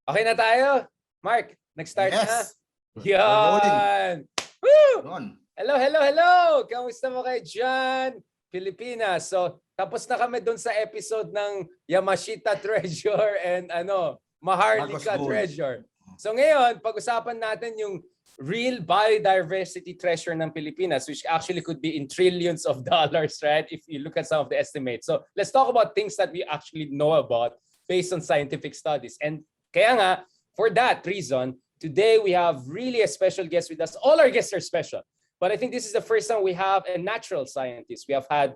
Okay na tayo? Mark, nag-start na? Yes. Yan! Rolling. Woo! Yun. Hello! Kamusta mo kayo dyan? Pilipinas. So, tapos na kami dun sa episode ng Yamashita Treasure and Maharlika Marcos Gold. Treasure. So ngayon, pag-usapan natin yung real biodiversity treasure ng Pilipinas, which actually could be in trillions of dollars, right? If you look at some of the estimates. So let's talk about things that we actually know about based on scientific studies. And kaya nga, for that reason, today we have really a special guest with us. All our guests are special. But I think this is the first time we have a natural scientist. We have had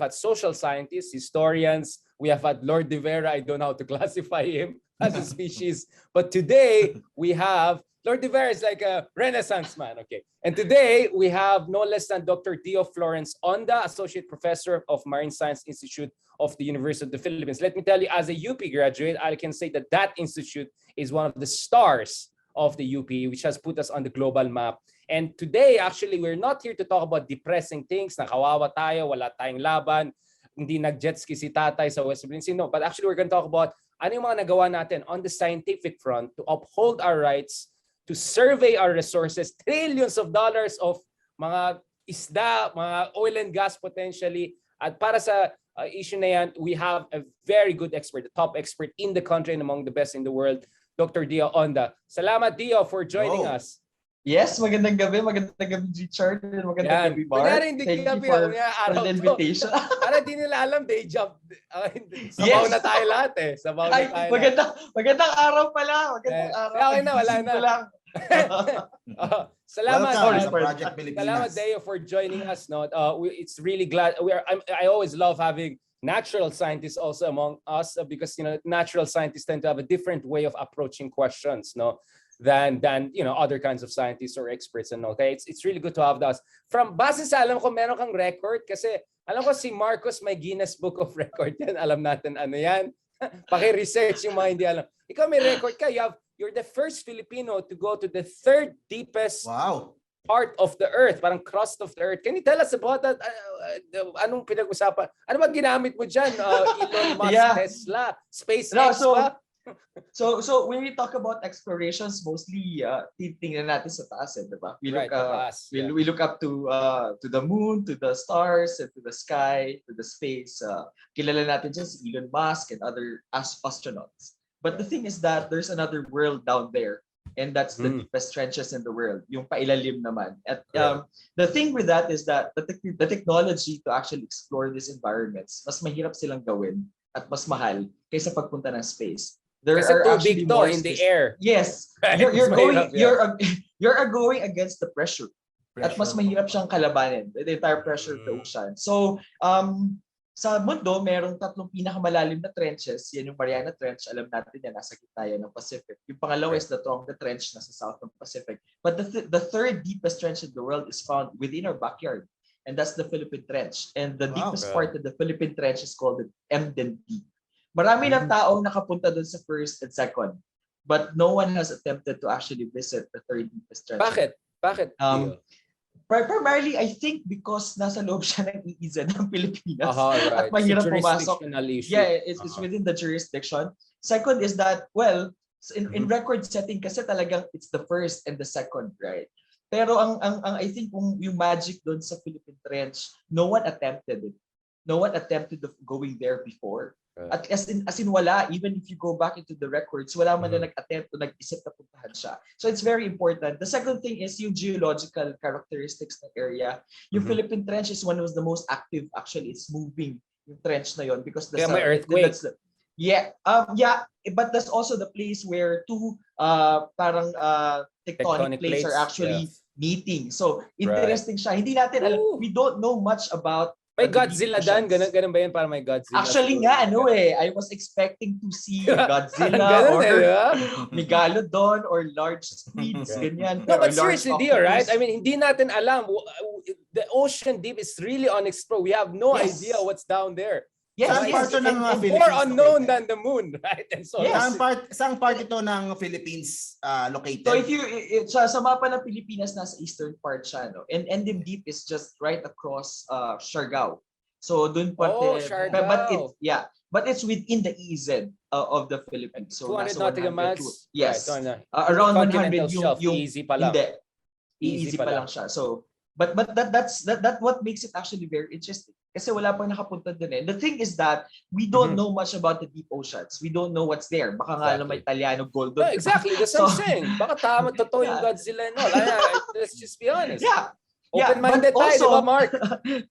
social scientists, historians. We have had Lord de Vera. I don't know how to classify him as a species. But today we have Lord de Vera is like a Renaissance man. Okay. And today we have no less than Dr. Dio Florence Onda, Associate Professor of Marine Science Institute of the University of the Philippines. Let me tell you, as a UP graduate, I can say that that institute is one of the stars of the UP, which has put us on the global map. And today, actually, we're not here to talk about depressing things, na kawawa tayo, wala tayong laban, hindi nag-jet ski si tatay sa West Philippines. No, but actually, we're going to talk about ano yung mga nagawa natin on the scientific front to uphold our rights, to survey our resources, trillions of dollars of mga isda, mga oil and gas potentially. At para sa issue na yan, we have a very good expert, the top expert in the country and among the best in the world, Dr. Dio Onda. Salamat, Dio, for joining us. Yes, magandang gabi, Richard, and magandang gabi, Mark. Thank you for the invitation. Para di nila alam, day job. Sabaw na tayo lahat eh. Sabaw na tayo magandang araw pala. Magandang araw. Okay na, wala na. Salamat. Salamat, Deo, for joining us. No, it's really glad. I always love having natural scientists also among us because natural scientists tend to have a different way of approaching questions, no, than other kinds of scientists or experts. And okay, it's really good to have those. From base sa alam ko, meron kang record kasi alam ko si Marcos may Guinness Book of Record yan. Alam natin ano yan. Paki-research yung mga hindi alam. Ikaw may record ka. You're the first Filipino to go to the third deepest part of the earth, parang crust of the earth. Can you tell us about that? Anong pinag-usapan? Ano ba ginamit mo dyan? Elon Musk, Tesla, SpaceX ba? So when we talk about explorations, mostly titingnan natin sa taas, diba? We look up to the moon, to the stars, and to the sky, to the space. Kilala natin dyan si Elon Musk and other astronauts. But the thing is that there's another world down there, and that's the deepest trenches in the world, yung pailalim naman. At the thing with that is that the technology to actually explore these environments, mas mahirap silang gawin at mas mahal kaysa pagpunta ng space. There are actually more in the air. Yes, you're going against the pressure. At mas mahirap siyang kalabanin, the entire pressure of the ocean. So sa mundo, merong tatlong pinakamalalim na trenches. Yan yung Mariana Trench. Alam natin yan, nasa gitna yan ng Pacific. Yung pangalawa is the Tonga Trench, nasa south ng Pacific. But the third deepest trench in the world is found within our backyard. And that's the Philippine Trench. And the deepest part of the Philippine Trench is called the Emden Deep. Marami ng taong nakapunta dun sa first and second. But no one has attempted to actually visit the third deepest trench. Bakit? Primarily, I think because nasa loob siya ng EEZ ng Pilipinas right. at mahirap pumasok. Yeah, it's within the jurisdiction. Second is that, well, in record setting kasi talagang it's the first and the second, right? Pero ang I think yung magic doon sa Philippine Trench, no one attempted it. No one attempted going there before. At as in wala, even if you go back into the records, wala man na nag-attempt o nag-isip na puntahan siya. So it's very important. The second thing is yung geological characteristics ng area. Yung Philippine Trench is one of the most active, actually. It's moving yung trench na yon because may earthquake. But that's also the place where two tectonic plates are actually meeting. So interesting siya. Hindi natin alam, we don't know much about may Godzilla dan, ganun ba yan para may Godzilla? Actually nga, I was expecting to see Godzilla or Megalodon or large squids, ganyan. No, but seriously, Dio, right? I mean, hindi natin alam. The ocean deep is really unexplored. We have no idea what's down there. Yes, more unknown than the moon, right? And so saan part ito ng Philippines located? So if you sa mapa ng Pilipinas, nasa eastern part siya, no? And Emden Deep is just right across Siargao. So doon parte, Siargao. but it's within the EEZ of the Philippines. So 200 nasa nautical 100 miles? yes. Right, Around 100 continental yung shelf, easy pa lang. Hindi. Easy Easy pa pa lang siya. So but that's what makes it actually very interesting. Kasi wala pang nakapunta dun eh. The thing is that we don't know much about the deep oceans. We don't know what's there. Baka nga lang may Italiano gold doon. No, exactly. That's what I'm saying. Baka tama, totoo yung Godzilla and all. Let's just be honest. Yeah. Open-minded tayo, di ba, Mark?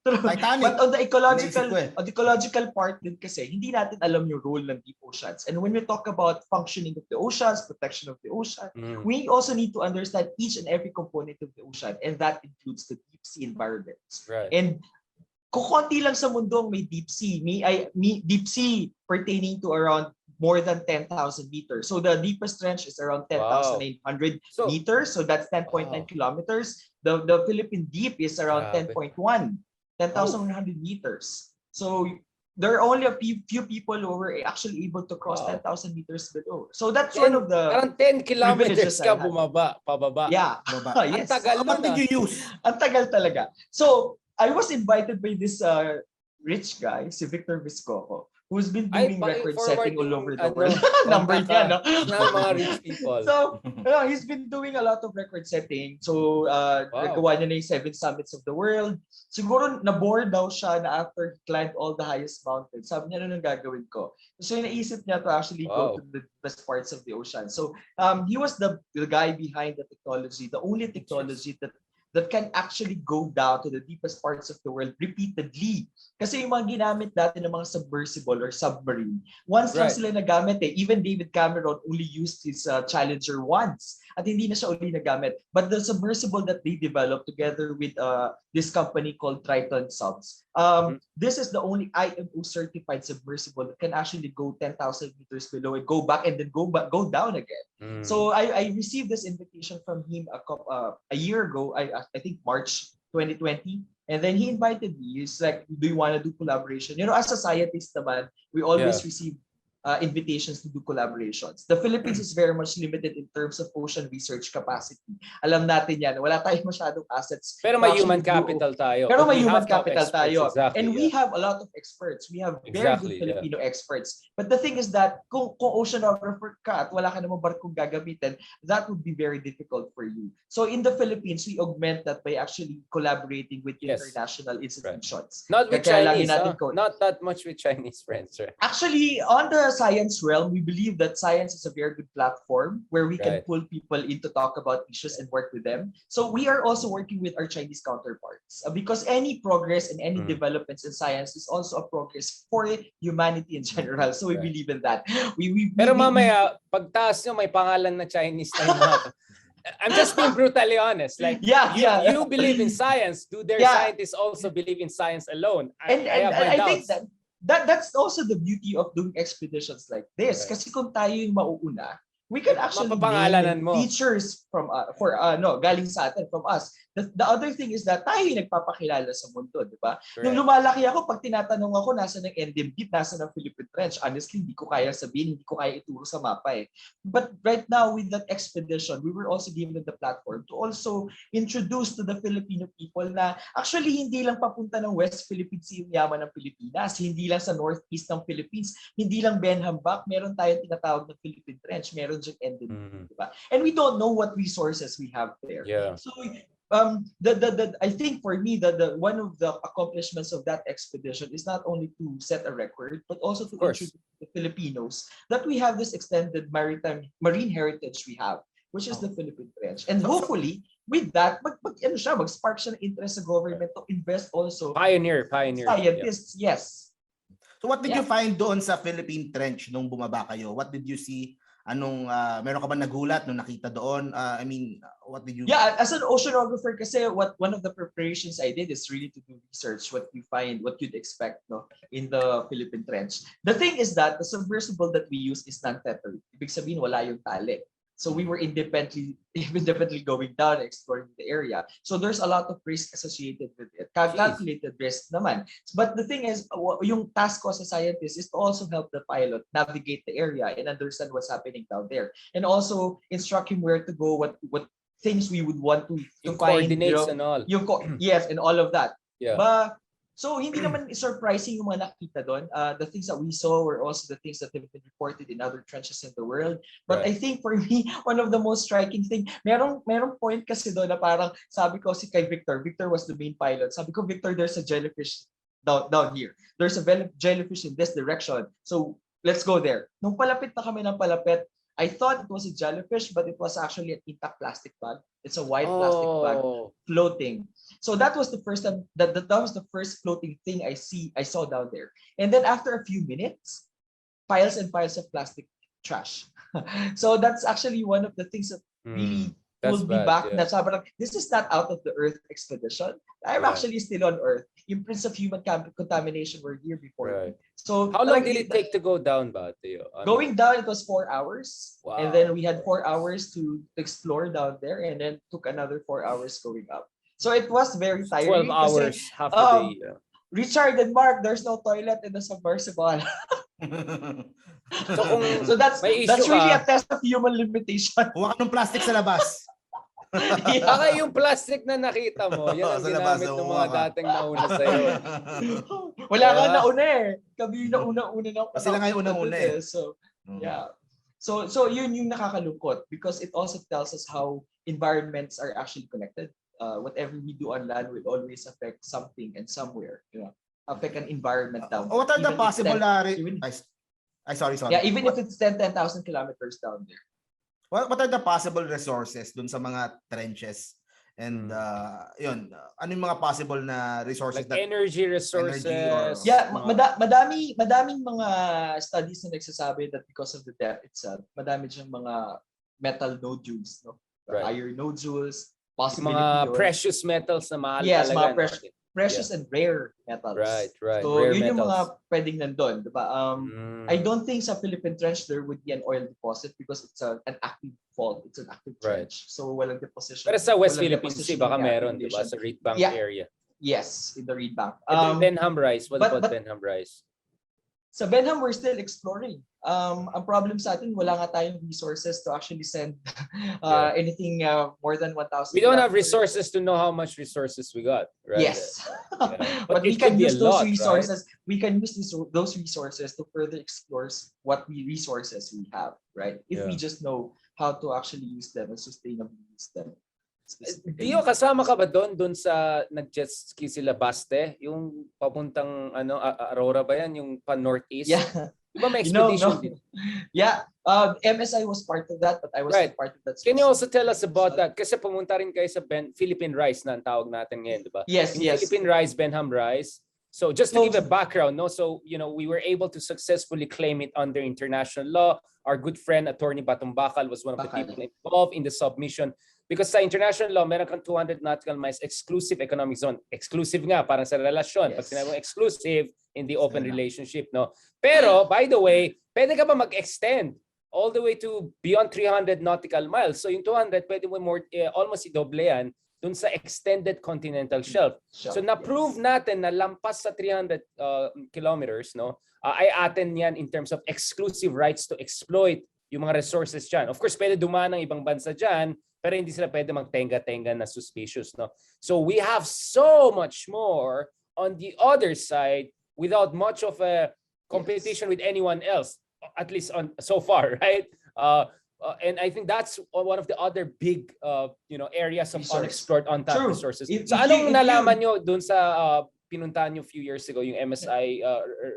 Titanic. But on the Naisip ko eh. ecological part din kasi, hindi natin alam yung role ng deep oceans. And when we talk about functioning of the oceans, protection of the ocean, we also need to understand each and every component of the ocean, and that includes the deep sea environments. Right. And kukunti lang sa mundo may deep sea. May deep sea pertaining to around more than 10,000 meters. So the deepest trench is around 10,800 meters. So that's 10.9 kilometers. The Philippine deep is around 10.1, 10,100 meters. So there are only a few people who were actually able to cross 10,000 meters below. So that's one of the parang 10 kilometers ka bumaba, pababa. Yeah. Yes. Ang tagal What did you use? Ang tagal talaga. So I was invited by this rich guy, si Victor Viscoco, who's been doing record setting all over the world. Number niya, no? Mga rich people. So, he's been doing a lot of record setting. So, nagawa niya na yung 7 summits of the world. Siguro, na-bored daw siya na after he climbed all the highest mountains. Sabi niya, ano nang gagawin ko? So, naisip niya to actually go to the best parts of the ocean. So, he was the guy behind the technology, the only technology that can actually go down to the deepest parts of the world repeatedly. Kasi yung mga ginamit dati ng mga submersible or submarine, once lang sila nagamit eh. Even David Cameron only used his Challenger once at hindi na siya uli nagamit. But the submersible that they developed together with this company called Triton Subs, this is the only IMO certified submersible that can actually go 10,000 meters below and go back and then go down again. So I received this invitation from him a year ago, I think March 2020. And then he invited me. He's like, do you want to do collaboration? You know, as a scientist naman, we always receive invitations to do collaborations. The Philippines is very much limited in terms of ocean research capacity. Alam natin yan. Wala tayong masyadong assets. Pero may human capital tayo. Pero may human capital tayo. Exactly, and we have a lot of experts. We have very good Filipino experts. But the thing is that kung oceanographer ka at wala ka namang barkong gagamitin, that would be very difficult for you. So in the Philippines, we augment that by actually collaborating with international institutions. Not with Chinese. Not that much with Chinese friends. Right? Actually, on the science realm, we believe that science is a very good platform where we can pull people in to talk about issues and work with them. So we are also working with our Chinese counterparts because any progress and any developments in science is also a progress for humanity in general. So we believe in that. Pero mamaya, pagtaas nyo, may pangalan na Chinese na mga... I'm just being brutally honest. Like, you believe in science. Do their scientists also believe in science alone? I have my doubts. Think that's also the beauty of doing expeditions like this. Kasi kung tayo yung mauuna, we can actually name teachers from galing sa atin, from us. The other thing is that tayo yung nagpapakilala sa mundo, di ba? Nung lumalaki ako, pag tinatanong ako, nasa ng Endim Deep, nasa ng Philippine Trench, honestly, hindi ko kaya sabihin, hindi ko kaya ituro sa mapa eh. But right now, with that expedition, we were also given the platform to also introduce to the Filipino people na actually, hindi lang papunta ng West Philippine Sea yung yaman ng Pilipinas, hindi lang sa northeast ng Philippines, hindi lang Benhambak, meron tayong tinatawag na Philippine Trench, meron dyan Endim Deep, di ba? And we don't know what resources we have there. So, I think for me the one of the accomplishments of that expedition is not only to set a record but also to introduce the Filipinos that we have this extended marine heritage we have, which is the Philippine Trench, and hopefully with that mag-spark siya ng interest sa government to invest also pioneer scientists. Yes. So what did you find doon sa Philippine Trench nung bumaba kayo? What did you see? Anong meron ka ba nagulat nung nakita doon? I mean, what did you... Yeah, as an oceanographer kasi one of the preparations I did is really to do research, what you find, what you'd expect in the Philippine Trench. The thing is that the submersible that we use is non-tethered. Ibig sabihin wala yung tali. So we were independently going down and exploring the area. So there's a lot of risk associated with it. Calculated risk naman. But the thing is, yung task ko as a scientist is to also help the pilot navigate the area and understand what's happening down there. And also instruct him where to go, what things we would want to yung find. Coordinates and all. Yes, and all of that. Yeah. But So hindi naman surprising yung mga nakita doon. The things that we saw were also the things that have been reported in other trenches in the world. But I think for me, one of the most striking thing, merong point kasi doon na parang sabi ko kay Victor was the main pilot. Sabi ko, Victor, there's a jellyfish down here. There's a jellyfish in this direction. So let's go there. Nung palapit na kami ng palapit, I thought it was a jellyfish, but it was actually an intact plastic bag. It's a white plastic bag floating. So that was the first time that was the first floating thing I saw down there. And then after a few minutes, piles and piles of plastic trash. So that's actually one of the things that really pulled me back. Yeah. That's this is not out of the Earth expedition. I'm actually still on Earth. Imprints of human contamination were here before. Right. So how long did it take to go down, ba? Going down, it was 4 hours. Wow. And then we had 4 hours to explore down there, and then took another 4 hours going up. So it was very tiring. 12 hours, half a day. Yeah. Richard and Mark, there's no toilet in the submersible. So that's really a test of human limitation. Huwag ka ng plastic sa labas. Baka yung plastic na nakita mo, yan ang ginamit ng mga dating nauna sa'yo. Wala ka nauna eh. Kami yung nauna-una na. Sila nga yung una-una eh. So, yeah. So yun yung nakakalungkot because it also tells us how environments are actually connected. Whatever we do on land will always affect something and somewhere. Affect an environment down. What are the possible... sorry. Yeah, even if it's 10,000 kilometers down there. What are the possible resources dun sa mga trenches? And yun, ano yung mga possible na resources? Like energy resources. Yeah, madaming mga studies na nagsasabi that because of the depth itself, madami siyang mga metal nodules, no? Iron nodules, possibly mga precious metals na mahal talaga. Yes, mga precious and rare metals. Right. So rare yun yung metals. mga pwedeng nandun, diba? I don't think sa Philippine Trench there would be an oil deposit because it's an active fault. It's an active trench. So walang deposition. Pero sa West Philippines Sea, baka meron, diba? Sa Reed Bank area. Yes, in the Reed Bank. Benham Rice. What about Benham Rice? Sa Benham, we're still exploring. Ang problem sa atin, wala nga tayong resources to actually send anything more than 1,000. We don't have resources to know how much resources we got, right? Yes. But we can use those resources. Right? We can use those resources to further explore what resources we have, right? If we just know how to actually use them and sustainably use them. Dio, kasama ka ba doon sa nag-jet ski sila Baste? Yung papuntang Aurora ba yan? Yung pa-northeast? Yeah. Diba may expedition din? Yeah. MSI was part of that, but I was not part of that. Can you also tell us about that? Kasi pumunta rin kayo sa Philippine Rice na ang tawag natin ngayon, diba? Yes. Philippine Rice, Benham Rice. So just to give a background, no? So, we were able to successfully claim it under international law. Our good friend, Attorney Batumbakal, was one of the people involved in the submission. Because sa international law, meron kang 200 nautical miles exclusive economic zone. Exclusive nga, parang sa relasyon. Pag sinabi mo exclusive, in the open relationship, no? Pero, by the way, pwede ka ba mag-extend all the way to beyond 300 nautical miles? So yung 200, pwede mo almost i-doble yan dun sa extended continental shelf. So na-prove natin na lampas sa 300 kilometers, no? Ay atin yan in terms of exclusive rights to exploit yung mga resources dyan. Of course, pwede dumaan ng ibang bansa dyan, pero hindi sila pwede magtenga-tenga na suspicious, no? So we have so much more on the other side without much of a competition with anyone else, at least so far, right? And I think that's one of the other big areas of unexplored untapped resources. So anong nalaman nyo dun sa pinuntahan nyo a few years ago, yung MSI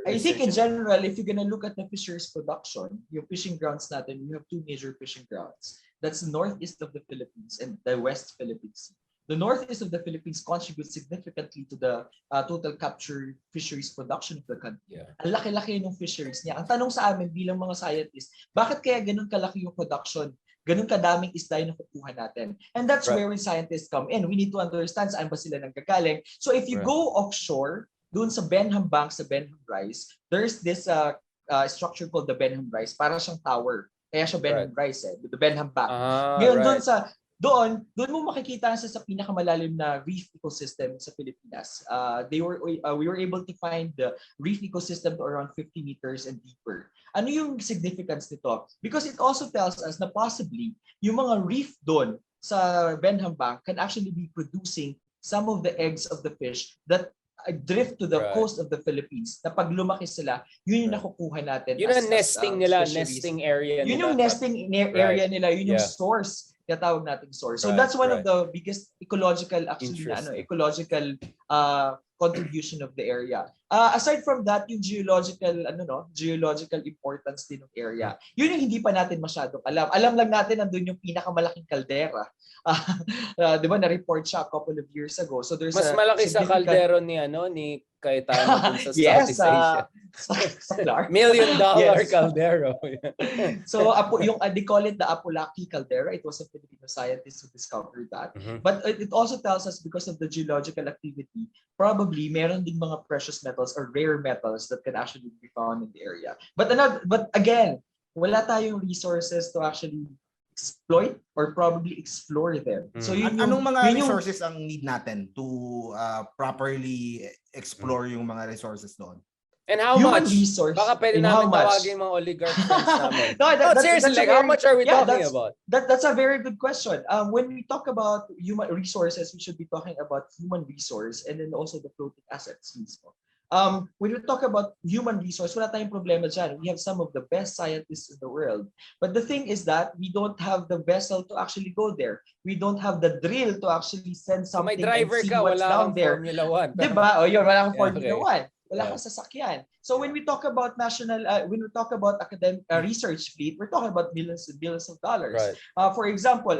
I think in general, if you're gonna look at the fisheries production, yung fishing grounds natin, we have two major fishing grounds. That's the northeast of the Philippines and the West Philippines. The northeast of the Philippines contributes significantly to the total capture fisheries production of the country. Yeah. Ang laki-laki ng fisheries niya. Ang tanong sa amin bilang mga scientists, bakit kaya ganun kalaki yung production? Ganun kadaming isda yung nakukuha natin. And that's where we scientists come in. We need to understand saan ba sila nanggagaling. So if you go offshore, doon sa Benham Bank, sa Benham Rice, there's this structure called the Benham Rice. Para siyang tower. Kaya siya Benham Rice, the Benham Bank. Ngayon doon mo makikita sa pinakamalalim na reef ecosystem sa Pilipinas. We were able to find the reef ecosystem to around 50 meters and deeper. Ano yung significance nito? Because it also tells us na possibly yung mga reef doon sa Benham Bank can actually be producing some of the eggs of the fish that drift to the coast of the Philippines, na pag lumaki sila, yun yung nakukuha natin. Yun ang nesting nila, nesting area nila. Yun yung nesting area nila, yun yung source, tinatawag nating source. So that's one of the biggest ecological, actually, ecological contribution of the area. Aside from that, yung geological importance din ng area. Yun yung hindi pa natin masyadong alam. Alam lang natin nandun yung pinakamalaking kaldera. 'Di ba na-report siya a couple of years ago. So there's mas malaki sa kaldero ni Cayetano sa Southeast Asia. $1 million caldero. So they call it the Apulaki caldera. It was a Filipino scientist who discovered that. But it also tells us because of the geological activity, probably meron ding mga precious metals or rare metals that can actually be found in the area. But again, wala tayong resources to actually exploit or probably explore them. So anong mga resources ang need natin to properly explore yung mga resources doon? And how much? Baka pwede namin tawagin mga oligarch friends namin. Seriously, like, how much are we talking about? That's a very good question. When we talk about human resources, we should be talking about human resource and then also the floating assets mismo. When we talk about human resource, wala tayong problema dyan. We have some of the best scientists in the world. But the thing is that we don't have the vessel to actually go there. We don't have the drill to actually send something and see what's down there. Formula 1. Diba? O yun, wala kang Formula 1. Wala kang sasakyan. So when we talk about when we talk about academic research fleet, we're talking about millions and billions of dollars. Right. For example,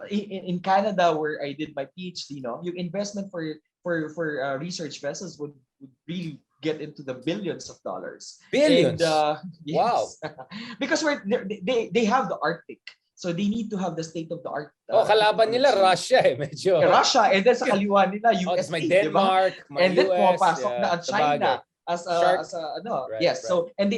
in Canada where I did my PhD, yung investment for research vessels would really get into the billions of dollars. Billions? And, yes. Wow. Because they have the Arctic. So they need to have the state of the art. Kalaban nila Russia medyo. Russia, and then sa kaliwa nila US, may Denmark, diba? And then pumapasok na ang China. Right, yes. Right. So and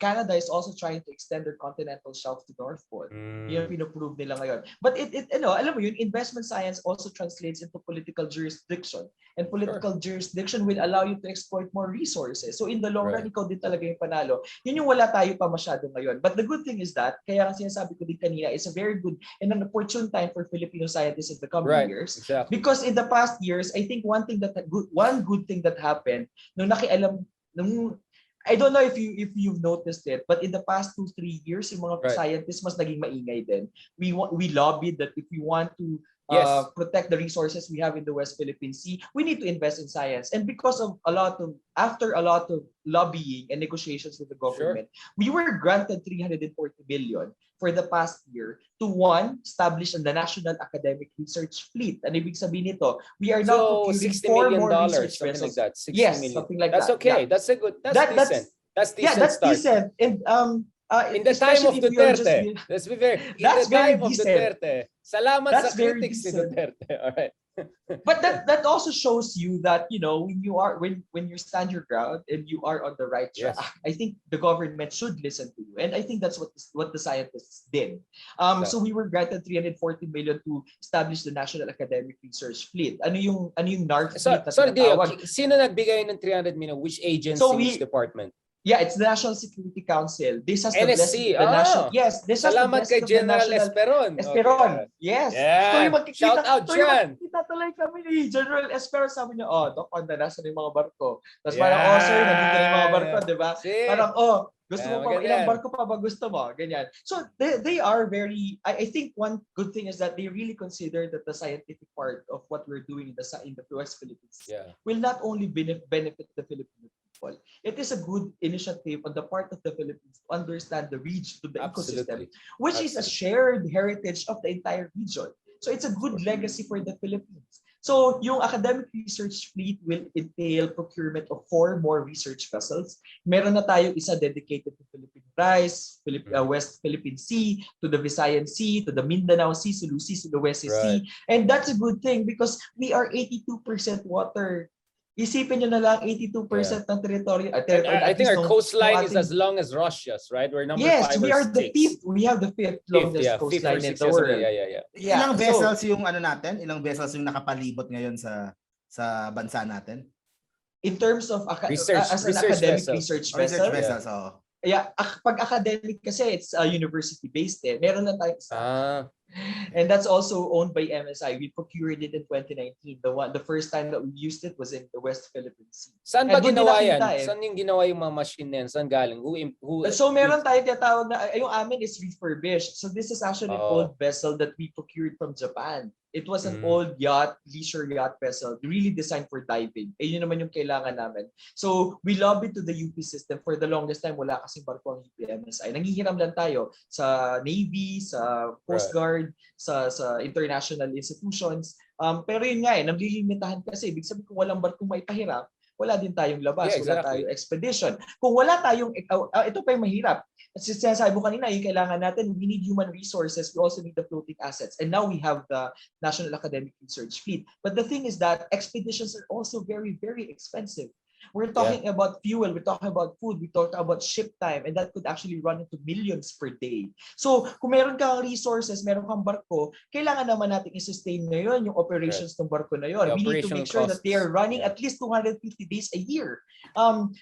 Canada is also trying to extend their continental shelf to North Pole. Yun pinoprove nila ngayon. But alam mo yun, investment science also translates into political jurisdiction. And political jurisdiction will allow you to exploit more resources. So in the long run, ikaw din talaga yung panalo. Yun yung wala tayo pa masyado ngayon. But the good thing is that, kaya nga sinasabi ko din kanina, it's a very good and an opportune time for Filipino scientists in the coming years. Exactly. Because in the past years, I think one good thing that happened, I don't know if you've noticed it, but in the past 2-3 years, yung mga scientists mas naging maingay din. We lobbied that if we want to protect the resources we have in the West Philippine Sea, we need to invest in science. And because of after a lot of lobbying and negotiations with the government, we were granted 340 billion for the past year to establish the National Academic Research Fleet. Ano ibig sabihin nito? We are now procuring $60 million, more research something vessels. like that. 60 yes, million. something like that's that. Okay. That's decent. That's decent. That's start. decent. And in the time of Duterte, let's be fair. In the time of Duterte, salamat sa critics ni Duterte. All right. But that also shows you that when you stand your ground and you are on the right track, I think the government should listen to you, and I think that's what the scientists did. So we were granted 340 million to establish the National Academic Research Fleet. Ano yung NARC fleet na tinatawag? Sino nagbigay ng 300 million? Which agency? Which department? Yeah, it's the National Security Council. This has NSC. the national. Yes, this has Salamat kay General Esperon. Esperon. Yes. Yeah. Shout out dyan. Kita tuloy kami ni General Esperon. Sabi niya, Doc Onda, nasa na yung mga barko? Tapos parang, sir, nandito na yung mga barko, di ba? Parang, gusto mo pa, ilang barko pa ba gusto mo? Ganyan. So, they are very, I think one good thing is that they really consider that the scientific part of what we're doing in the West Philippines will not only benefit the Filipino people. It is a good initiative on the part of the Philippines to understand the region, to the ecosystem, which is a shared heritage of the entire region. So it's a good legacy for the Philippines. So yung academic research fleet will entail procurement of 4 more research vessels. Meron na tayo isa dedicated to Philippine Rice, West Philippine Sea, to the Visayan Sea, to the Mindanao Sea, Sulu Sea, Sulawesi Sea. And that's a good thing because we are 82% water. Isipin nyo na lang, 82% ng territory. I think our coastline is as long as Russia's, right? We're number 5 or 6. Yes, we are the 5th. We have the 5th longest coastline in the world. Yeah. Ilang vessels yung natin? Ilang vessels yung nakapalibot ngayon sa bansa natin? In terms of as an academic research vessel. Yeah, pag academic kasi it's university based Meron na tayo And that's also owned by MSI. We procured it in 2019. The first time that we used it was in the West Philippine Sea. Saan ba And doon din ginawa yan? nakita eh. Saan yung ginawa yung mga machine na yan? Saan galing? So meron tayo tinatawag na, yung amin is refurbished. So this is actually an old vessel that we procured from Japan. It was an old yacht, leisure yacht vessel, really designed for diving. Eh yun naman yung kailangan namin. So we lobbied to the UP system. For the longest time, wala kasing barko ang UPMSI. Nangihiram lang tayo sa Navy, sa Coast Guard, sa international institutions. Pero yun nga eh, naglilimitahan kasi. Ibig sabihin kung walang barkong maipahiram, wala din tayong labas, wala tayong expedition. Kung wala tayong, ito pa yung mahirap. Sinasabi mo kanina, yung kailangan natin, we need human resources, we also need the floating assets. And now we have the National Academic Research Fleet. But the thing is that expeditions are also very, very expensive. We're talking about fuel, we're talking about food, we talk about ship time, and that could actually run into millions per day. So, kung meron kang resources, meron kang barko, kailangan naman natin i-sustain ngayon yung operations ng barko na yun. We need to make sure that they are running at least 250 days a year.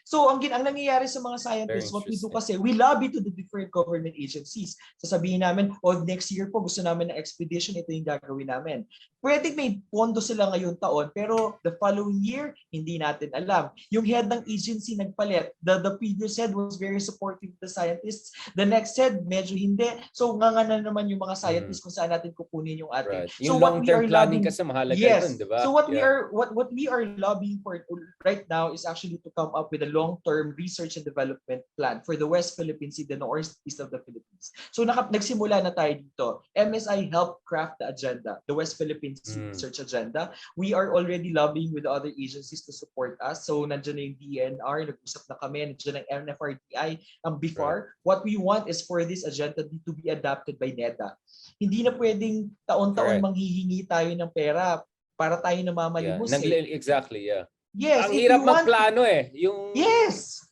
So, ang nangyayari sa mga scientists, what we do kasi, we lobby to the different government agencies. Sasabihin namin, next year po, gusto namin ng expedition, ito yung gagawin namin. Pwede may pondo sila ngayon taon, pero the following year, hindi natin alam. Yung head ng agency nagpalit. The previous head was very supportive of the scientists. The next head, medyo hindi. So, nga na naman yung mga scientists kung saan natin kukunin yung ating. Yung So, long-term planning kasi mahalaga yun, di ba? So, what we are lobbying for right now is actually to come up with a long-term research and development plan for the West Philippine Sea, the northeast of the Philippines. So, nagsimula na tayo dito. MSI helped craft the agenda, the West Philippine Sea research agenda. We are already lobbying with the other agencies to support us. So, nandiyan na yung DNR, nag-usap na kami, nandiyan ang NFRDI. Before, what we want is for this agenda to be adopted by NEDA. Hindi na pwedeng taon-taon manghihingi tayo ng pera para tayo namamalimos. Exactly, yeah. Yes, ang hirap magplano eh.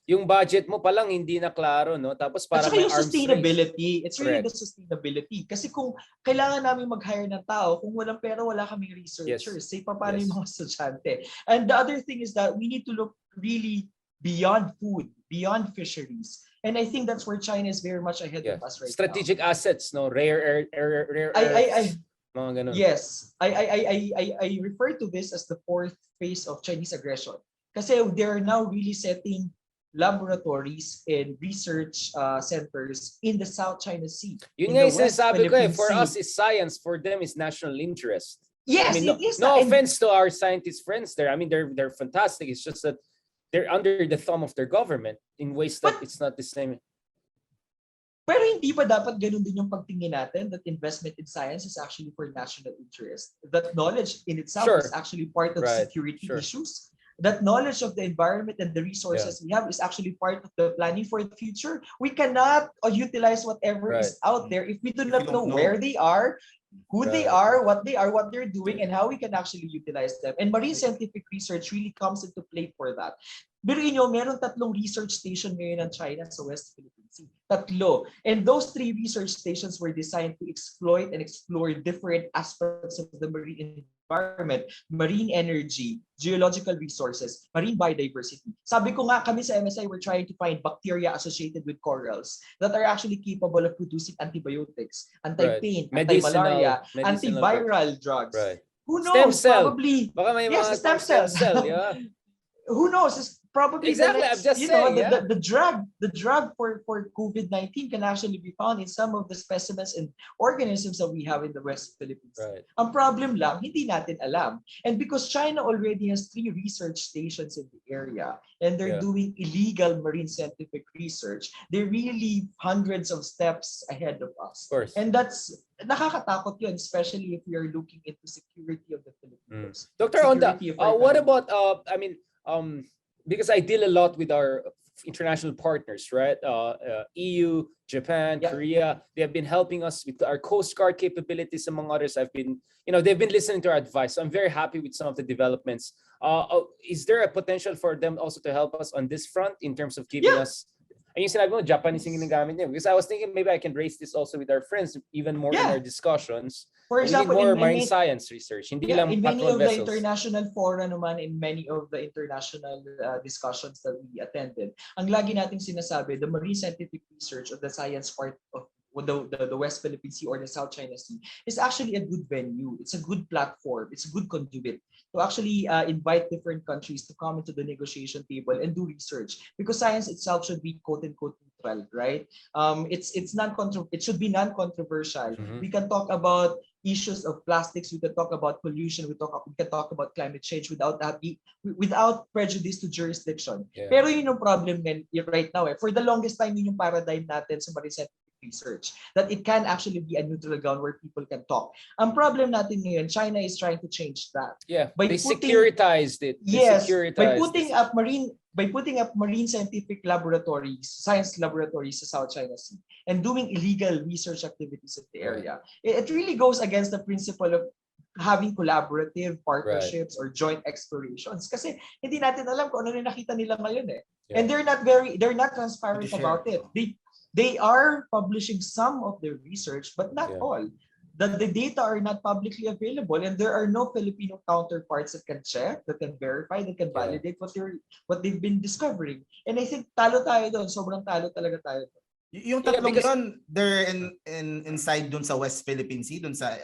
Yung budget mo pa lang hindi na klaro, no? Tapos para may yung sustainability. It's really the sustainability. Kasi kung kailangan namin mag-hire ng tao, kung walang pera, wala kaming researchers. Say pa paano yung mga estudyante. And the other thing is that we need to look really beyond food, beyond fisheries. And I think that's where China is very much ahead of us right Strategic now. assets, no? Rare earths. Mga ganun. Yes. I refer to this as the fourth phase of Chinese aggression. Kasi they're now really setting laboratories and research centers in the South China Sea. Yun nga yung sinasabi ko eh, for us is science, for them is national interest. Yes, I mean, no offense to our scientist friends there. I mean, they're fantastic. It's just that they're under the thumb of their government in ways that it's not the same. Pero hindi ba dapat ganun din yung pagtingin natin that investment in science is actually for national interest? That knowledge in itself is actually part of security issues. That knowledge of the environment and the resources we have is actually part of the planning for the future. We cannot utilize whatever is out there if we do not know where they are, who they are, what they're doing, and how we can actually utilize them. And marine scientific research really comes into play for that. Biruin nyo, meron 3 research station ngayon ng China sa West Philippine Sea. 3. And those 3 research stations were designed to exploit and explore different aspects of the marine environment, marine energy, geological resources, marine biodiversity. Sabi ko nga, kami sa MSI, we're trying to find bacteria associated with corals that are actually capable of producing antibiotics, anti-pain, anti-malaria, antiviral drugs. Who knows? Probably. Baka may mga stem cells. Who knows? It's probably exactly. I'm just saying, the drug for COVID-19 can actually be found in some of the specimens and organisms that we have in the West Philippines. Ang problem lang, hindi natin alam. And because China already has 3 research stations in the area and they're doing illegal marine scientific research, they're really hundreds of steps ahead of us. And that's nakakatakot yun, especially if we are looking into security of the Philippines. Dr. Onda, what about because I deal a lot with our international partners, right? EU, Japan, Korea. They have been helping us with our Coast Guard capabilities, among others. They've been listening to our advice. So I'm very happy with some of the developments. Is there a potential for them also to help us on this front in terms of giving us? And you said, Japanese yung ginagamit niya. Because I was thinking maybe I can raise this also with our friends even more in our discussions. For example, more marine science research. Hindi lang in many of vessels. the international fora naman, in many of the international discussions that we attended, ang lagi nating sinasabi, the marine scientific research or the science part of the West Philippine Sea or the South China Sea is actually a good venue. It's a good platform. It's a good conduit to actually invite different countries to come into the negotiation table and do research, because science itself should be quote unquote neutral, right? It should be non-controversial. We can talk about issues of plastics, we can talk about pollution, we can talk about climate change without prejudice to jurisdiction. Pero yun yung problem right now. For the longest time, yun yung paradigm natin sa marine scientific research, that it can actually be a neutral ground where people can talk. Ang problem natin ngayon, China is trying to change that. Yeah, they securitized it. Yes, by putting up marine scientific laboratories, science laboratories sa South China Sea, and doing illegal research activities in the area. It really goes against the principle of having collaborative partnerships or joint explorations. Kasi hindi natin alam kung ano yung nakita nila ngayon eh. And they're not transparent about it. They are publishing some of their research, but not all. The data are not publicly available, and there are no Filipino counterparts that can check, that can verify, that can validate what they've been discovering. And I think talo tayo doon, sobrang talo talaga tayo doon. Yung tatlong yun, they're inside dun sa West Philippine Sea, dun sa...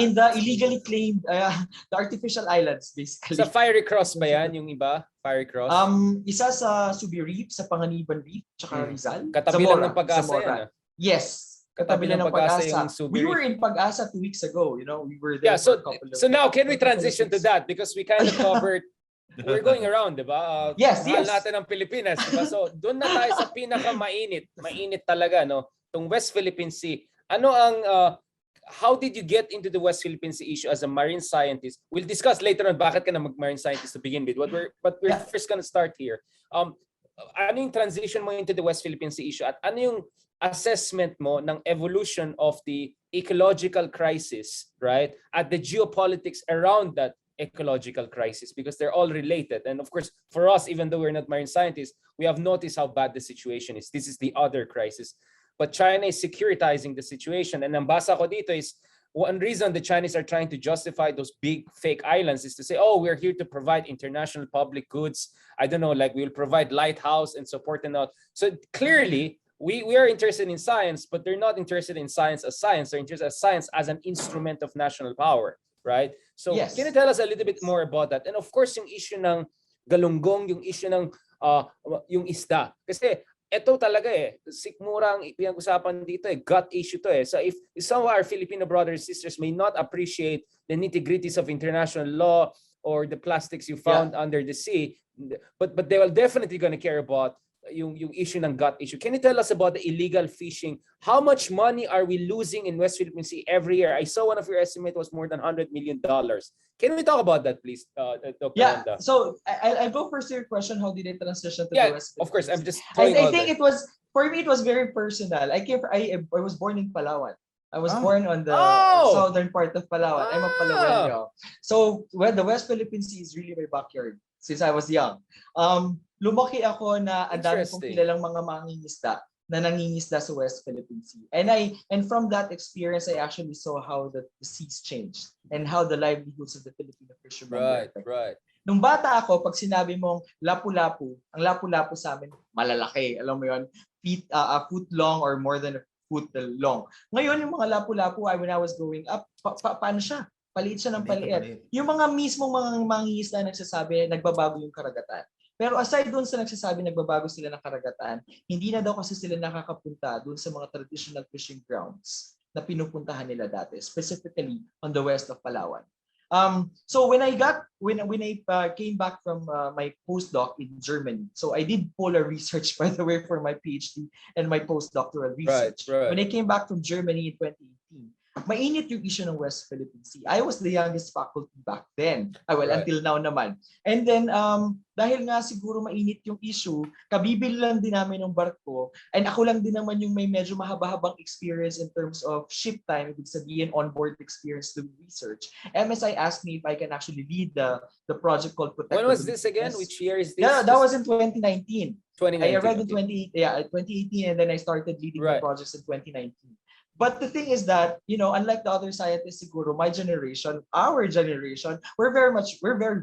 in the illegally claimed, the artificial islands, basically. Sa Fiery Cross ba yan, yung iba? Fiery Cross? Isa sa Subi Reef, sa Panganiban Reef, tsaka Rizal. Katabi lang ng Pag-asa yan. Yes. Katabi lang ng Pag-asa. We were in Pag-asa 2 weeks ago, we were there for a couple of... So now, can we transition to that? Because we kind of covered... We're going around, di ba? Yes. Mahal natin ang Pilipinas, di ba? So, doon na tayo sa pinaka-mainit. Mainit talaga, no? Itong West Philippine Sea. Ano ang... how did you get into the West Philippine Sea issue as a marine scientist? We'll discuss later on bakit ka na marine scientist to begin with. But we're first gonna start here. Ano yung transition mo into the West Philippine Sea issue? At ano yung assessment mo ng evolution of the ecological crisis, right? At the geopolitics around that ecological crisis, because they're all related. And of course, for us, even though we're not marine scientists, we have noticed how bad the situation is. This is the other crisis. But China is securitizing the situation. And ang basa ko dito is, one reason the Chinese are trying to justify those big fake islands is to say, oh, we're here to provide international public goods. I don't know, like we'll provide lighthouse and support and all. So clearly, we are interested in science, but they're not interested in science as science. They're interested in science as an instrument of national power. Right? So can you tell us a little bit more about that? And of course, yung issue ng galunggong, yung issue ng yung isda. Kasi ito talaga sikmura ang pinag-usapan dito gut issue to So if some of our Filipino brothers and sisters may not appreciate the nitty-gritties of international law or the plastics you found under the sea, but they will definitely going to care about yung issue ng gut issue. Can you tell us about the illegal fishing? How much money are we losing in West Philippine Sea every year? I saw one of your estimate was more than $100 million. Can we talk about that, please, Dr. Onda? So I'll go first to your question. How did it transition to the West Philippine Sea? Of course, I'm just I think it was, for me, it was very personal. I was born in Palawan. I was born on the southern part of Palawan. I'm a Palawenyo. So the West Philippine Sea is really my backyard since I was young. Lumaki ako na ang dami kong kilalang mga mangingisda na nangingisda sa West Philippine Sea. And from that experience, I actually saw how the seas changed and how the livelihoods of the Filipino fishermen were affected. Right. Nung bata ako, pag sinabi mong lapu-lapu, ang lapu-lapu sa amin, malalaki. Alam mo yun, a foot long or more than a foot long. Ngayon, yung mga lapu-lapu, when I was growing up, paano siya? Paliit siya ng paliit. Yung mga mismong mga mangingisda nagsasabi, nagbabago yung karagatan. Pero aside doon sa nagsasabi nagbabago sila ng karagatan, hindi na daw kasi sila nakakapunta doon sa mga traditional fishing grounds na pinupuntahan nila dati, specifically on the west of Palawan. So when I came back from my postdoc in Germany, so I did polar research, by the way, for my PhD and my postdoctoral research. Right. When I came back from Germany in 2018, mainit yung issue ng West Philippine Sea. I was the youngest faculty back then. Until now naman. And then, dahil nga siguro mainit yung issue, kabibili lang din namin ng barko, and ako lang din naman yung may medyo mahaba-habang experience in terms of ship time, ibig sabihin on-board experience to research. MSI asked me if I can actually lead the project called Protect. When was this again? Which year is this? Yeah, that was in 2019. 2019. I arrived in 2018, and then I started leading the projects in 2019. But the thing is that, unlike the other scientists, siguro, my generation, our generation, we're very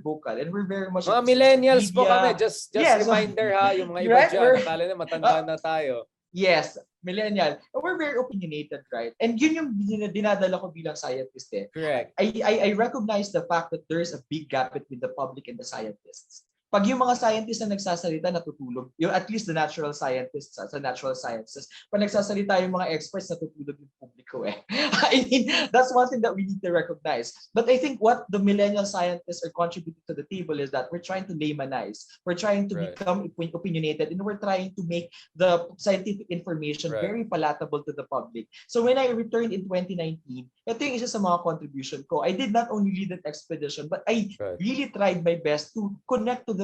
vocal, and we're very much... Mga millennials po kami, just reminder ha, yung mga iba dyan, akala na matanda na tayo. Yes, millennial. We're very opinionated, right? And yun yung dinadala ko bilang scientist eh. Correct. I recognize the fact that there's a big gap between the public and the scientists. Pag yung mga scientists na nagsasalita, natutulog. Yung at least the natural scientists sa natural sciences. Pag nagsasalita yung mga experts, natutulog yung publiko eh. I mean, that's one thing that we need to recognize. But I think what the millennial scientists are contributing to the table is that we're trying to laymanize. We're trying to become opinionated, and we're trying to make the scientific information very palatable to the public. So when I returned in 2019, ito yung isa sa mga contribution ko. I did not only lead an expedition, but I really tried my best to connect with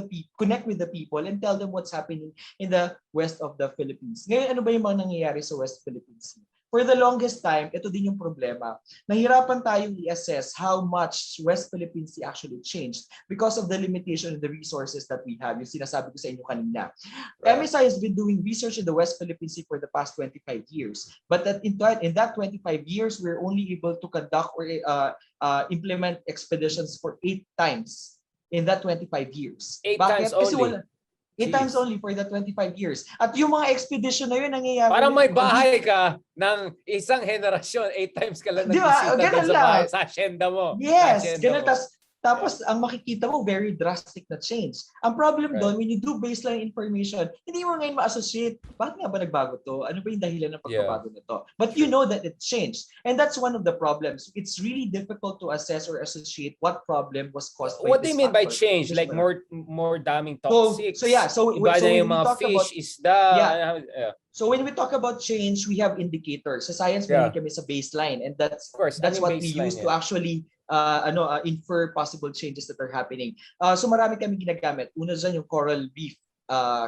the people and tell them what's happening in the west of the Philippines. Ngayon, ano ba yung mga nangyayari sa West Philippines? For the longest time, ito din yung problema. Nahirapan tayong i-assess how much West Philippines Sea actually changed because of the limitation of the resources that we have. Yung sinasabi ko sa inyo kanina. MSI has been doing research in the West Philippines Sea for the past 25 years. But in that 25 years, we're only able to conduct or implement expeditions for 8 times in that 25 years. 8 times Kasi only? 8 times only for the 25 years. At yung mga expedition na yun, nangyayari. Parang may bahay ka ng isang henerasyon, 8 times ka lang nagbisita dun sa bahay, sa asyenda mo. Yes, ganun. Tapos ang makikita mo, very drastic na change. Ang problem doon, when you do baseline information, hindi mo ngayon ma-associate, bakit nga ba nagbago to? Ano ba yung dahilan ng pagbabago nito? But you know that it changed. And that's one of the problems. It's really difficult to assess or associate what problem was caused by What do you mean by factor. change? Like more daming toxics? So iba na yung mga fish, isda. So when we talk about change, we have indicators. Sa science, meron kami sa baseline, and that's what we use to actually infer possible changes that are happening. So marami kami ginagamit. Una dyan yung coral reef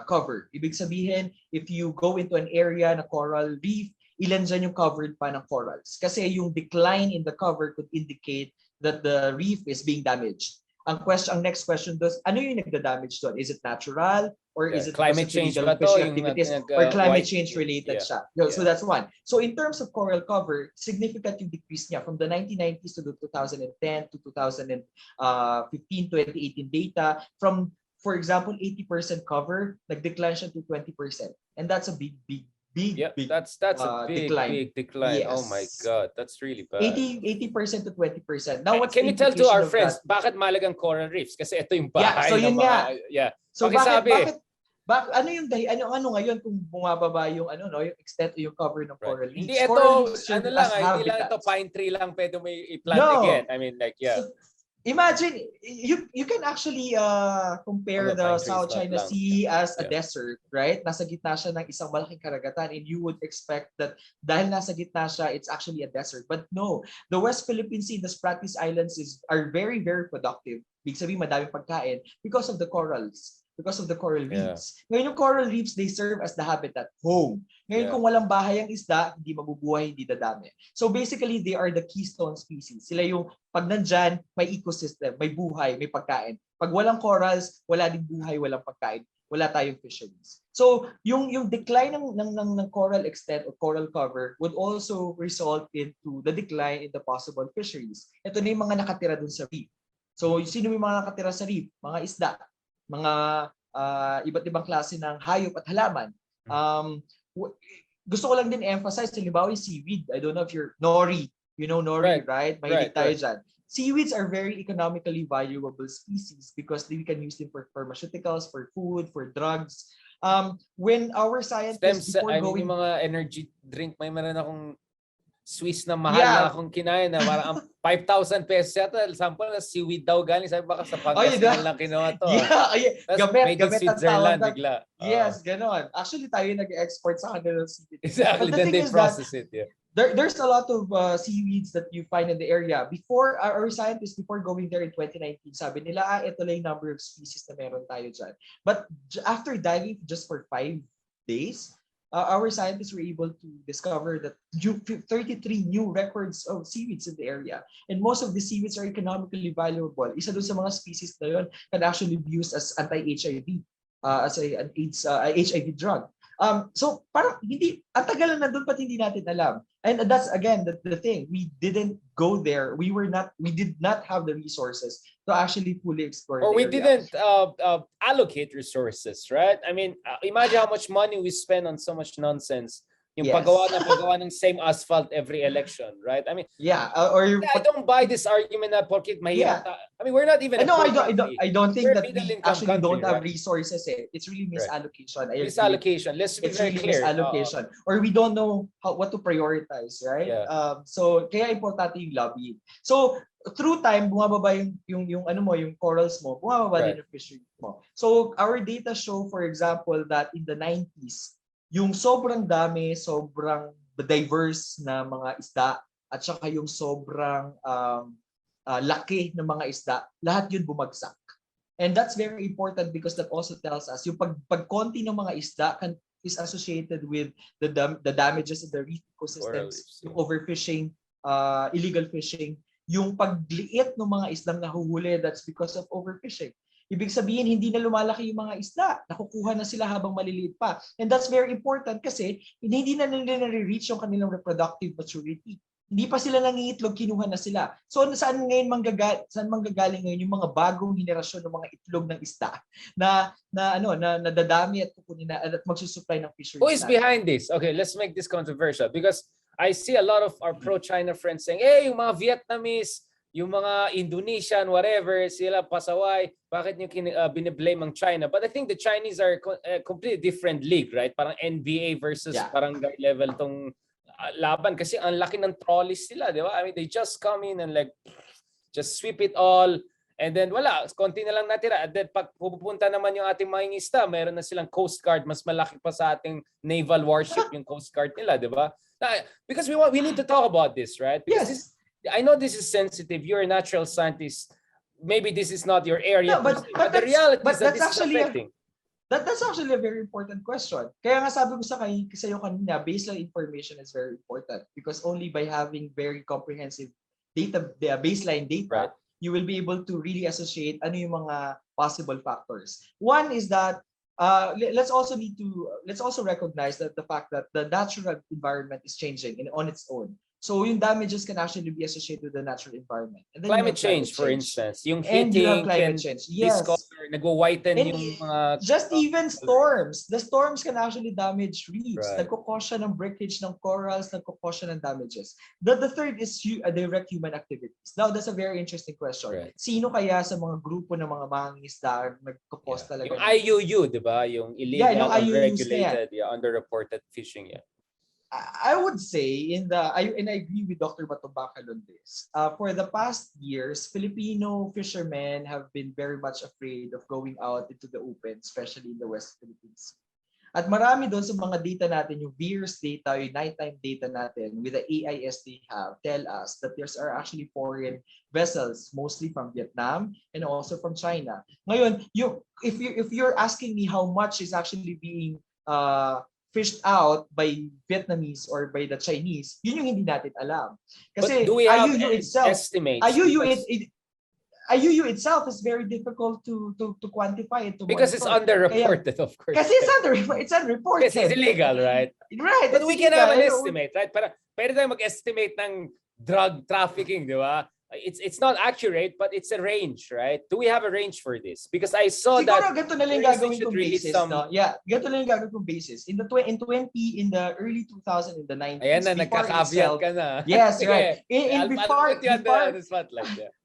cover. Ibig sabihin, if you go into an area na coral reef, ilan dyan yung covered pa ng corals. Kasi yung decline in the cover could indicate that the reef is being damaged. Ang next question does, ano yung nagda-damage doon? Is it natural? Or is it climate change ba to? Activities, or climate change related siya? So that's one. So in terms of coral cover, significant yung decrease niya from the 1990s to the 2010 to 2015, 2018 data. From, for example, 80% cover, nag-decline siya to 20%. And that's a big that's a big decline. Yes. Oh my God, that's really bad. 80% to 20%. Now, can you tell to our friends bakit mahalagang coral reefs? Kasi ito yung bahay so yun nga. So bakit ano yung ano ngayon kung bumababa yung yung extent yung cover ng coral reefs? Hindi ito hindi lang ito pine tree lang pwede may i-plant again. I mean So, imagine you can actually compare the South China Sea as a desert, right? Nasa gitna siya ng isang malaking karagatan, and you would expect that dahil nasa gitna siya, it's actually a desert. But no, the West Philippine Sea, the Spratlys Islands are very, very productive. Ibig sabihin, madaming pagkain because of the corals. Because of the coral reefs. Ngayon yung coral reefs, they serve as the habitat home. Ngayon kung walang bahay ang isda, hindi mabubuhay, hindi dadami. So basically, they are the keystone species. Sila yung pag nandyan, may ecosystem, may buhay, may pagkain. Pag walang corals, wala din buhay, walang pagkain. Wala tayong fisheries. So yung decline ng coral extent or coral cover would also result into the decline in the possible fisheries. Ito na yung mga nakatira dun sa reef. So sino yung mga nakatira sa reef? Mga isda, mga iba't ibang klase ng hayop at halaman. Gusto ko lang din emphasize, halimbawa yung seaweed. I don't know if you're nori. You know nori, right? Mahilig tayo dyan. Seaweeds are very economically valuable species because we can use them for pharmaceuticals, for food, for drugs. When our scientists yung mga energy drink, may meron akong Swiss na mahal na akong kinain na parang 5,000 pesos yata. Sample na seaweed daw galing. Sabi baka sa Pangasinan lang kinuha to. Gamit ang Switzerland bigla. Yes, ganon. Actually, tayo nag-export sa kanila ng seaweed. Exactly, then they process it. There's a lot of seaweeds that you find in the area. Before, our scientists, before going there in 2019, sabi nila, ito lang yung number of species na meron tayo dyan. But after diving just for 5 days, our scientists were able to discover that 33 new records of seaweeds in the area. And most of the seaweeds are economically valuable. Isa doon sa mga species na yun can actually be used as anti-HIV, as an HIV drug. So parang hindi, ang tagal na nandun, pati hindi natin alam. And that's again the thing. We didn't go there. We did not have the resources to actually fully explore Or the we area. didn't allocate resources, right? I mean, imagine how much money we spend on so much nonsense. Yung Yes. paggawa ng same asphalt every election, right? I mean, Yeah, I don't buy this argument na porkit mahirap. Yeah. I mean, we're not even a No, poor country. I don't think We're a that we middle-income actually country, don't have right? resources. It's really misallocation. I agree. Misallocation. Let's be It's very really clear. misallocation. Or we don't know what to prioritize, right? Yeah. So kaya importante yung lobbying. So through time, bumababa yung ano mo, yung corals mo, bumababa din yung fishery mo. So our data show, for example, that in the 90s, yung sobrang dami, sobrang diverse na mga isda, at saka yung sobrang laki ng mga isda, lahat yun bumagsak. And that's very important because that also tells us yung pagkonti ng mga isda is associated with the damages in the reef ecosystems, yung overfishing, illegal fishing, yung pagliit ng mga isdang nahuhuli, that's because of overfishing. Ibig sabihin, hindi na lumalaki yung mga isda. Nakukuha na sila habang maliliit pa. And that's very important kasi hindi na nila na-reach yung kanilang reproductive maturity. Hindi pa sila nangingitlog, kinuha na sila. So saan manggagaling ngayon yung mga bagong henerasyon ng mga itlog ng isda na nadadami at kukunin na at magsusupply ng fisheries? Who is behind this? Okay, let's make this controversial because I see a lot of our pro-China friends saying, hey, yung mga Vietnamese, yung mga Indonesian, whatever, sila pasaway, bakit nyo biniblame ang China? But I think the Chinese are a completely different league, right? Parang NBA versus barangay level tong laban. Kasi ang laki ng trolleys sila, di ba? I mean, they just come in and like, just sweep it all. And then wala, konti na lang natira. And then pag pupunta naman yung ating mga isda, meron na silang Coast Guard, mas malaki pa sa ating naval warship yung Coast Guard nila, di ba? Because we need to talk about this, right? Because I know this is sensitive. You're a natural scientist. Maybe this is not your area. No, but the reality is that that's this is affecting. That's actually a very important question. Kaya nga sabi ko sa'yo kanina, baseline information is very important because only by having very comprehensive baseline data, you will be able to really associate ano yung mga possible factors. One is that let's also recognize that the fact that the natural environment is changing on its own. So yung damages can actually be associated with the natural environment. And then climate change, for instance. Yung heating, you have climate change. Yes. Discolor, nag-whiten And yung mga... Just even storms. The storms can actually damage reefs. Right. Nagkukos siya ng breakage ng corals, nagkukos siya ng damages. The third is direct human activities. Now, that's a very interesting question. Right. Sino kaya sa mga grupo ng mga mangingisda nagkukos talaga? Yung IUU, di ba? Yung illegal, unregulated, underreported fishing. I would say, and I agree with Dr. Batobakal on this. For the past years, Filipino fishermen have been very much afraid of going out into the open, especially in the West Philippines. At marami doon sa mga data natin, yung VIRS data, yung nighttime data natin, with the AIS they have, tell us that there are actually foreign vessels, mostly from Vietnam and also from China. Ngayon, if you're asking me how much is actually being fished out by Vietnamese or by the Chinese, yun yung hindi natin alam. Kasi but do we have IUU itself, estimates? IUU itself is very difficult to quantify it. Because it's underreported, of course. Kasi it's unreported. Because it's illegal, right? Right. But we can have an estimate, right? Pwede tayo mag-estimate ng drug trafficking, di ba? It's not accurate, but it's a range, right? Do we have a range for this? Because I saw siguro that ganito na lang gagawin kong basis, no? Yeah, ganito na lang gagawin kong basis. In the early 2000, in the 90s, ayan na, nagkakavyat ka na. Yes, right.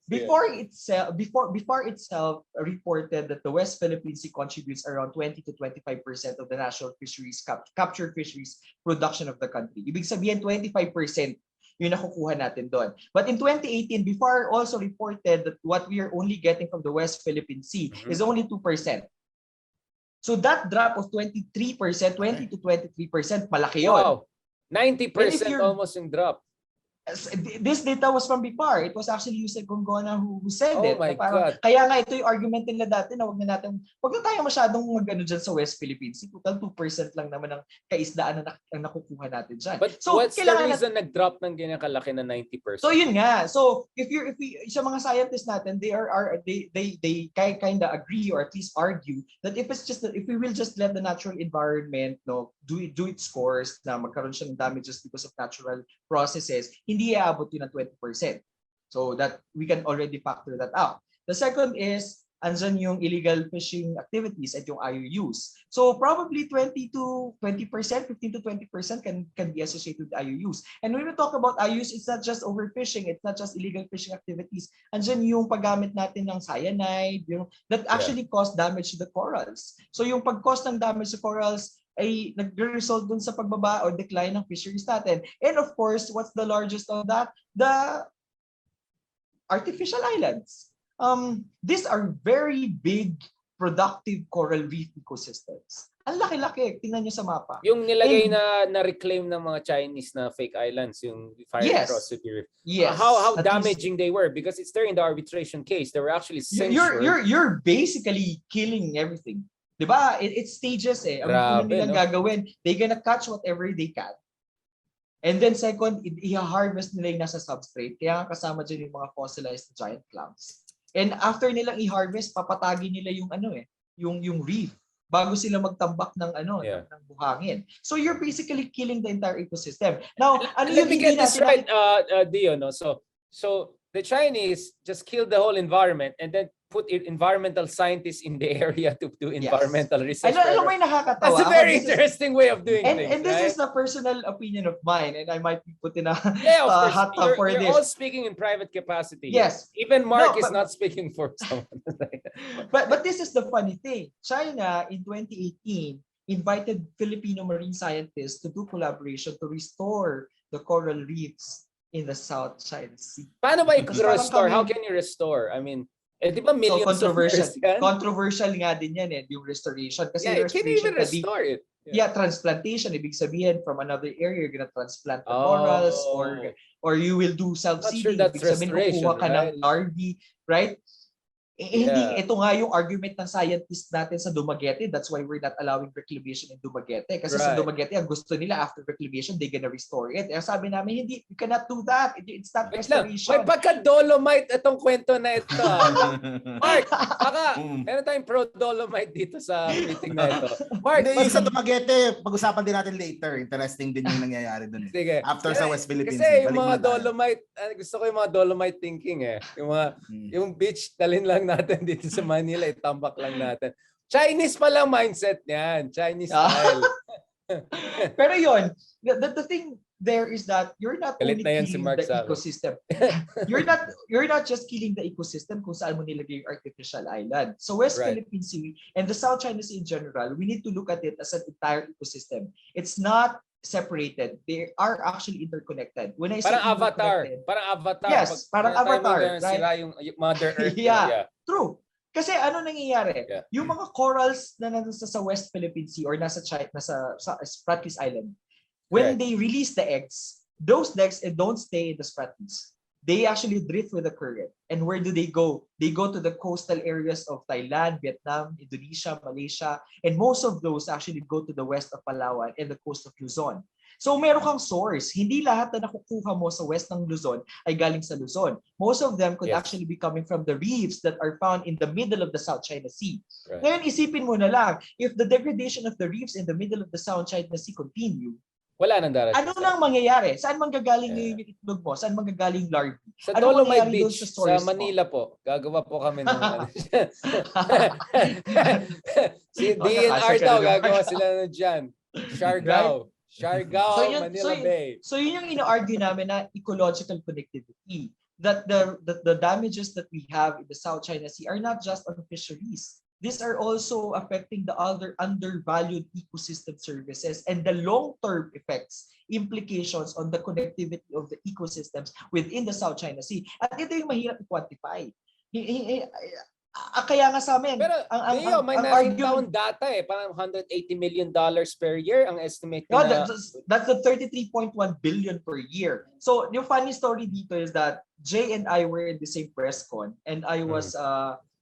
Before itself reported that the West Philippine Sea contributes around 20 to 25% of the national fisheries captured fisheries production of the country. Ibig sabihin 25% yung nakukuha natin doon. But in 2018, BIFAR also reported that what we are only getting from the West Philippine Sea is only 2%. So that drop of 20 to 23%, malaki yun. Wow, 90% almost yung drop. This data was from BIPAR. It was actually Yusek Gongona who said Oh it. my Parang, God. kaya nga ito yung argument nila dati na wag na tayo masyadong mag-ano dyan sa West Philippines. Total 2% lang naman ang kaisdaan na nakukuha natin dyan. But So, what's the reason nag-drop ng ganyan kalaki na 90%? So yun nga. So if sa mga scientists natin, they kind of agree or at least argue that if we will just let the natural environment do its course na magkaroon siya ng damages because of natural processes, hindi aabot yun ng 20%. So that we can already factor that out. The second is andyan yung illegal fishing activities at yung IUUs. So probably 15 to 20% can be associated with IUUs. And when we talk about IUUs, it's not just overfishing, it's not just illegal fishing activities. Andyan yung paggamit natin ng cyanide, that actually cause damage to the corals. So yung pag-cause ng damage to corals ay nagre-result dun sa pagbaba or decline ng fisheries natin. And of course, what's the largest of that? The artificial islands. These are very big, productive coral reef ecosystems. Ang laki-laki. Tingnan nyo sa mapa. Yung nilagay na reclaim ng mga Chinese na fake islands, yung fire across the reef. Yes. How damaging they were, because it's there in the arbitration case. They were actually censured. You're basically killing everything. Diba? It's stages eh. Ang una nilang gagawin, they gonna catch whatever they can. And then second, i-harvest nila yung nasa substrate. Kaya kasama dyan yung mga fossilized giant clams. And after nilang i-harvest, papatagin nila yung reef bago sila magtambak ng ng buhangin. So you're basically killing the entire ecosystem. Now, let me get this right, Dio, no? So the Chinese just killed the whole environment and then put environmental scientists in the area to do environmental research. Alam mo yung nakakatawa. That's a very interesting way of doing things. And this right? is the personal opinion of mine, and I might be put in a hot tub for you're this. all speaking in private capacity. Yes. Even Mark is not speaking for someone. but this is the funny thing. China in 2018 invited Filipino marine scientists to do collaboration to restore the coral reefs in the South China Sea. Paano ba i-restore? How can you restore? I mean, di ba millions controversial. of years yan? Controversial nga din yan yung restoration. Kasi can you even restore it? Yeah, transplantation. Ibig sabihin, from another area, you're gonna transplant the corals or you will do self-seeding. Sure, that's ibig sabihin, kukuha ka ng larvae, right? Hindi, ito nga yung argument ng scientists natin sa Dumaguete. That's why we're not allowing reclamation in Dumaguete. Kasi sa Dumaguete, ang gusto nila after reclamation, they're gonna restore it. Kaya sabi namin, hindi, you cannot do that. It's not restoration. May pagka-dolomite itong kwento na ito. Mark, meron tayong pro-dolomite dito sa meeting na ito. Mark, yung sa Dumaguete, pag-usapan din natin later. Interesting din yung nangyayari dun. Sige. After sa West Philippines. Kasi yung mga dolomite, gusto ko yung mga dolomite thinking eh. Yung beach, dalhin lang natin dito sa Manila, itambak lang natin. Chinese pala mindset niyan. Chinese style. Pero yun, the thing there is that you're not only killing the ecosystem. You're not just killing the ecosystem kung saan mo nilagay yung artificial island. So West Philippine Sea and the South China Sea in general, we need to look at it as an entire ecosystem. It's not separated. They are actually interconnected. When I say Avatar. Yes, parang Avatar. Right? Sila yung Mother Earth. Yeah, true. Kasi ano nangyayari? Yung mga corals na nasa sa West Philippine Sea or nasa Spratlys Island, when they release the eggs, those eggs don't stay in the Spratlys. They actually drift with the current. And where do they go? They go to the coastal areas of Thailand, Vietnam, Indonesia, Malaysia, and most of those actually go to the west of Palawan and the coast of Luzon. So meron kang source. Hindi lahat na nakukuha mo sa west ng Luzon ay galing sa Luzon. Most of them could actually be coming from the reefs that are found in the middle of the South China Sea. Right. Ngayon isipin mo na lang, if the degradation of the reefs in the middle of the South China Sea continue, wala nang darating. Ano nang mangyayari? Saan manggagaling yung itlog mo? Saan manggagaling larvae? Sa Dolomite Beach, sa Manila po. Gagawa po kami ng si DNR daw, gagawa sila na dyan. Siargao, Manila Bay. So yun yung ino-argue namin na ecological connectivity. That the damages that we have in the South China Sea are not just on fisheries. These are also affecting the other undervalued ecosystem services and the long-term effects, implications on the connectivity of the ecosystems within the South China Sea. At ito yung mahirap i-quantify. Kaya nga sa amin, Pero Leo, may ang nakita argument, akong data parang $180 million per year ang estimate no, na. that's the 33.1 billion per year. So yung funny story dito is that Jay and I were in the same press con, and I was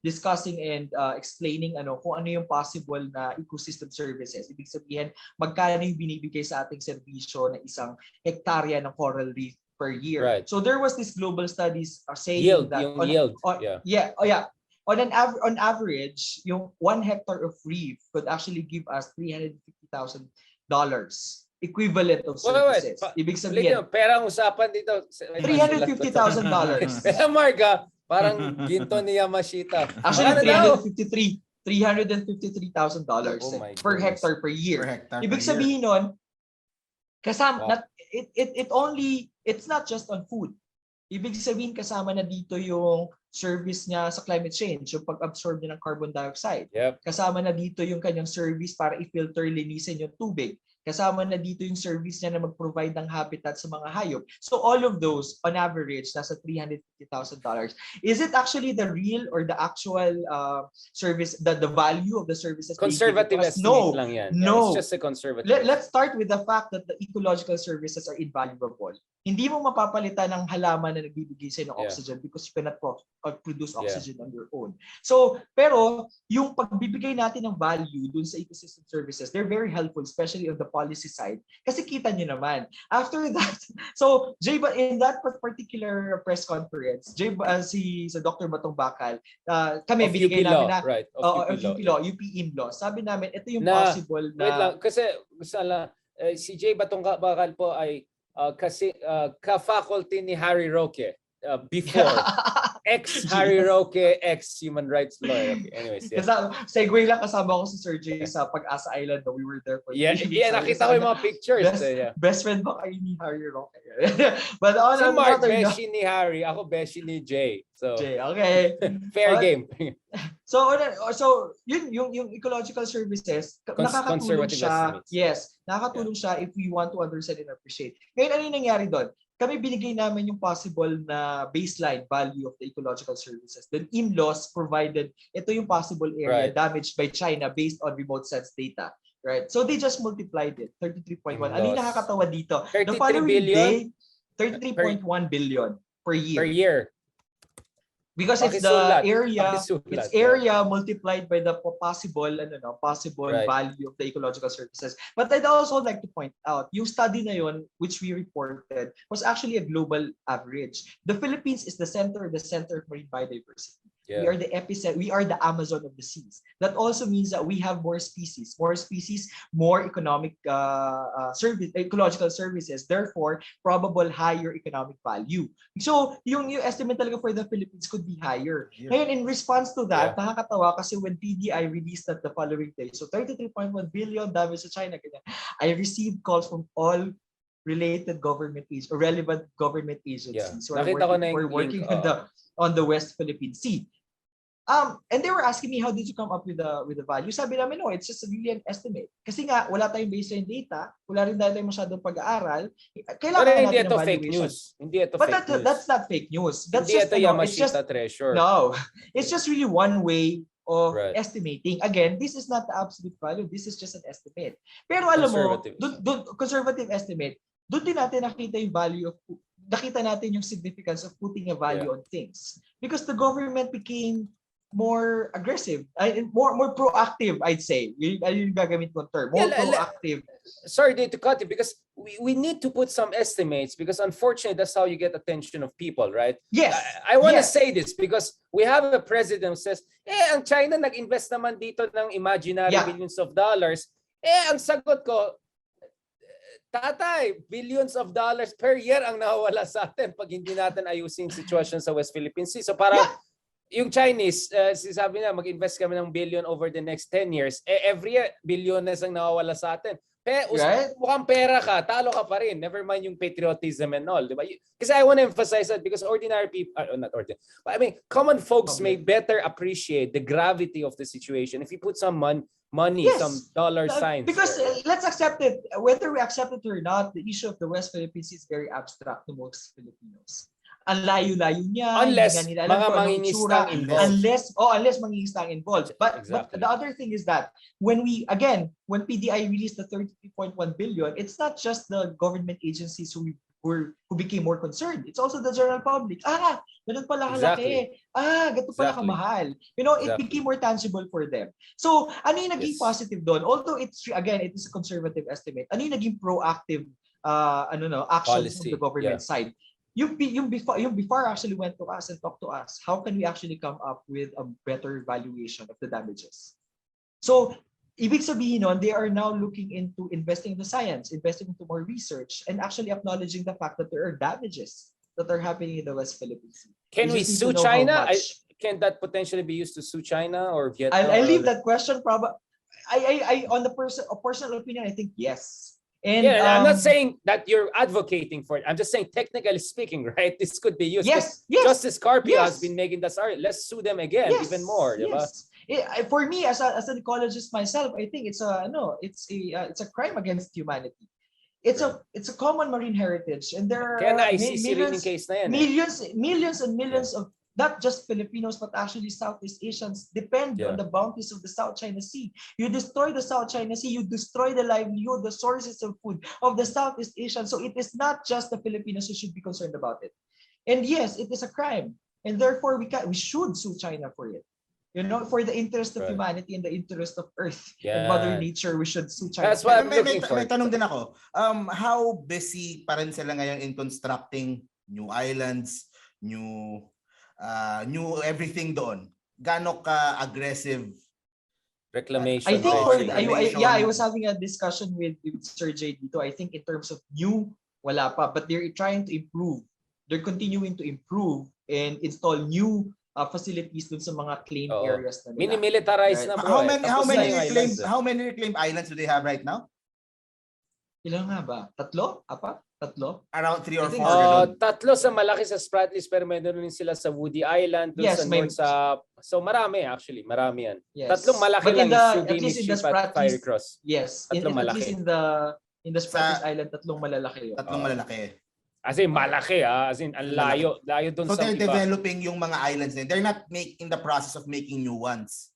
discussing and explaining kung ano yung possible na ecosystem services. Ibig sabihin, magkano yung binibigay sa ating serbisyo na isang hektarya ng coral reef per year. Right. So there was this global studies saying Yield, that yung yield. On average, yung 1 hectare of reef could actually give us $350,000 equivalent of services. Ibig sabihin, pera ang usapan dito. $350,000. Mark, parang ginto ni Yamashita. Actually, $353,000 per hectare per year. Ibig sabihin nun, kasama, it's not just on food. Ibig sabihin kasama na dito yung service niya sa climate change, yung pag-absorb niya ng carbon dioxide. Yep. Kasama na dito yung kanyang service para i-filter, linisin yung tubig. Kasama na dito yung service niya na mag-provide ng habitat sa mga hayop. So all of those, on average, nasa $350,000. Is it actually the real or the actual service, the value of the services? Conservative estimate lang yan. No. It's just a conservative. Let's start with the fact that the ecological services are invaluable. Hindi mo mapapalitan ng halaman na nagbibigay sa'yo ng oxygen because you cannot produce oxygen on your own. So, pero yung pagbibigay natin ng value dun sa ecosystem services, they're very helpful, especially on the policy side. Kasi kita nyo naman. After that, so Jay, in that particular press conference, Jay, si Dr. Batong Bakal, kami binigay namin na UP Inlaw. Sabi namin, ito yung possible na... Wait lang, kasi si Jay Batong Bakal po ay kasi ka-faculty ni Harry Roque before. Ex-Harry Roque, ex-human rights lawyer. Okay, anyways, yeah. Segue lang, kasama ko si Sir Jay sa Pag-asa Island. We were there for nakita ko yung mga pictures. Best friend ba kayo ni Harry Roque? But si Mark, beshi ni Harry. Ako, beshi ni Jay. So, Jay, okay. Fair game. So yung ecological services, nakakatulong siya. Estimates. Yes, nakakatulong siya if we want to understand and appreciate. Ngayon, ano yung nangyari doon? Kami binigay namin yung possible na baseline value of the ecological services. Then in-laws provided, ito yung possible area damaged by China based on remote sense data. Right? So they just multiplied it, 33.1. Ano yung nakakatawa dito? The following day, 33.1 billion per year. Per year. Because it's the area multiplied by the possible value of the ecological services. But I'd also like to point out, yung study na yun, which we reported, was actually a global average. The Philippines is the center of marine biodiversity. Yeah. We are the epicenter. We are the Amazon of the seas. That also means that we have more species, more economic ecological services. Therefore, probable higher economic value. So, yung estimate talaga for the Philippines could be higher. Yeah. Ngayon, in response to that, nakakatawa kasi when PDI released that the following day, so 33.1 billion damage sa China, I received calls from all related government agencies or relevant government agencies who are working on the West Philippine Sea. And they were asking me, how did you come up with the value? Sabi namin, no, it's just really an estimate. Kasi nga, wala tayong baseline data, wala rin tayong masyadong pag-aaral. Kailangan natin ng valuation. Hindi ito But fake news. That's not fake news. That's hindi just, ito Yamashita treasure. No, it's just really one way of estimating. Again, this is not the absolute value. This is just an estimate. Pero alam mo, conservative estimate, doon din natin nakita yung value of, nakita natin yung significance of putting a value on things. Because the government became more aggressive, more proactive, I'd say. Yung gagamit ko term. More proactive. Sorry to cut you, because we need to put some estimates, because unfortunately that's how you get attention of people, right? Yes. I want to say this because we have a president who says, ang China nag-invest naman dito ng imaginary billions of dollars. Ang sagot ko, tatay, billions of dollars per year ang nawawala sa atin pag hindi natin ayusin situation sa West Philippine Sea. So parang yung Chinese, sabi na mag-invest kami ng billion over the next 10 years. Every year, bilyones ang nawawala sa atin. Mukhang pera ka, talo ka pa rin. Never mind yung patriotism and all. Diba? Kasi I want to emphasize that because ordinary people, not ordinary, but I mean, common folks may better appreciate the gravity of the situation if you put some money, some dollar signs. Because let's accept it. Whether we accept it or not, the issue of the West Philippines is very abstract to most Filipinos. ang layo-layo niya, Unless hindi nga nila alam mga kung anong mangingisdang itsura. involved. Unless mangingisdang involved. But Exactly. the other thing is that when PDI released the 33.1 billion, it's not just the government agencies who became more concerned. It's also the general public. Ganun pala kalaki. Ganun pala kamahal. It became more tangible for them. So, ano yung naging positive doon? Although it is a conservative estimate. Ano yung naging proactive actions from the government side? Yung before actually went to us and talked to us. How can we actually come up with a better valuation of the damages? So, ibig sabihin nun, they are now looking into investing in the science, investing into more research, and actually acknowledging the fact that there are damages that are happening in the West Philippines Sea. Can we sue China? Can that potentially be used to sue China or Vietnam? I leave that question probably. On the personal opinion, I think yes. And I'm not saying that you're advocating for it. I'm just saying, technically speaking, right? This could be used. Yes. Justice Carpio has been making that sorry. Let's sue them again, even more. Yes. For me, as an ecologist myself, I think it's a crime against humanity. It's a common marine heritage, and there are millions and millions of not just Filipinos but actually Southeast Asians depend on the bounties of the South China Sea. You destroy the South China Sea, you destroy the livelihood, the sources of food of the Southeast Asians. So it is not just the Filipinos who should be concerned about it. And yes, it is a crime, and therefore we should sue China for it. For the interest of humanity and the interest of Earth and Mother Nature, we should sue China. That's what I'm looking for. May tanong din ako. How busy pa rin sila ngayon in constructing new islands, new everything doon? Gaano ka aggressive reclamation? I think I was having a discussion with Sir Jay dito. I think in terms of new, wala pa, but they're trying to improve. They're continuing to improve and install new facilities dun sa mga claimed areas na nila. Mini-militarize na, bro. How many reclaimed islands do they have right now? Ilan nga ba? Tatlo? Apat? Tatlo? Around 3 or 4. Tatlo sa malaki sa Spratlys, pero meron rin sila sa Woody Island, dun sa north so marami actually, marami yan. Yes. Tatlong malaki lang, at least in the Spratlys, yes. At least in the Spratlys Island, tatlong malalaki yun. Tatlong malalaki. As in, malaki as in, ang layo dun so sa they're iba. developing yung mga islands din. They're not in the process of making new ones.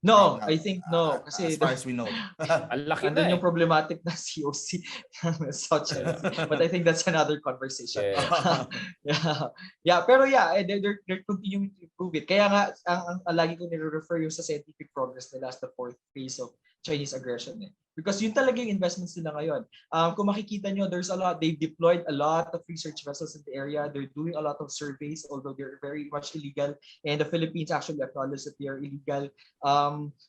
No, I think no. Kasi as far as we know. Ang laki na yung problematic na COC South China. But I think that's another conversation. Pero they're continuing to improve it. Kaya nga, ang lagi ko nire-refer yung sa scientific progress nila as the fourth phase of Chinese aggression. Because yun talaga yung investments nila ngayon. Kung makikita nyo, they've deployed a lot of research vessels in the area. They're doing a lot of surveys, although they're very much illegal. And the Philippines actually acknowledge that they are illegal.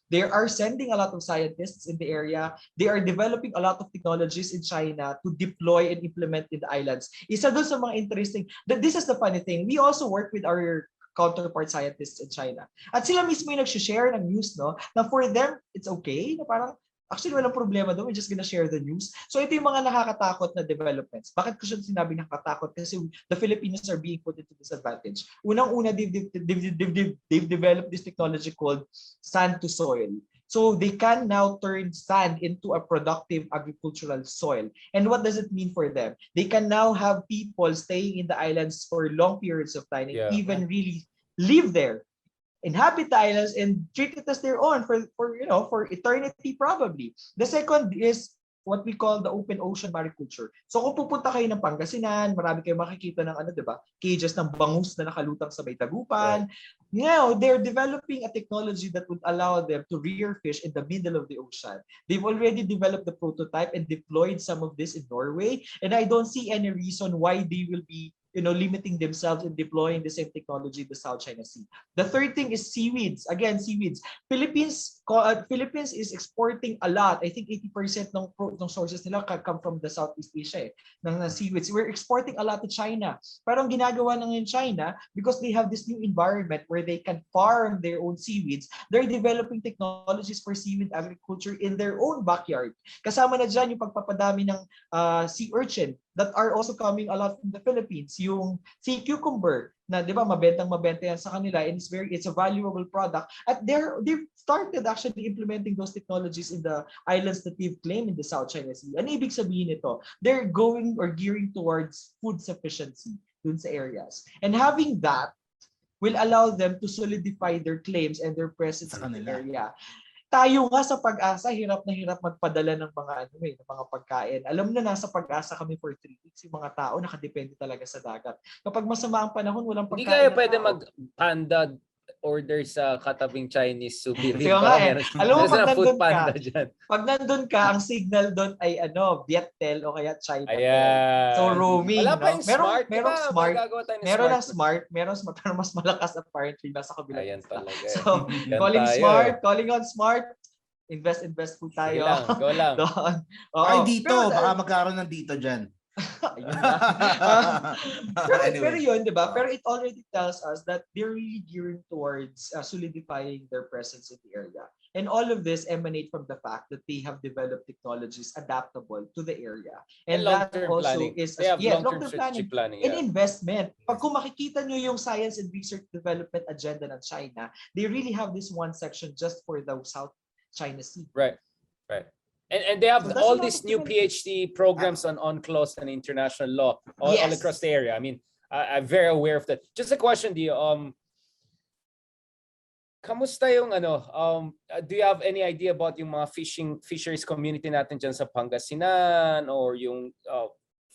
They are sending a lot of scientists in the area. They are developing a lot of technologies in China to deploy and implement in the islands. Isa doon sa mga interesting, this is the funny thing. We also work with our counterpart scientists in China. At sila mismo yung nag-share ng news, no? Na for them, it's okay. Na parang, actually, walang problema doon. We're just gonna share the news. So ito yung mga nakakatakot na developments. Bakit ko siya sinabi nakakatakot? Kasi the Filipinos are being put into disadvantage. Unang-una, they've developed this technology called sand to soil. So they can now turn sand into a productive agricultural soil. And what does it mean for them? They can now have people staying in the islands for long periods of time and even really live there, inhabit the islands and treat it as their own for eternity probably. The second is what we call the open ocean mariculture. So kung pupunta kayo ng Pangasinan, marami kayong makikita ng cages ng bangus na nakalutang sa may dagupan. Now, they're developing a technology that would allow them to rear fish in the middle of the ocean. They've already developed the prototype and deployed some of this in Norway, and I don't see any reason why they will be limiting themselves in deploying the same technology in the South China Sea. The third thing is seaweeds. Again, seaweeds. Philippines is exporting a lot. I think 80% ng sources nila come from the Southeast Asia ng seaweeds. We're exporting a lot to China. Pero ang ginagawa ng China, because they have this new environment where they can farm their own seaweeds, they're developing technologies for seaweed agriculture in their own backyard. Kasama na dyan yung pagpapadami ng sea urchin that are also coming a lot from the Philippines. Yung sea cucumber na 'di ba mabenta yan sa kanila, and it's a valuable product. At they've started actually implementing those technologies in the islands that they've claimed in the South China Sea. Ano ibig sabihin nito? They're going or gearing towards food sufficiency. dun sa areas. And having that will allow them to solidify their claims and their presence Sa in the kanila. area. Tayo nga sa Pag-asa, hirap na hirap magpadala ng mga ng mga pagkain. Alam na nasa Pag-asa kami for 3 weeks. Yung mga tao nakadepende talaga sa dagat. Kapag masama ang panahon, walang Hindi pagkain kaya na pwede tao. mag-panda order sa katabing Chinese souvenir. Kaya nga alam mo, Meron pag na food nandun ka, panda dyan. pag nandun ka, ang signal doon ay Viettel o kaya Chinatel. Ayan. So roaming, Wala pa no? yung smart. Merong Diba? smart. Magagawa tayo ng Meron smart. na smart, pero mas malakas apparently nasa kabilang Ayan isla. talaga. So, Yan calling tayo, smart, calling on smart, invest po tayo. Sige lang, go lang. Doon. Oo. Ay, dito. Pero, Baka magkaroon ng dito dyan. ayun na. pero Anyway. yun, di ba? Pero it already tells us that they're really gearing towards solidifying their presence in the area. And all of this emanate from the fact that they have developed technologies adaptable to the area. And that long-term also planning. is They have long-term long-term strategic planning. and Yeah. investment. Pag kung makikita nyo yung science and research development agenda ng China, they really have this one section just for the South China Sea. Right. And they have So that's all a lot these of new development. PhD programs on UNCLOS and international law all Yes. across the area. I mean, I'm very aware of that. Just a question, Dio. Kamusta yung do you have any idea about yung mga fisheries community natin dyan sa Pangasinan or yung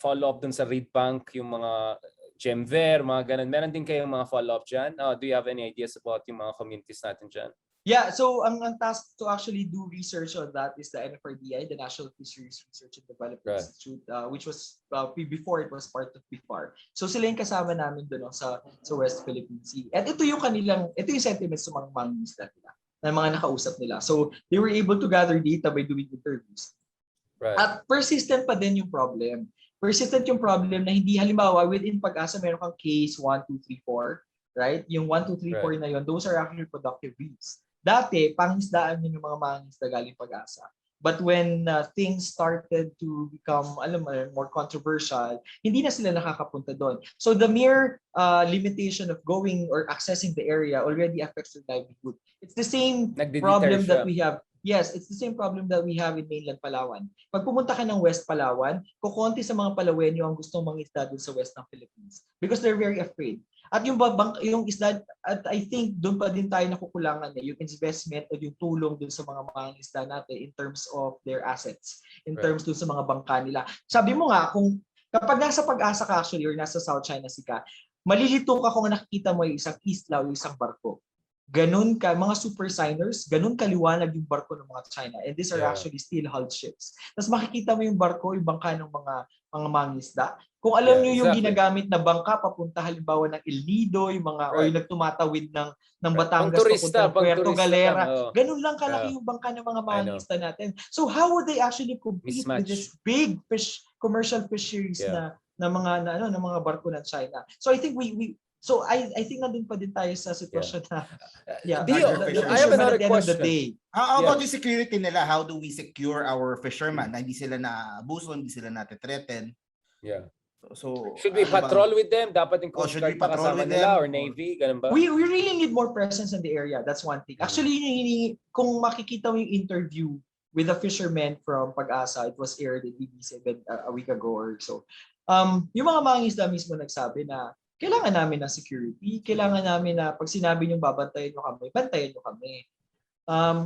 follow-up dun sa Reed Bank, yung mga Gemver, mga ganun. Meron din kayong mga follow-up dyan? Do you have any ideas about yung mga communities natin dyan? Yeah, so ang task to actually do research on that is the NFRDI, the National Fisheries Research and Development Right. Institute, which was before it was part of BIFAR. So sila yung kasama namin doon sa West Philippine Sea. At ito yung sentiments ng mga mangingisda nila, ng mga nakausap nila. So they were able to gather data by doing interviews. Right. At persistent pa din yung problem. Persistent yung problem na hindi halimbawa within Pag-asa meron kang case 1, 2, 3, 4, right? Yung 1, 2, 3, 4 na yun, those are actually productive reefs. Dati, panghisdaan yun yung mga mangingisda galing Pag-asa. But when things started to become more controversial, hindi na sila nakakapunta doon. So the mere limitation of going or accessing the area already affects their livelihood. It's the same problem that we have. Yes, it's the same problem that we have in mainland Palawan. Pag pumunta ka ng West Palawan, kukonti sa mga Palawenyo ang gustong mangisda doon sa West ng Philippines because they're very afraid. At yung isda, at I think doon pa din tayo nakukulangan yung investment o yung tulong doon sa mga isda natin in terms of their assets, in terms doon sa mga bangka nila. Sabi mo nga, kapag nasa Pag-asa ka actually or nasa South China Sea ka, malilito ka kung nakikita mo yung isang isla o isang barko. Ganun ka, mga super signers, ganun kaliwanag yung barko ng mga China. And these are actually steel-hulled ships. Tapos makikita mo yung barko, yung bangka ng mga mangingisda. Kung alam niyo yung ginagamit na bangka papunta halimbawa ng El Nido, yung mga o yung nagtumatawid ng Batangas papunta ng Puerto Galera. Ganun lang kalaki yung bangka ng mga mangingisda natin. So how would they actually compete with this big commercial fisheries na mga barko ng China? So I think I think nandun pa din tayo sa sitwasyon na I have another question. How about the security nila? How do we secure our fishermen na hindi sila na-abuso, hindi sila na-threaten? Yeah. So should we patrol with them? Dapat yung Coast Guard pa kasama nila or Navy? Ganun ba? We really need more presence in the area. That's one thing. Actually, kung makikita mo yung interview with a fisherman from Pag-asa, it was aired in BBC a week ago or so. Yung mga mangingisda mismo nagsabi na kailangan namin ng security, kailangan namin na pag sinabi nyo babantayan nyo kami, bantayan nyo kami.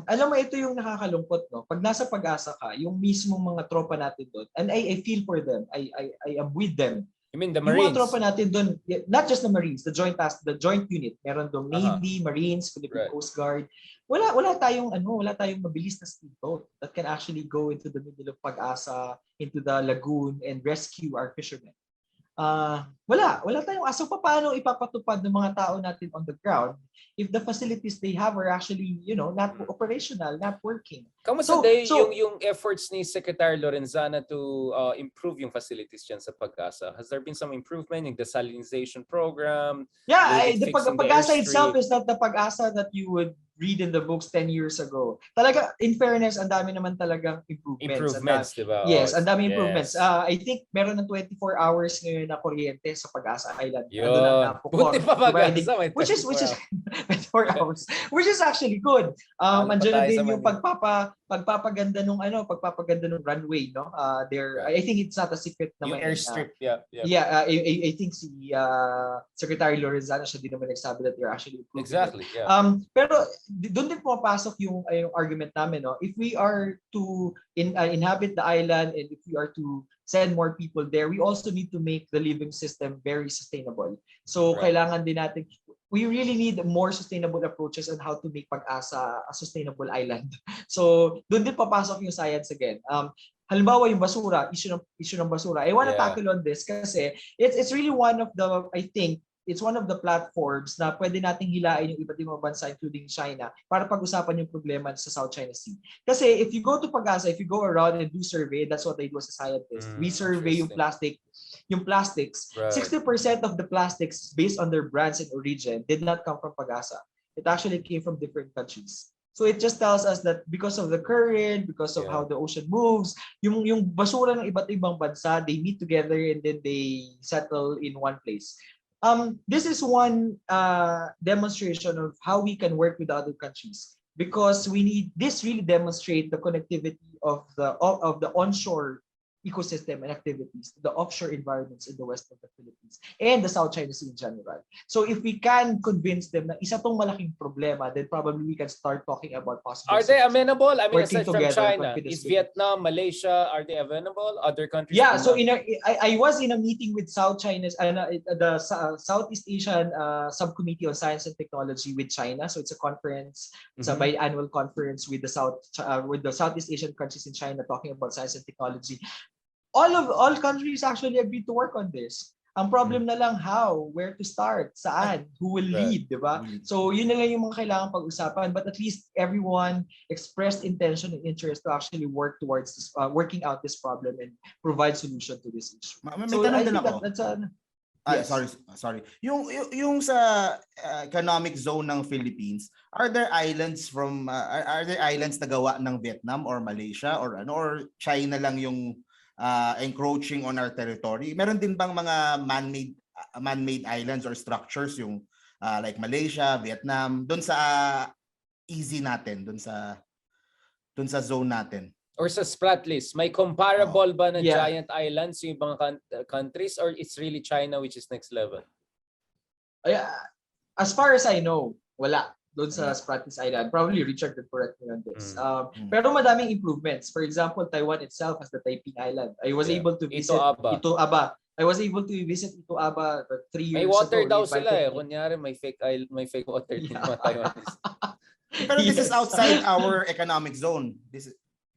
Alam mo, ito yung nakakalungkot, no? Pag nasa Pag-asa ka, yung mismong mga tropa natin doon, and I feel for them, I am with them. You mean the Marines? Yung mga tropa natin doon, not just the Marines, the joint unit, meron doon Navy, Marines, Philippine Coast Guard. Wala tayong mabilis na speedboat that can actually go into the middle of Pag-asa, into the lagoon and rescue our fishermen. Wala tayong aso. Paano ipapatupad ng mga tao natin on the ground if the facilities they have are actually, not operational, not working? Kamusta yung efforts ni Secretary Lorenzana to improve yung facilities dyan sa Pag-asa? Has there been some improvement in the desalinization program? Yeah, the Pag-asa itself is not the Pag-asa that you would read in the books 10 years ago. Talaga, in fairness, ang dami naman talagang improvements. Improvements, diba? Yes, ang dami improvements. Yes. I think meron ng 24 hours ngayon na kuryente sa Pag-asa Island. Yun. Andun ang napukor, Buti pa providing, Pag-asa, may which is 24 hours, which is actually good. Lalo pa Andiyan na tayo din sa yung pagpapaganda nung runway, no? I think it's not a secret naman. Yung airstrip, yeah. Yeah, I think si Secretary Lorenzana siya din naman nagsabi that they're actually improving Exactly, it. yeah. Pero doon din pumapasok yung argument namin, no? If we are to inhabit the island and if we are to send more people there, we also need to make the living system very sustainable. So Right. kailangan din natin, we really need more sustainable approaches on how to make Pag-asa a sustainable island. So doon din papasok yung science again. Halimbawa yung basura, issue ng basura. I want to tackle on this kasi it's really one of the, I think, it's one of the platforms na pwede nating hilain yung iba't ibang bansa including China para pag-usapan yung problema sa South China Sea. Kasi if you go to Pag-asa, if you go around and do survey, that's what I do as a scientist. We survey yung plastics. Right. 60% of the plastics based on their brands and origin did not come from Pag-asa. It actually came from different countries. So it just tells us that because of the current, because of how the ocean moves, yung basura ng iba't ibang bansa, they meet together and then they settle in one place. This is one demonstration of how we can work with other countries, because this really demonstrate the connectivity of the onshore ecosystem and activities to the offshore environments in the west of the Philippines and the South China Sea in general. So if we can convince them na isa tong malaking problema, then probably we can start talking about possible Are they amenable? I mean, working aside from together China, is Vietnam, Malaysia, are they amenable? Other countries? Yeah, so I was in a meeting with South China's the Southeast Asian Subcommittee on Science and Technology with China. So it's a conference, it's a biannual conference with the Southeast Asian countries in China talking about science and technology. All countries actually agreed to work on this. Ang problem na lang how, where to start, saan, who will lead, di ba? So yun na lang yung mga kailangan pag-usapan, but at least everyone expressed intention and interest to actually work towards this, working out this problem and provide solution to this issue. May tanong din ako. Yes. Sorry. Yung sa economic zone ng Philippines, are there islands na gawa ng Vietnam or Malaysia or China lang yung encroaching on our territory? Meron din bang mga man-made islands or structures yung like Malaysia, Vietnam, doon sa easy natin, doon sa zone natin? Or sa sprat list, may comparable ba na giant islands yung ibang countries, or it's really China which is next level? As far as I know, wala doon sa Spratlys Island. Probably Richard could correct me on this. Pero madaming improvements. For example, Taiwan itself has the Taiping Island. I was able to visit Ito Aba. I was able to visit Ito Aba 3 years ago. May water daw sila eh. Kunyari may fake water din mga Taiwanese. Pero this is outside our economic zone.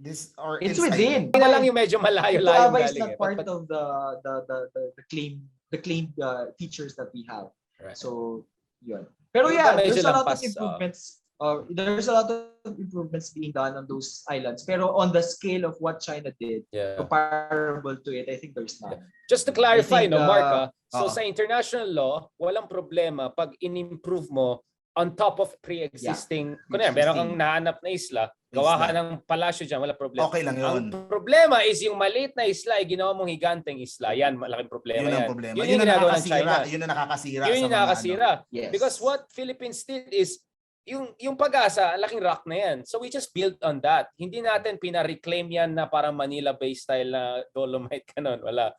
It's within. Hindi na lang yung medyo malayo-layo Ito Aba is galing. not part of the claimed features that we have. Right. So, yun. Pero there's a lot of improvements. There's a lot of improvements being done on those islands. Pero on the scale of what China did, comparable to it, I think there's none. Just to clarify, Mark, so sa international law, walang problema pag in-improve mo on top of pre-existing. Kunyari, meron kang nahanap na isla, gawa ka ng palasyo dyan, wala problema. Okay lang yun. Ang problema is yung maliit na isla, ginawa mong higanteng isla. Yan, malaking problema yan. Yun ang problema. Yun yung ginagawa ng China. Yun ang nakakasira. Yun yung nakakasira. Yes. Because what Philippines did is, yung Pag-asa, laking rock na yan. So we just built on that. Hindi natin pina-reclaim yan na parang Manila-based style na Dolomite kanon. Wala.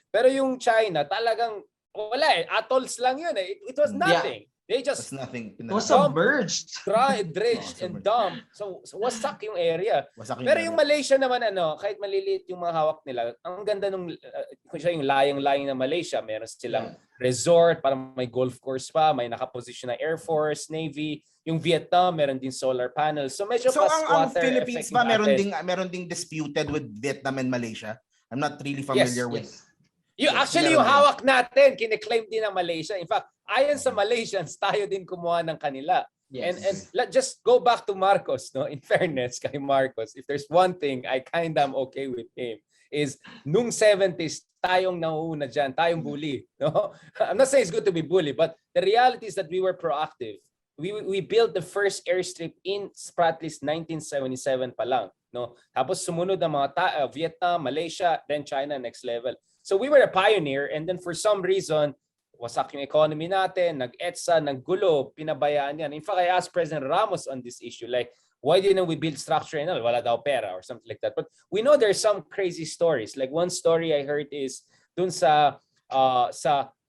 Pero yung China, talagang, wala eh. Atolls lang yun eh. It was nothing. They just nothing. It was submerged. Dredged and dumped. So wasak yung area. Pero yung Malaysia naman, kahit maliliit yung mga hawak nila, ang ganda nung, kung siya yung layang-layang na Malaysia, meron silang resort, parang may golf course pa, may nakaposition na Air Force, Navy. Yung Vietnam, meron din solar panels. So medyo ang Philippines ba meron ding disputed with Vietnam and Malaysia? I'm not really familiar with. Actually, yung hawak natin, kine-claim din ng Malaysia. In fact, ayon sa Malaysians, tayo din kumuha ng kanila. Yes. And just go back to Marcos, no? In fairness kay Marcos, if there's one thing I kind of am okay with him, is nung 70s, tayong nauuna dyan, tayong bully. No? I'm not saying it's good to be bully, but the reality is that we were proactive. we built the first airstrip in Spratlys 1977 pa lang, no? Tapos sumunod ang mga Vietnam, Malaysia, then China next level. So we were a pioneer, and then for some reason wasak yung economy natin, nag-EDSA, naggulo, pinabayaan yan. In fact, I asked President Ramos on this issue, like, why didn't we build structure and all? Wala daw pera or something like that. But we know there's some crazy stories. Like one story I heard is dun sa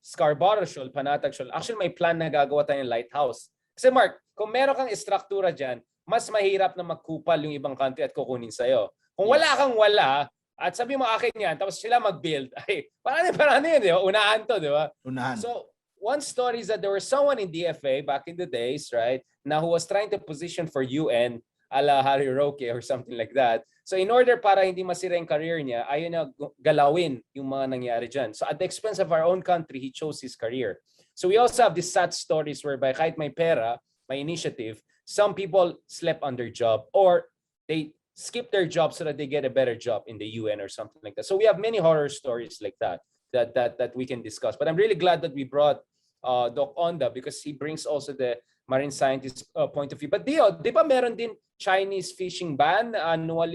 Scarborough Shoal, Panatag Shoal. Actually, may plan na gagawa tayong lighthouse. Kasi Mark, kung meron kang istruktura dyan, mas mahirap na magkupal yung ibang country at kukunin sa'yo. Kung wala kang wala, at sabi mo akin yan, tapos sila mag-build, ay, parang yun, di ba? Unahan to, di ba? Unahan. So, one story is that there was someone in DFA back in the days, right, na who was trying to position for UN, ala Harry Roque or something like that. So, in order para hindi masira yung career niya, ayaw na galawin yung mga nangyari dyan. So, at the expense of our own country, he chose his career. So, we also have these sad stories whereby kahit may pera, may initiative, some people slept on their job or they skip their job so that they get a better job in the UN or something like that. So we have many horror stories like that we can discuss. But I'm really glad that we brought Doc Onda because he brings also the marine scientist point of view. But Dio, di ba meron din Chinese fishing ban annual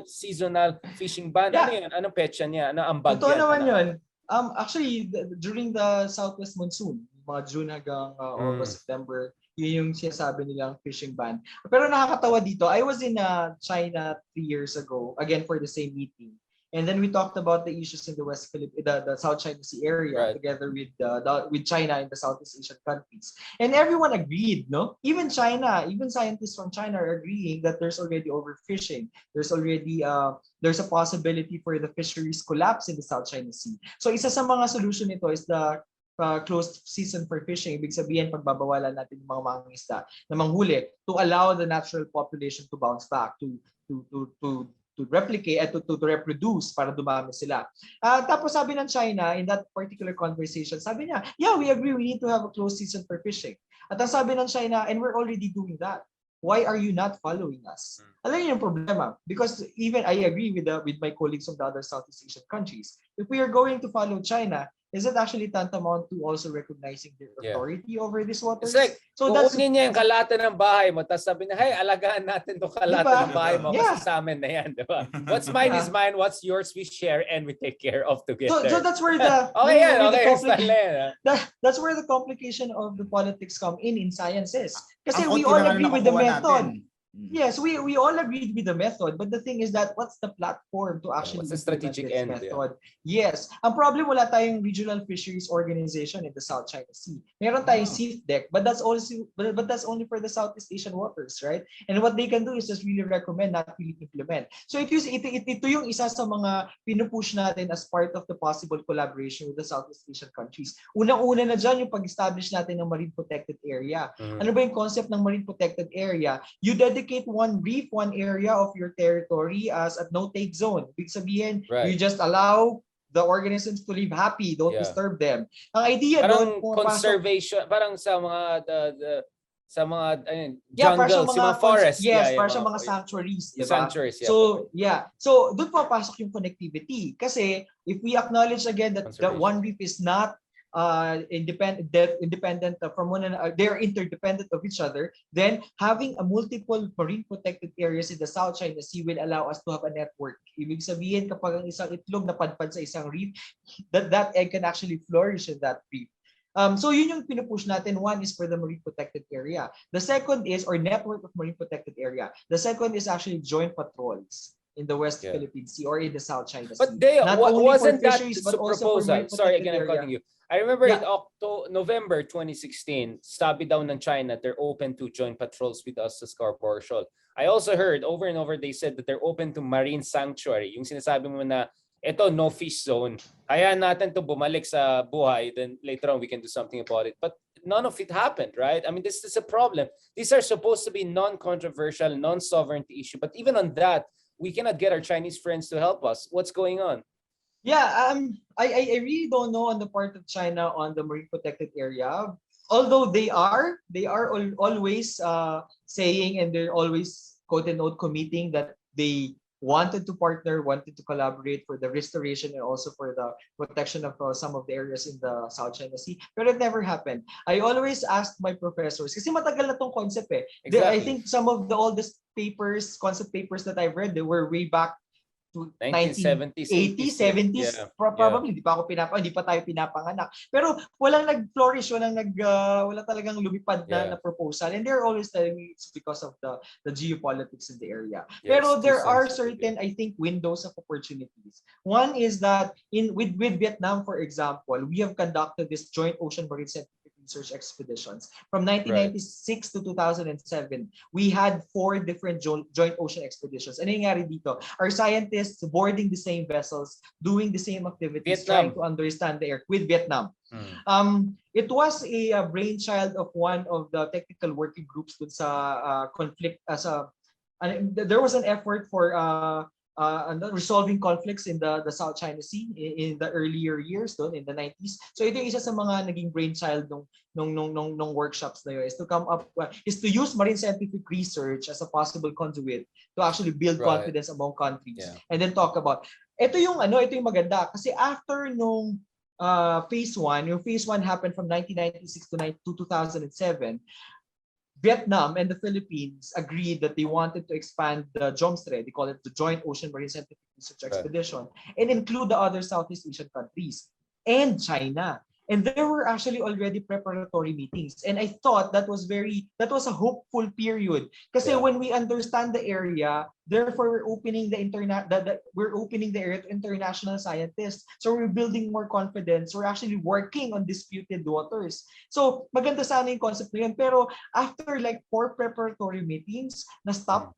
seasonal fishing ban? Yeah. Ano yan? Anong petsa niya? Ano ambag yan? Totoo naman yun. Actually, during the southwest monsoon, mga June hanggang August, September, yun yung sinasabi nilang fishing ban. Pero nakakatawa dito, I was in China 3 years ago, again for the same meeting. And then we talked about the issues in the the South China Sea area, right, together with China and the Southeast Asian countries. And everyone agreed, no? Even China, even scientists from China are agreeing that there's already overfishing. There's already there's a possibility for the fisheries collapse in the South China Sea. So isa sa mga solution nito is the closed season for fishing. Ibig sabihin, pagbabawalan natin yung mga mangingisda na manghuli to allow the natural population to bounce back, to replicate at to reproduce para dumami sila. Tapos sabi ng China in that particular conversation, sabi niya, yeah, we agree, we need to have a closed season for fishing. At ang sabi ng China, and we're already doing that. Why are you not following us? Alam niyo yung problema. Because even I agree with my colleagues from the other Southeast Asian countries. If we are going to follow China, is it actually tantamount to also recognizing their authority over these waters? It's like, so that's niya yung kalata ng bahay mo, tapos sabi na, hey, alagaan natin itong kalata ng bahay mo kasi sa amin na yan, di ba? What's mine is mine, what's yours we share and we take care of together. So that's where the that's where the complication of the politics come in sciences. Kasi we all agree with the method. Yes, we all agreed with the method, but the thing is that what's the platform to actually what's the strategic end method? Yes, ang problem, wala tayong regional fisheries organization in the South China Sea. Meron tayong CFDEC, but that's only for the Southeast Asian waters, right? And what they can do is just really recommend, not really implement. So ito yung isa sa mga pinupush natin as part of the possible collaboration with the Southeast Asian countries. Unang-una na dyan yung pag-establish natin ng marine protected area. Ano ba yung concept ng marine protected area? You dedicate one reef, one area of your territory as a no-take zone. Ibig sabihin, you just allow the organisms to live happy, don't disturb them. Ang idea parang doon, conservation, parang sa mga jungles, sa mga forests. Para sa mga sanctuaries, diba? Sanctuaries, So doon papasok yung connectivity. Kasi if we acknowledge again that one reef is not independent from one another, they're interdependent of each other, then having a multiple marine protected areas in the South China Sea will allow us to have a network. Ibig sabihin, kapag ang isang itlog napadpad sa isang reef, that egg can actually flourish in that reef. So yun yung pinupush natin. One is for the marine protected area. The second is, or network of marine protected area. The second is actually joint patrons in the West Philippine Sea or in the South China Sea. But wasn't that the proposal? Sorry, again, I'm cutting you. I remember in November 2016, sabi daw ng China, they're open to joint patrols with us sa Scarborough Shoal. I also heard over and over they said that they're open to marine sanctuary. Yung sinasabi mo na, ito no fish zone. Hayaan natin to bumalik sa buhay, then later on we can do something about it. But none of it happened, right? I mean, this is a problem. These are supposed to be non-controversial, non-sovereignty issue. But even on that, we cannot get our Chinese friends to help us. What's going on? Yeah, I really don't know on the part of China on the marine protected area. Although they are always saying, and they're always quote and quote committing that they wanted to partner, wanted to collaborate for the restoration and also for the protection of some of the areas in the South China Sea. But it never happened. I always asked my professors, kasi matagal na tong concept eh. I Exactly. think some of the oldest papers, concept papers that I've read, they were way back to 1970s, 1980s, 70s, yeah. probably hindi pa tayo pinapanganak. Pero walang nag-flourish, wala talagang lumipad na proposal. And they're always telling me it's because of the geopolitics in the area. Yes, Pero there are sensitive, certain, I think, windows of opportunities. One is that with Vietnam, for example, we have conducted this joint ocean marine scientific research expeditions from 1996 to 2007. We had 4 different joint ocean expeditions. Ano yung nangyari dito? Our scientists boarding the same vessels, doing the same activities, trying to understand the air with Vietnam. It was a brainchild of one of the technical working groups dun sa conflict. There was an effort for resolving conflicts in the South China Sea in the earlier years doon in the 90s. So ito yung isa sa mga naging brainchild nung workshops na yun, is to use marine scientific research as a possible conduit to actually build confidence among countries and then talk about ito yung maganda kasi after nung phase 1, yung phase 1 happened from 1996 to 2007. Vietnam and the Philippines agreed that they wanted to expand the JOMSTRE, they call it the Joint Ocean Marine Scientific Research Expedition, and include the other Southeast Asian countries and China. And there were actually already preparatory meetings. And I thought that was a hopeful period. Kasi when we understand the area, therefore we're opening the area to international scientists. So we're building more confidence. We're actually working on disputed waters. So maganda sana yung concept na yun. Pero after like 4 preparatory meetings, na-stop,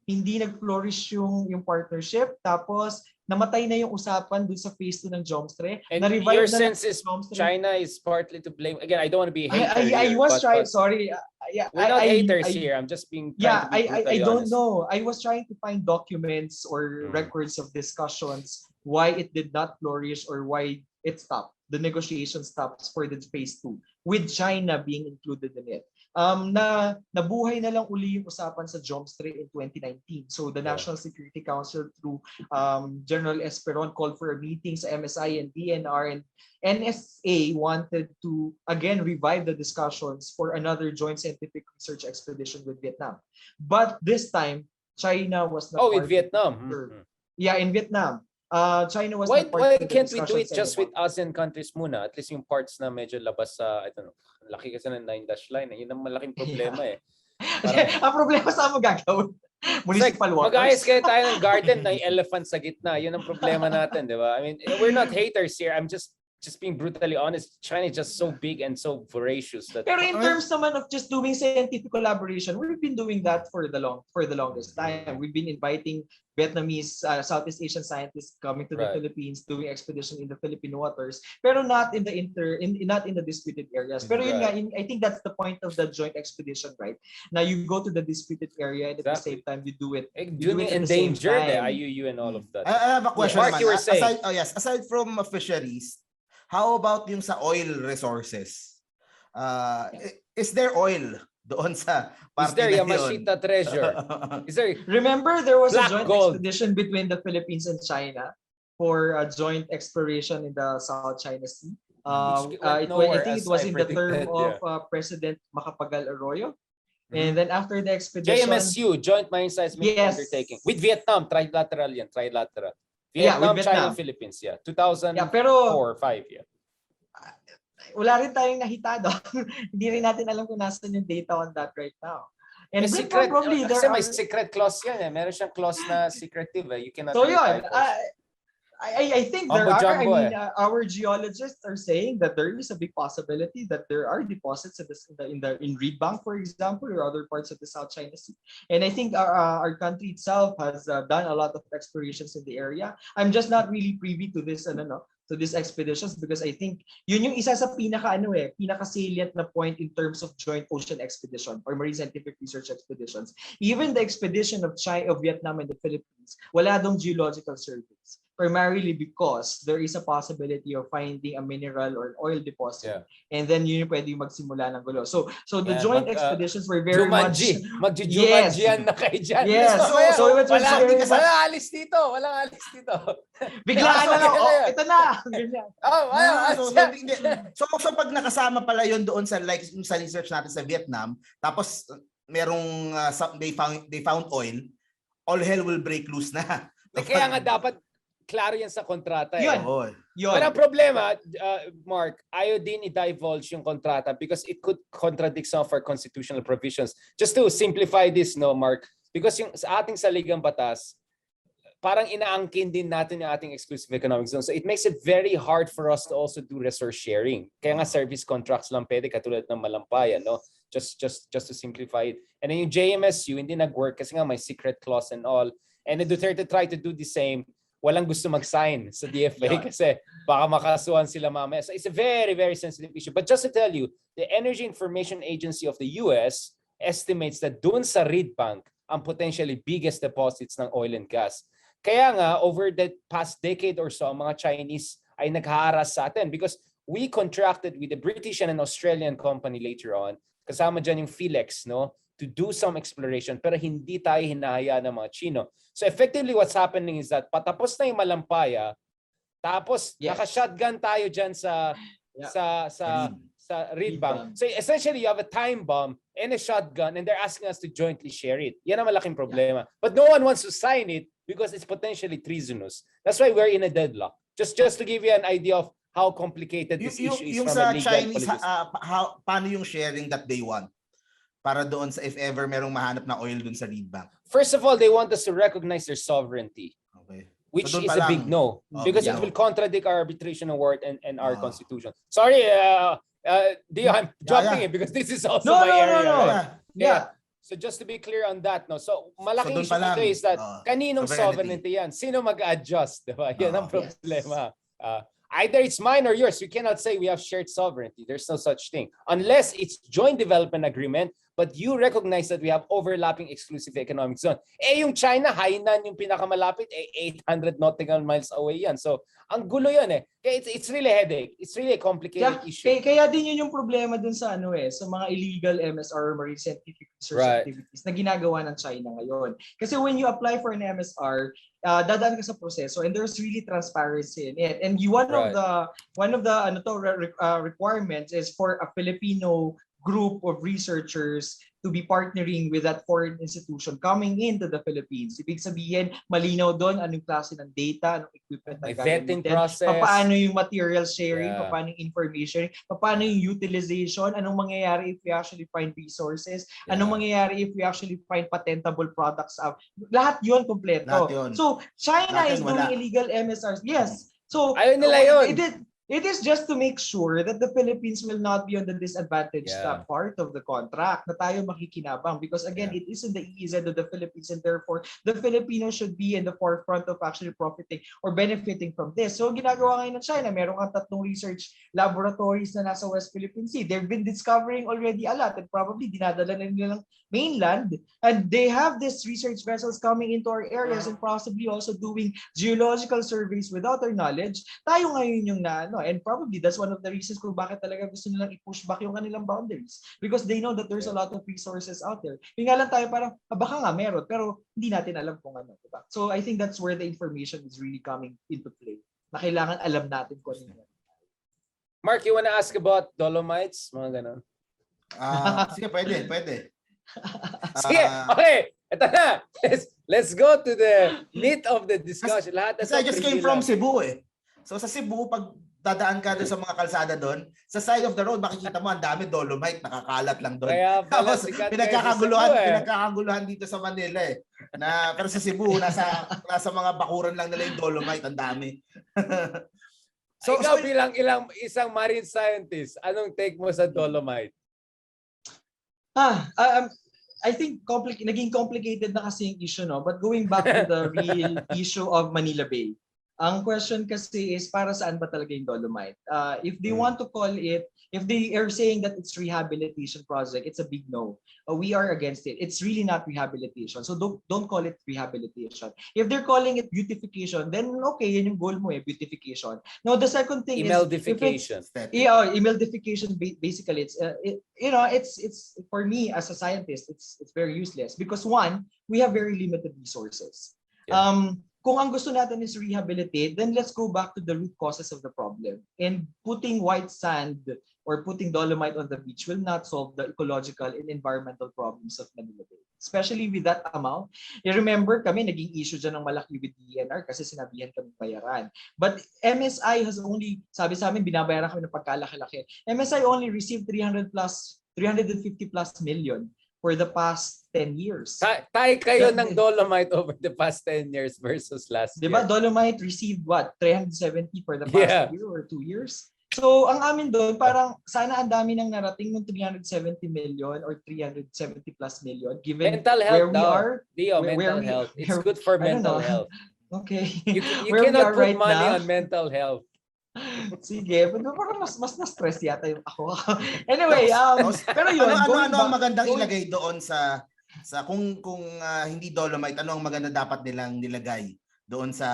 hindi nag-flourish yung partnership. Tapos namatay na yung usapan dun sa phase 2 ng JOMSTRE. And your sense is China is partly to blame. Again, I don't want to be a hater I was trying, sorry. We're not haters here. I'm just being trying to be I don't honest. know. I was trying to find documents or records of discussions why it did not flourish or why it stopped. The negotiation stops for the phase 2 with China being included in it. Nabuhay na lang uli yung usapan sa JOMSTRE in 2019. So the National Security Council through General Esperon called for a meeting sa MSI and DNR, and NSA wanted to again revive the discussions for another joint scientific research expedition with Vietnam. But this time, China was not with Vietnam. Yeah, in Vietnam. China was Why can't we do it just with anymore. ASEAN countries muna? At least yung parts na medyo labas sa, I don't know, laki kasi ng 9-dash line. Yun ang malaking problema eh. Ang problema sa mo gagawin? Municipal waters. Mag-ayos kayo tayo ng garden na yung elephant sa gitna. Yun ang problema natin, di ba? I mean, we're not haters here. I'm just being brutally honest. China is just so big and so voracious that. Pero in terms naman of just doing scientific collaboration, we've been doing that for the longest time. We've been inviting Vietnamese, Southeast Asian scientists coming to the Philippines, doing expedition in the Philippine waters, pero not in the disputed areas. Pero yun nga, I think that's the point of the joint expedition, right? Now you go to the disputed area and at the same time you do it. Do it endanger the IUU and all of that. I have a question. Mark, you were saying. Aside from fisheries, how about yung sa oil resources? Is there oil doon sa Is there Yamashita treasure? Is there? Remember there was a joint gold expedition between the Philippines and China for a joint exploration in the South China Sea. I think it was in the term of President Macapagal Arroyo. And then after the expedition, JMSU, Joint Marine Seismic Undertaking, with Vietnam, trilateral. Vietnam, with China, Vietnam. Philippines, 2004 or 5, wala rin tayong nahitado. Hindi rin natin alam kung nasan yung data on that right now. And secret, probably kasi may secret clause yan eh. Meron siyang clause na secretive eh. You cannot. So yun, I think there are. I mean, our geologists are saying that there is a big possibility that there are deposits in Reed Bank, for example, or other parts of the South China Sea. And I think our country itself has done a lot of explorations in the area. I'm just not really privy to this, to these expeditions because I think yun yung isa sa pinaka-salient na point in terms of joint ocean expedition or marine scientific research expeditions. Even the expedition of China, of Vietnam and the Philippines, wala dong geological surveys. Primarily because there is a possibility of finding a mineral or an oil deposit. And then yun yung pwede magsimula ng gulo. So the joint expeditions were very much... Magjujumanji yan na kayo dyan. Yes. So it was very much... Walang alis dito. Biglaan na lang. Ito na. So pag nakasama pala yun doon sa sa research natin sa Vietnam, tapos merong they found oil, all hell will break loose na. Kaya nga dapat klaro yan sa kontrata. Yun. Pero ang problema, Mark, ayaw din i-divulge yung kontrata because it could contradict some of our constitutional provisions. Just to simplify this, Mark, because yung sa ating saligang batas, parang inaangkin din natin yung ating exclusive economic zone. So it makes it very hard for us to also do resource sharing. Kaya nga service contracts lang pwede katulad ng Malampayan, no? Just to simplify it. And then yung JMSU, hindi nag-work kasi nga may secret clause and all. And the Duterte tried to do the same. Walang gusto mag-sign sa DFA kasi baka makasuhan sila mamaya. So it's a very, very sensitive issue. But just to tell you, the Energy Information Agency of the US estimates that dun sa Reed Bank ang potentially biggest deposits ng oil and gas. Kaya nga, over the past decade or so, ang mga Chinese ay naghaharas sa atin because we contracted with the British and an Australian company later on, kasama dyan yung Philex, no? To do some exploration pero hindi tayo hinahaya ng mga Chino. So effectively what's happening is that patapos na yung Malampaya, tapos naka-shotgun tayo dyan sa Reed Bank. So essentially you have a time bomb and a shotgun and they're asking us to jointly share it. Yan ang malaking problema. But no one wants to sign it because it's potentially treasonous. That's why we're in a deadlock. Just to give you an idea of how complicated this issue is yung from a sa legal Chinese, paano yung sharing that they want? Para doon sa if ever merong mahanap na oil doon sa Reed Bank. First of all, they want us to recognize their sovereignty. Okay. Which is a big no. Because it will contradict our arbitration award and our constitution. Sorry, Dio, I'm jumping in because this is also my area. No. Yeah. So just to be clear on that, no. So malaking issue dito is that kaninong sovereignty yan? Sino mag-adjust, diba? Yan ang problema. Either it's mine or yours. We cannot say we have shared sovereignty. There's no such thing. Unless it's joint development agreement, but you recognize that we have overlapping exclusive economic zone. Yung China, Hainan yung pinakamalapit, 800 nautical miles away yan. So, ang gulo yan Kaya it's really a headache. It's really a complicated issue. Kaya din yun yung problema dun sa sa mga illegal MSR or marine scientific research activities na ginagawa ng China ngayon. Kasi when you apply for an MSR, dadaan ka sa proseso and there's really transparency in it. And one of the requirements is for a Filipino group of researchers to be partnering with that foreign institution coming into the Philippines. Ibig sabihin, malinaw doon anong klase ng data, anong equipment na vetting process, paano yung material sharing, paano yung information, paano yung utilization, anong mangyayari if we actually find resources, anong mangyayari if we actually find patentable products out. Lahat yun kompleto. So, China is doing illegal MSRs. Yes. So, ayun nila yun. It is just to make sure that the Philippines will not be on the disadvantaged part of the contract na tayo makikinabang because again, it is in the EEZ of the Philippines and therefore the Filipinos should be in the forefront of actually profiting or benefiting from this. So ginagawa ngayon ng China, meron ang 3 research laboratories na nasa West Philippine Sea. They've been discovering already a lot and probably dinadala na nilang mainland and they have these research vessels coming into our areas and possibly also doing geological surveys without our knowledge. Tayo ngayon yung and probably that's one of the reasons kung bakit talaga gusto nilang i-push back yung kanilang boundaries because they know that there's a lot of resources out there. Yung nga lang tayo parang baka nga meron pero hindi natin alam kung ano, diba? So I think that's where the information is really coming into play. Na kailangan alam natin kung ano. Mark, you wanna ask about Dolomites? Mga ganon. Sige, pwede. Sige, okay. Ito na. Let's go to the meat of the discussion. Lahat I just came from Cebu So sa Cebu, pag dadaan ka doon sa mga kalsada doon, sa side of the road, makikita mo ang dami dolomite, nakakalat lang doon. Kaya pala pinagkakaguluhan dito sa Manila pero sa Cebu, nasa mga bakuran lang nila yung dolomite, ang dami. So ikaw bilang isang marine scientist, anong take mo sa dolomite? I think naging complicated na kasi yung issue, no? But going back to the real issue of Manila Bay. Ang question kasi is para saan ba talaga yung dolomite? If they want to call it, if they are saying that it's rehabilitation project, it's a big no. We are against it. It's really not rehabilitation. So don't call it rehabilitation. If they're calling it beautification, then okay, yun yung goal mo beautification. Now the second thing is Emulsification. Emulsification basically it's for me as a scientist, it's very useless because one, we have very limited resources. Yeah. Kung ang gusto natin is rehabilitate, then let's go back to the root causes of the problem. And putting white sand or putting dolomite on the beach will not solve the ecological and environmental problems of Manila Bay. Especially with that amount. I remember kami, naging issue dyan ng malaki with DNR kasi sinabihan kami bayaran. But MSI has only, sabi sa amin, binabayaran kami ng pagkalaki-laki. MSI only received 350 plus million for the past 10 years. Tayo kayo ng dolomite over the past 10 years versus last year. Diba? Dolomite received what? 370 for the past year or 2 years? So, ang amin doon, parang sana ang dami nang narating ng 370 million or 370 plus million given mental health where we daw. are. Dio, mental health. It's good for mental health. Okay. You cannot put money on mental health. Sige, pero parang mas na-stress yata yung ako. Anyway, pero yun, ano ang magandang ilagay doon sa kung hindi dolomite, ano ang maganda dapat nilang nilagay doon sa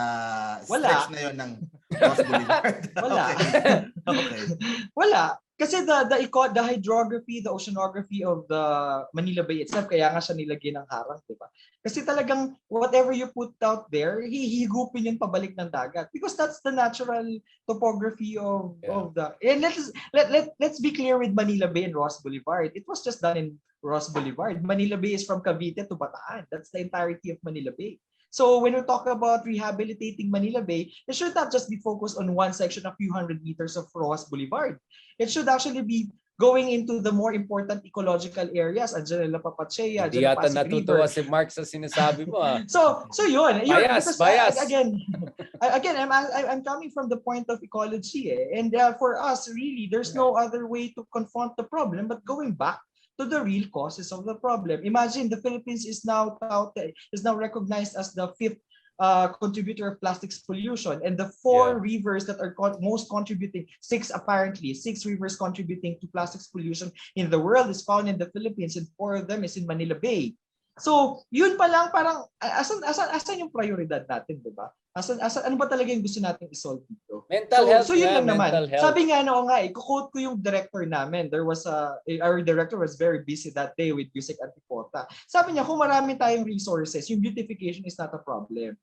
stretch na yon ng Ross Boulevard? Wala. Okay. Wala. Kasi the hydrography, the oceanography of the Manila Bay itself, kaya nga siya nilagyan ng harang, di ba? Kasi talagang whatever you put out there, hihigupin yun pabalik ng dagat. Because that's the natural topography of the... And let's be clear with Manila Bay and Ross Boulevard. It was just done in Ross Boulevard. Manila Bay is from Cavite to Bataan. That's the entirety of Manila Bay. So when we talk about rehabilitating Manila Bay, it should not just be focused on one section, a few hundred meters of Ross Boulevard. It should actually be going into the more important ecological areas, Anjanela Papachea, Hindi yata natutuwa si Mark sa sinasabi mo. So yun. Bias. Again, I'm coming from the point of ecology, and for us, really, there's no other way to confront the problem but going back to the real causes of the problem. Imagine the Philippines is now recognized as the 5th contributor of plastics pollution, and the 4 rivers that are most contributing, 6 rivers contributing to plastics pollution in the world is found in the Philippines, and 4 of them is in Manila Bay. So, yun pa lang parang asan yung prioridad natin, 'di ba? Asan ano ba talaga yung gusto nating i-solve dito? Mental health. So yun lang naman. Health. Sabi nga i-quote ko yung director namin. Our director was very busy that day with Music Antipota. Sabi niya, kung marami tayong resources, yung beautification is not a problem.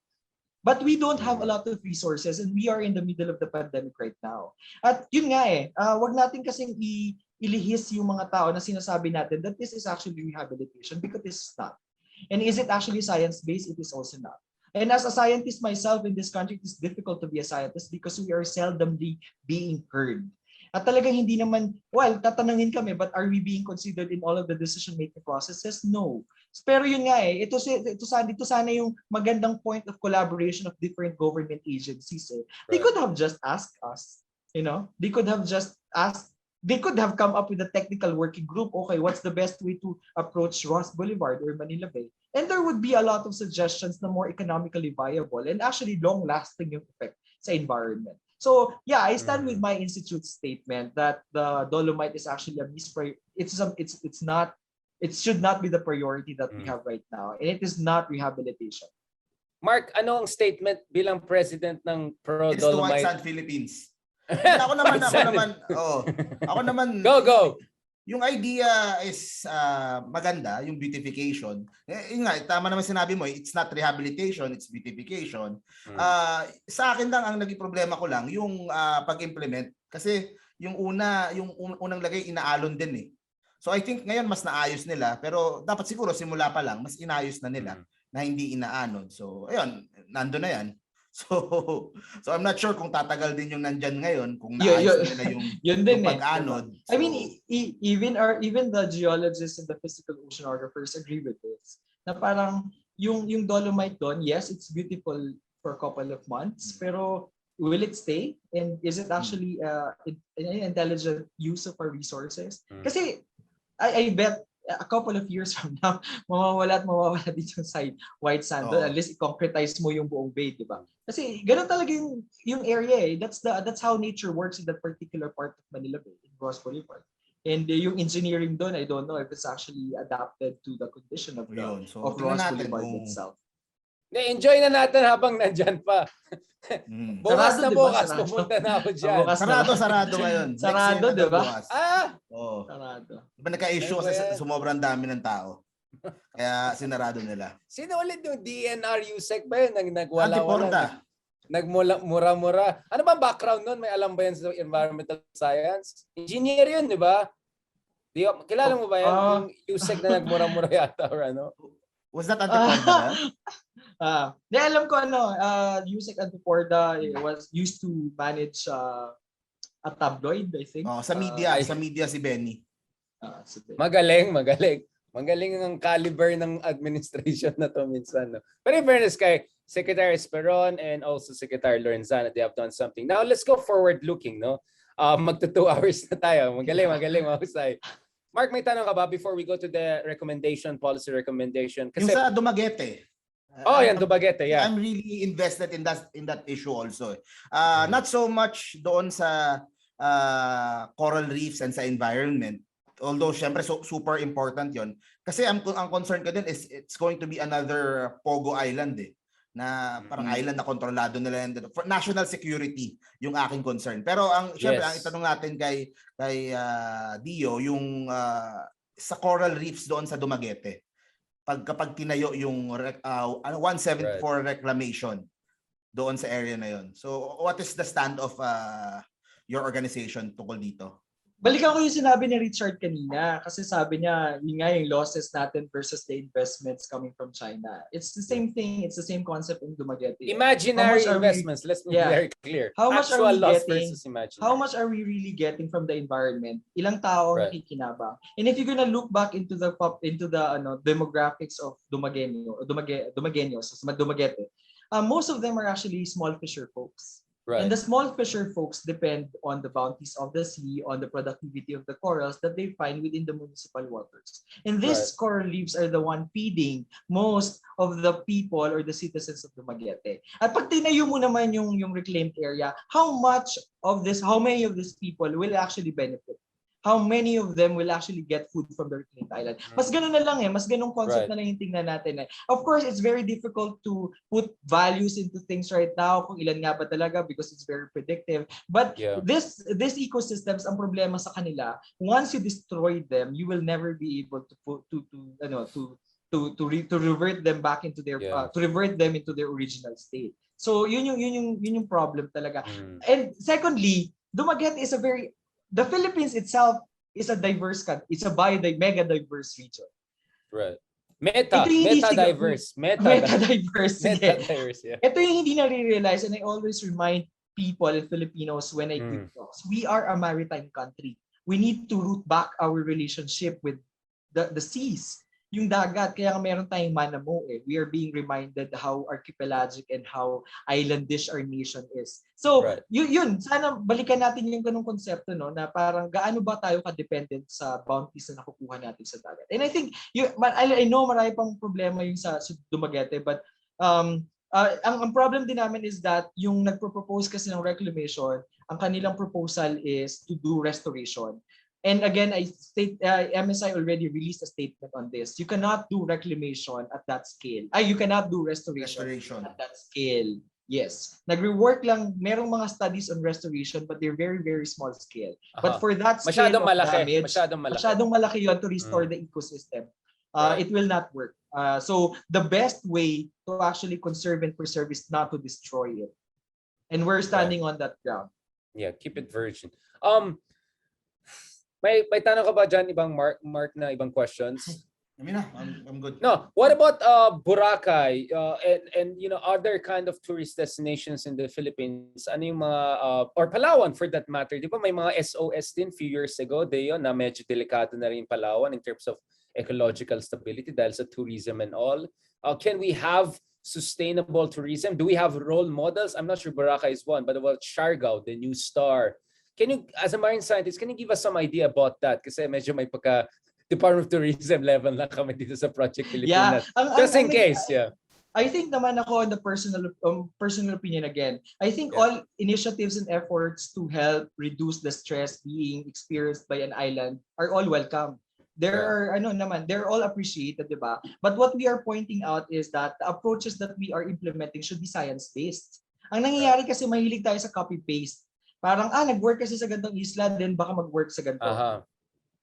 But we don't have a lot of resources and we are in the middle of the pandemic right now. At yun nga wag natin kasing ilihis yung mga tao na sinasabi natin that this is actually rehabilitation because it's not. And is it actually science-based? It is also not. And as a scientist myself in this country, it is difficult to be a scientist because we are seldomly being heard. At talagang hindi naman, tatanungin kami, but are we being considered in all of the decision-making processes? No. Pero yun nga ito sana yung magandang point of collaboration of different government agencies. They could have just asked us, they could have just asked, they could have come up with a technical working group. Okay, what's the best way to approach Ross Boulevard or Manila Bay? And there would be a lot of suggestions na more economically viable and actually long-lasting yung effect sa environment. So yeah, I stand with my institute's statement that the dolomite is actually it should not be the priority that we have right now, and it is not rehabilitation. Mark, ano ang statement bilang president ng Pro It's the Dolomite? White Sand Philippines. Ako naman. Go. Yung idea is maganda, yung beautification. Yun nga, tama naman sinabi mo, it's not rehabilitation, it's beautification. Sa akin lang, ang naging problema ko lang, yung pag-implement. Kasi yung unang lagay, inaalon din eh. So I think ngayon mas naayos nila, pero dapat siguro simula pa lang, mas inayos na nila na hindi inaanon. So ayun, nando na yan. So I'm not sure kung tatagal din yung nandyan ngayon kung naayos nila yung pag-anod. So, I mean, even the geologists and the physical oceanographers agree with this. Na parang yung dolomite doon, yes, it's beautiful for a couple of months, pero will it stay? And is it actually an intelligent use of our resources? Kasi I bet a couple of years from now, mawawala at mawawala dito yung white sand doon, unless i-concretize mo yung buong bay, di ba? Kasi gano'n talaga yung area eh. That's how nature works in that particular part of Manila Bay, in Ross Boulevard. And yung engineering doon, I don't know if it's actually adapted to the condition of of Ross Boulevard itself. Enjoy na natin habang nandyan pa. Bukas na diba? bukas, pupunta na ako dyan. Sarado ngayon. Sarado, di ba? Oo. Sarado. Diba nagka-issue kasi sumobran dami ng tao. Kaya sinarado nila. Sino ulit yung DNR USEC ba yun? Nagwala-wala. Antiporda. Nagmura-mura. Ano ba background nun? May alam ba yan sa environmental science? Engineer yun, di ba? Kilala mo ba yan? Yung USEC na nagmura-mura yata or ano? Was that Antiporda? Alam ko USEC Antiporda was used to manage a tabloid, I think. Sa media si Benny. Magaling. Magaling ang caliber ng administration na to minsan. No? Pero in fairness kay Secretary Esperon and also Secretary Lorenzana, they have done something. Now let's go forward looking, no? Magto 2 hours na tayo. Magaling, mahusay. Mark, may tanong ka ba before we go to the policy recommendation? Kasi, yung sa Dumaguete. Yan Dumaguete, yeah. I'm really invested in that issue also. Not so much doon sa coral reefs and sa environment. Although syempre super important 'yon. Kasi ang concern ko din is it's going to be another Pogo Island na parang island na kontrolado nila yan. For national security yung aking concern. Pero syempre ang itanong natin kay Dio yung sa coral reefs doon sa Dumaguete. Kapag tinayo yung 174 reclamation doon sa area na yon. So what is the stand of your organization tungkol dito? Balikan ko yung sinabi ni Richard kanina kasi sabi niya, yun nga yung losses natin versus the investments coming from China. It's the same thing. It's the same concept in Dumaguete. Imaginary investments. Let's be very clear. How much Actual are we loss getting? versus imaginary. How much are we really getting from the environment? Ilang tao ang nakikinabang? And if you're gonna look back into the demographics of Dumagueños, Dumaguete, most of them are actually small fisher folks. Right. And the small fisher folks depend on the bounties of the sea, on the productivity of the corals that they find within the municipal waters. And these coral reefs are the one feeding most of the people or the citizens of Dumaguete. At pag tinayo mo naman yung reclaimed area, how many of these people will actually benefit? How many of them will actually get food from the reclaimed island? Mas ganun na lang mas ganung concept na lang yung tingnan natin Of course, it's very difficult to put values into things right now kung ilan nga ba talaga because it's very predictive. But this ecosystems, ang problema sa kanila, once you destroy them, you will never be able to revert them back into their to revert them into their original state. So yun yung problem talaga. And secondly, Dumaguete is the Philippines itself is a diverse country. It's a mega diverse region. Right. Meta-diverse. Yeah. Ito yung hindi na-realize and I always remind people and Filipinos when I give talks. We are a maritime country. We need to root back our relationship with the seas. Yung dagat, kaya meron tayong manamo We are being reminded how archipelagic and how islandish our nation is. So, yun, sana balikan natin yung ganung konsepto na parang gaano ba tayo ka-dependent sa bounties na nakukuha natin sa dagat. And I think, I know marami pang problema yung sa Dumaguete, but ang problem din namin is that yung nagpropose kasi ng reclamation, ang kanilang proposal is to do restoration. And again, MSI already released a statement on this. You cannot do reclamation at that scale. You cannot do restoration at that scale. Yes. Nagre-work lang, merong mga studies on restoration but they're very, very small scale. But for that scale of damage, masyadong malaki yun to restore the ecosystem. It will not work. So the best way to actually conserve and preserve is not to destroy it. And we're standing on that ground. Yeah, keep it virgin. May tanong ka ba dyan, ibang Mark na ibang questions? I'm good. No, what about Boracay and other kind of tourist destinations in the Philippines? Ano yung mga or Palawan for that matter? Di ba may mga SOS din few years ago na medyo delikado na rin Palawan in terms of ecological stability dahil sa tourism and all. Can we have sustainable tourism? Do we have role models? I'm not sure Boracay is one, but about Siargao, the new star. Can you, as a marine scientist, can you give us some idea about that? Kasi medyo may Department of Tourism level lang kami dito sa Project Pilipinas. Just in case, I think naman ako on the personal opinion again. I think all initiatives and efforts to help reduce the stress being experienced by an island are all welcome. They're all appreciated, diba? But what we are pointing out is that the approaches that we are implementing should be science-based. Ang nangyayari kasi mahilig tayo sa copy-paste. Parang, nag-work kasi sa gantong isla, then baka mag-work sa ganito.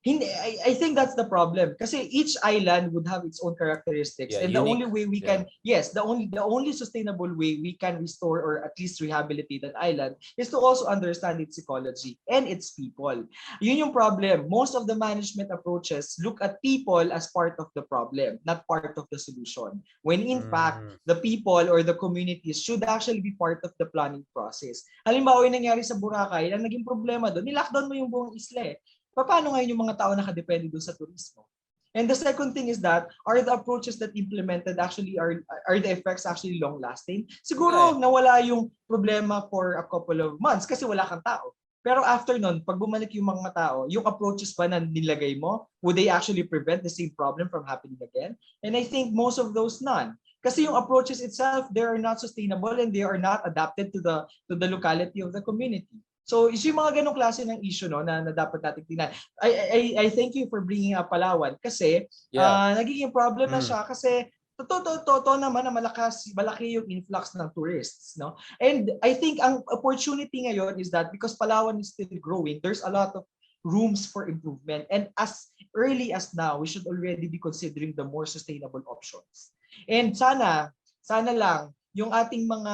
Hindi, I think that's the problem. Kasi each island would have its own characteristics. And the only way we can, the only sustainable way we can restore or at least rehabilitate an island is to also understand its ecology and its people. Yun yung problem. Most of the management approaches look at people as part of the problem, not part of the solution. When in fact, the people or the communities should actually be part of the planning process. Halimbawa, yung nangyari sa Boracay, ang naging problema doon, nilockdown mo yung buong isla eh. Paano ngayon yung mga tao nakadepende doon sa turismo? And the second thing is that, are the approaches that implemented actually, are the effects actually long-lasting? Siguro nawala yung problema for a couple of months kasi wala kang tao. Pero after nun, pag bumalik yung mga tao, yung approaches ba na nilagay mo, would they actually prevent the same problem from happening again? And I think most of those none. Kasi yung approaches itself, they are not sustainable and they are not adapted to the locality of the community. So, yung mga ganong klase ng issue na dapat natin tingnan. I thank you for bringing up Palawan kasi nagiging problem na siya kasi totoo naman na malaki yung influx ng tourists, no? And I think ang opportunity ngayon is that because Palawan is still growing, there's a lot of rooms for improvement. And as early as now, we should already be considering the more sustainable options. And sana lang yung ating mga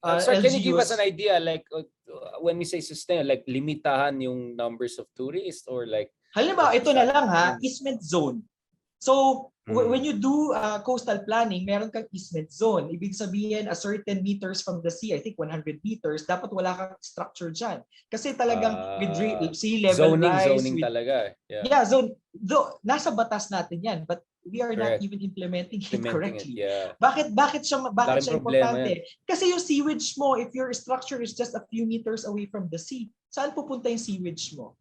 Sir, LGUs, can you give us an idea, like when we say sustainable, like limitahan yung numbers of tourists or like? Halimbawa, ito na lang easement zone. So, when you do coastal planning, meron kang easement zone. Ibig sabihin, a certain meters from the sea, I think 100 meters, dapat wala kang structure dyan. Kasi talagang with sea level rise. Zoning talaga. Zone. Nasa batas natin yan, but we are not even implementing it correctly. Bakit siya importante? Kasi yung sewage mo, if your structure is just a few meters away from the sea, saan pupunta yung sewage mo?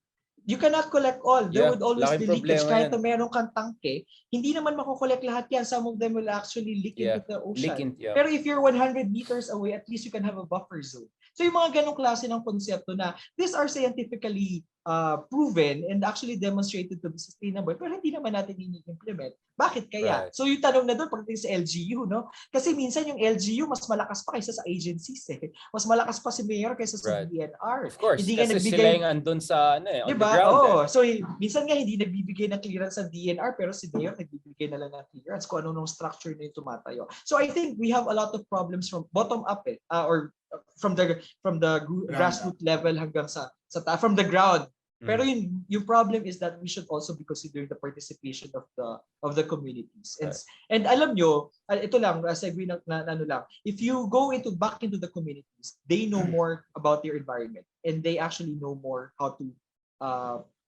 You cannot collect all. There would always be leakage. Kahit na meron kang tangke, hindi naman makukollect lahat yan. Some of them will actually leak into the ocean. Pero if you're 100 meters away, at least you can have a buffer zone. So yung mga ganong klase ng konsepto na these are scientifically proven and actually demonstrated to be sustainable, pero hindi naman natin ini-implement. Bakit kaya? So yung tanong na doon pagdating sa LGU, no? Kasi minsan yung LGU mas malakas pa kaysa sa agencies eh. Mas malakas pa si Mayor kaysa sa DNR. Of course, hindi kasi sila yung andun sa on the ground. So minsan nga hindi nagbibigay ng clearance sa DNR pero si Mayor nagbibigay na lang ng clearance kung ano nung structure na yung tumatayo. So I think we have a lot of problems from bottom up or from the grassroots level hanggang sa from the ground. Pero yung problem is that we should also be considering the participation of the communities. And alam nyo, ito lang, segue na ano lang, if you go back into the communities, they know more about their environment and they actually know more how to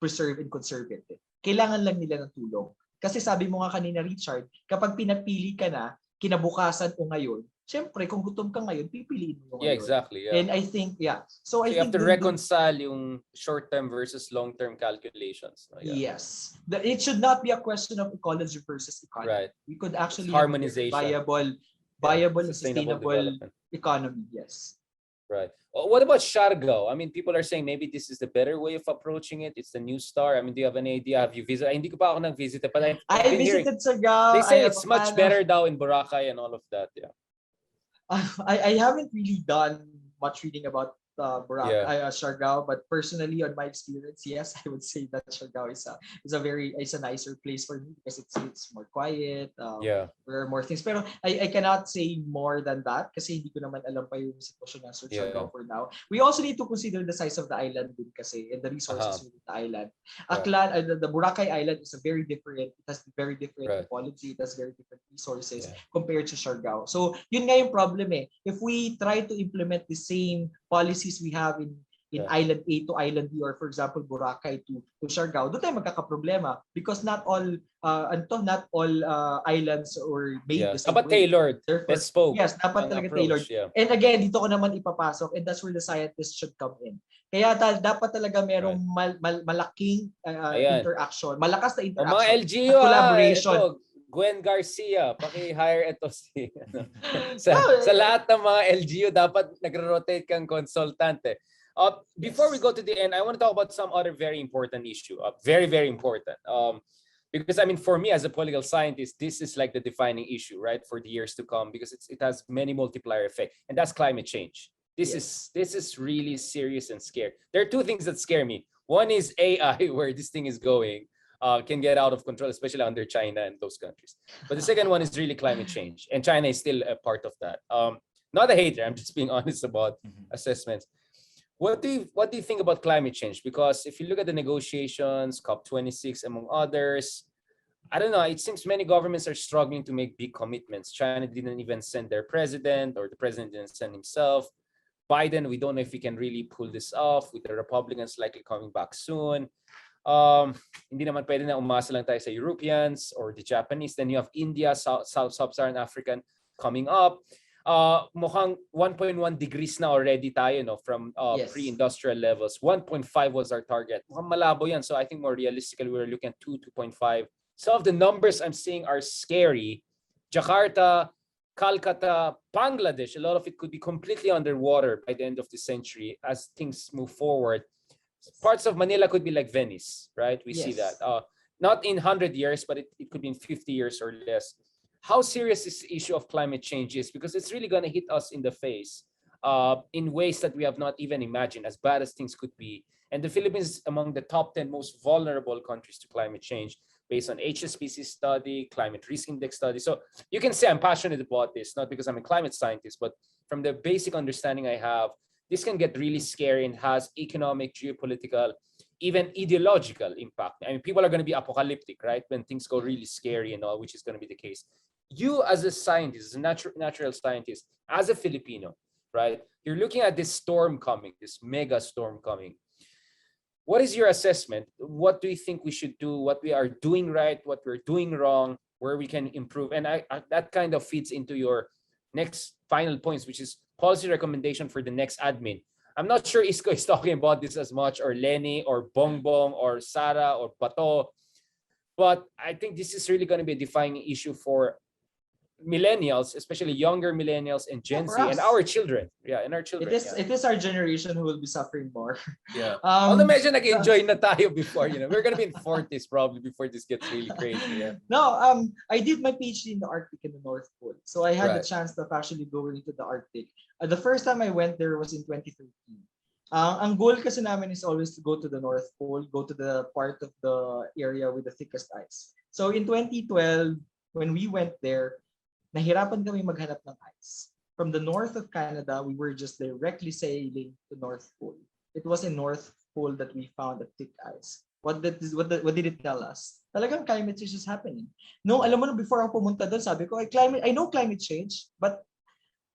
preserve and conserve it. Kailangan lang nila ng tulong. Kasi sabi mo nga kanina, Richard, kapag pinapili ka na, kinabukasan o ngayon, siyempre, kung gutom ka ngayon, pipiliin mo ngayon. Yeah, exactly. Yeah. And I think, So I think you have to reconcile yung short-term versus long-term calculations. Yes. It should not be a question of ecology versus economy. Right. We could actually harmonization. have a viable and sustainable economy. Yes. Right. What about Siargao? I mean, people are saying maybe this is the better way of approaching it. It's the new star. I mean, do you have any idea? Have you visited? Hindi ko pa ako nag-visit. But I visited Siargao. They say it's much better daw in Boracay and all of that. Yeah. I haven't really done much reading about Siargao, but personally, on my experience, yes, I would say that Siargao is a nicer place for me because it's more quiet. There are more things. Pero I cannot say more than that kasi hindi ko naman alam pa yung sitwasyon ng Siargao for now. We also need to consider the size of the island din kasi and the resources within the island. Aklan, the Boracay Island is very different. It has very different ecology. It has very different resources compared to Siargao. So yun nga yung problem eh. If we try to implement the same policies we have in Island A to Island B or for example Boracay to Siargao, doon tayo magkakaproblema because not all islands or made the same way. Tailored, bespoke. Yes, dapat talaga tailored. And again, dito ko naman ipapasok and that's where the scientists should come in. Kaya dapat talaga merong malaking interaction, malakas na O mga interaction LGU, at collaboration. ito, Gwen Garcia, paki-hire ito si sa lahat ng mga LGU dapat nagro-rotate kang consultant. Before we go to the end, I want to talk about some other very important issue. Very, very important. Because I mean, for me as a political scientist, this is like the defining issue, right, for the years to come, because it has many multiplier effect, and that's climate change. This is really serious and scary. There are two things that scare me. One is AI, where this thing is going, can get out of control, especially under China and those countries. But the second one is really climate change, and China is still a part of that. Not a hater, I'm just being honest about assessments. What do you think about climate change? Because if you look at the negotiations, COP26 among others, I don't know, it seems many governments are struggling to make big commitments. China didn't even send their president, or the president didn't send himself. Biden, we don't know if he can really pull this off, with the Republicans likely coming back soon. Hindi naman pwede na umasa lang tayo sa Europeans or the Japanese. Then you have India, Sub-Saharan African coming up. Mukhang 1.1 degrees na already tayo, no, from pre-industrial levels. 1.5 was our target. Mukhang malabo yan. So I think more realistically, we're looking at 2.5. Some of the numbers I'm seeing are scary. Jakarta, Calcutta, Bangladesh, a lot of it could be completely underwater by the end of the century as things move forward. Parts of Manila could be like Venice, right? We see that. Not in 100 years, but it could be in 50 years or less. How serious this issue of climate change is, because it's really going to hit us in the face in ways that we have not even imagined, as bad as things could be. And the Philippines is among the top 10 most vulnerable countries to climate change based on HSBC study, climate risk index study. So you can say I'm passionate about this, not because I'm a climate scientist, but from the basic understanding I have, this can get really scary and has economic, geopolitical, even ideological impact. I mean, people are going to be apocalyptic, right? When things go really scary and all, which is going to be the case. You as a scientist, as a natural scientist, as a Filipino, right? You're looking at this storm coming, this mega storm coming. What is your assessment? What do you think we should do? What we are doing right? What we're doing wrong? Where we can improve? And that kind of feeds into your next final points, which is policy recommendation for the next admin. I'm not sure Isko is talking about this as much, or Lenny, or Bongbong, or Sara, or Bato. But I think this is really going to be a defining issue for millennials, especially younger millennials and Gen Z and our children. Yeah, and our children. It is our generation who will be suffering more. Yeah. Although medyo nag-enjoy na tayo before, we're gonna be in 40s probably before this gets really crazy. Yeah. No, I did my PhD in the Arctic and the North Pole. So I had the chance of actually going into the Arctic. The first time I went there was in 2013. Ang goal kasi namin is always to go to the North Pole, go to the part of the area with the thickest ice. So in 2012, when we went there, nahirapan kami maghanap ng ice. From the north of Canada, we were just directly sailing to North Pole. It was in North Pole that we found the thick ice. What did it tell us? Talagang climate change is happening. No, alam mo na, before ako pumunta doon, sabi ko, I know climate change, but